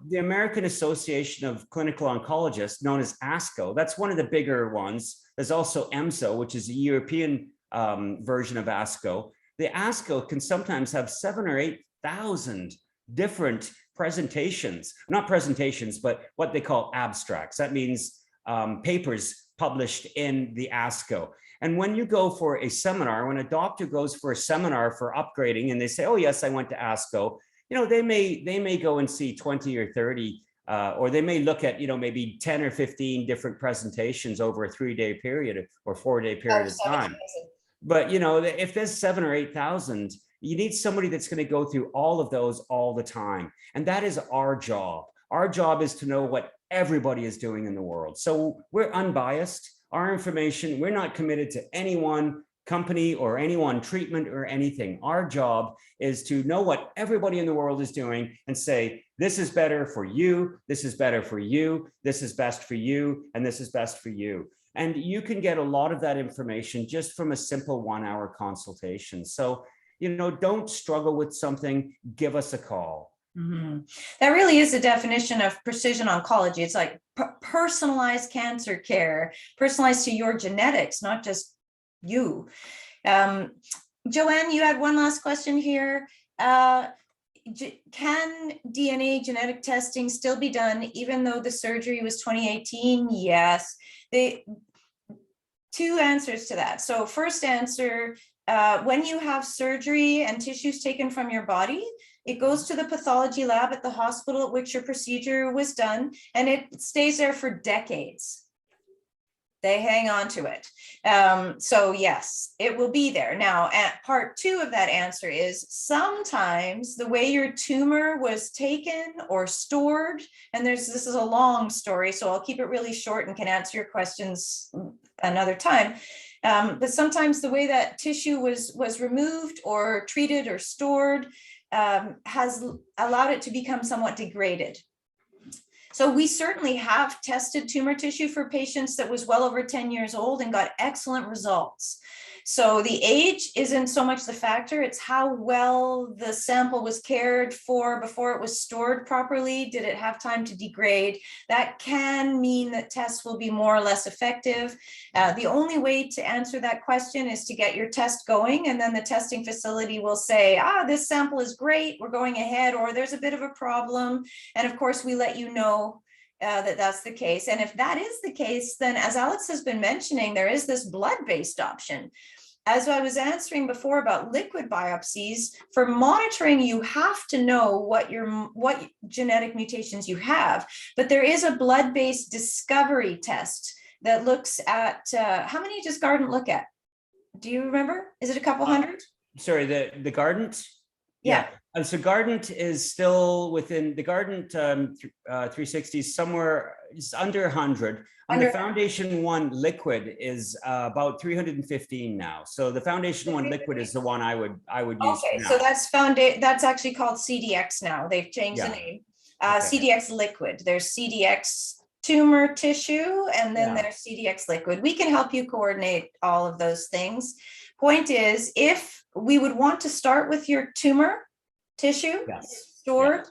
the American Association of Clinical Oncologists, known as ASCO, that's one of the bigger ones. There's also EMSO, which is a European version of ASCO. The ASCO can sometimes have 7,000 or 8,000 different presentations, not presentations, but what they call abstracts. That means papers published in the ASCO. And when you go for a seminar, when a doctor goes for a seminar for upgrading and they say, oh, yes, I went to ASCO, they may go and see 20 or 30, or they may look at, maybe 10 or 15 different presentations over a 3-day period or 4-day period of time. But, if there's 7,000 or 8,000, you need somebody that's going to go through all of those all the time. And that is our job. Our job is to know what everybody is doing in the world. So we're unbiased. Our information, we're not committed to any one company or any one treatment or anything. Our job is to know what everybody in the world is doing and say, this is better for you, this is better for you, this is best for you, and this is best for you. And you can get a lot of that information just from a simple 1-hour consultation. So, don't struggle with something, give us a call. Mm-hmm. That really is the definition of precision oncology. It's like personalized cancer care, personalized to your genetics, not just you. Joanne, you had one last question here. Can DNA genetic testing still be done even though the surgery was 2018? Yes. Two answers to that. So first answer, when you have surgery and tissues taken from your body, It goes to the pathology lab at the hospital at which your procedure was done, and it stays there for decades. They hang on to it. So yes, it will be there. Now, at part 2 of that answer is sometimes the way your tumor was taken or stored, and this is a long story, so I'll keep it really short and can answer your questions another time. But sometimes the way that tissue was removed or treated or stored has allowed it to become somewhat degraded. So we certainly have tested tumor tissue for patients that was well over 10 years old and got excellent results. So the age isn't so much the factor, it's how well the sample was cared for before it was stored properly. Did it have time to degrade? That can mean that tests will be more or less effective. The only way to answer that question is to get your test going, and then the testing facility will say, this sample is great, we're going ahead, or there's a bit of a problem. And of course, we let you know that that's the case. And if that is the case, then as Alex has been mentioning, there is this blood-based option. As I was answering before about liquid biopsies, for monitoring, you have to know what genetic mutations you have, but there is a blood-based discovery test that looks at, how many does Guardant look at? Do you remember? Is it a couple hundred? Sorry, the Guardant? Yeah. So Guardant is still within the Guardant 360 somewhere just under 100. And the Foundation One liquid is about 315 now. So the Foundation One liquid is the one I would use. Okay, now. so that's actually called CDX now. They've changed the name. CDX liquid. There's CDX tumor tissue, and then there's CDX liquid. We can help you coordinate all of those things. Point is, if we would want to start with your tumor tissue stored,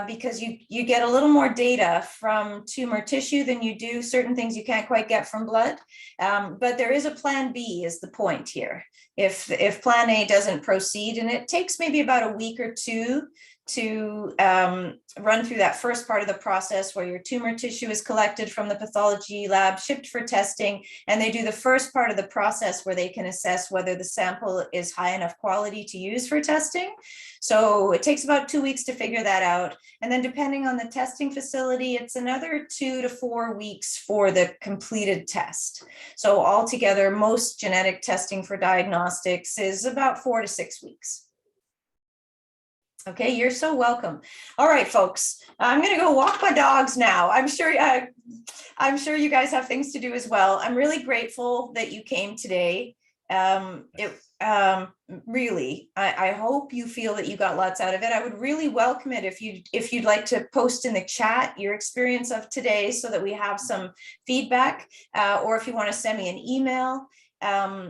because you get a little more data from tumor tissue than you do certain things you can't quite get from blood. But there is a plan B is the point here. If plan A doesn't proceed, and it takes maybe about a week or two to run through that first part of the process where your tumor tissue is collected from the pathology lab, shipped for testing, and they do the first part of the process where they can assess whether the sample is high enough quality to use for testing. So it takes about 2 weeks to figure that out. And then depending on the testing facility, it's another 2 to 4 weeks for the completed test. So altogether, most genetic testing for diagnostics is about 4 to 6 weeks. Okay, you're so welcome. All right, folks, I'm going to go walk my dogs now. I'm sure you guys have things to do as well. I'm really grateful that you came today. Really, I hope you feel that you got lots out of it. I would really welcome it if you'd like to post in the chat your experience of today so that we have some feedback, or if you want to send me an email.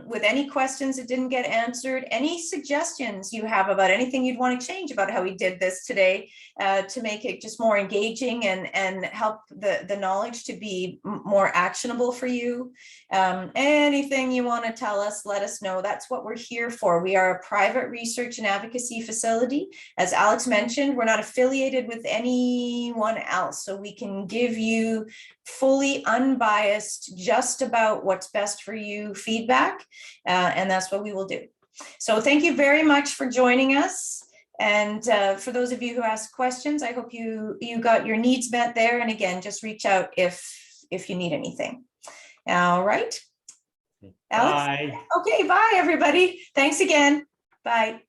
With any questions that didn't get answered, any suggestions you have about anything you'd want to change about how we did this today, to make it just more engaging and help the knowledge to be more actionable for you. Anything you want to tell us, let us know. That's what we're here for. We are a private research and advocacy facility. As Alex mentioned, we're not affiliated with anyone else, so we can give you fully unbiased, just about what's best for you feedback, and that's what we will do. So thank you very much for joining us. And for those of you who asked questions, I hope you got your needs met there. And again, just reach out if you need anything. All right. Alex? Bye. Okay, bye everybody. Thanks again. Bye.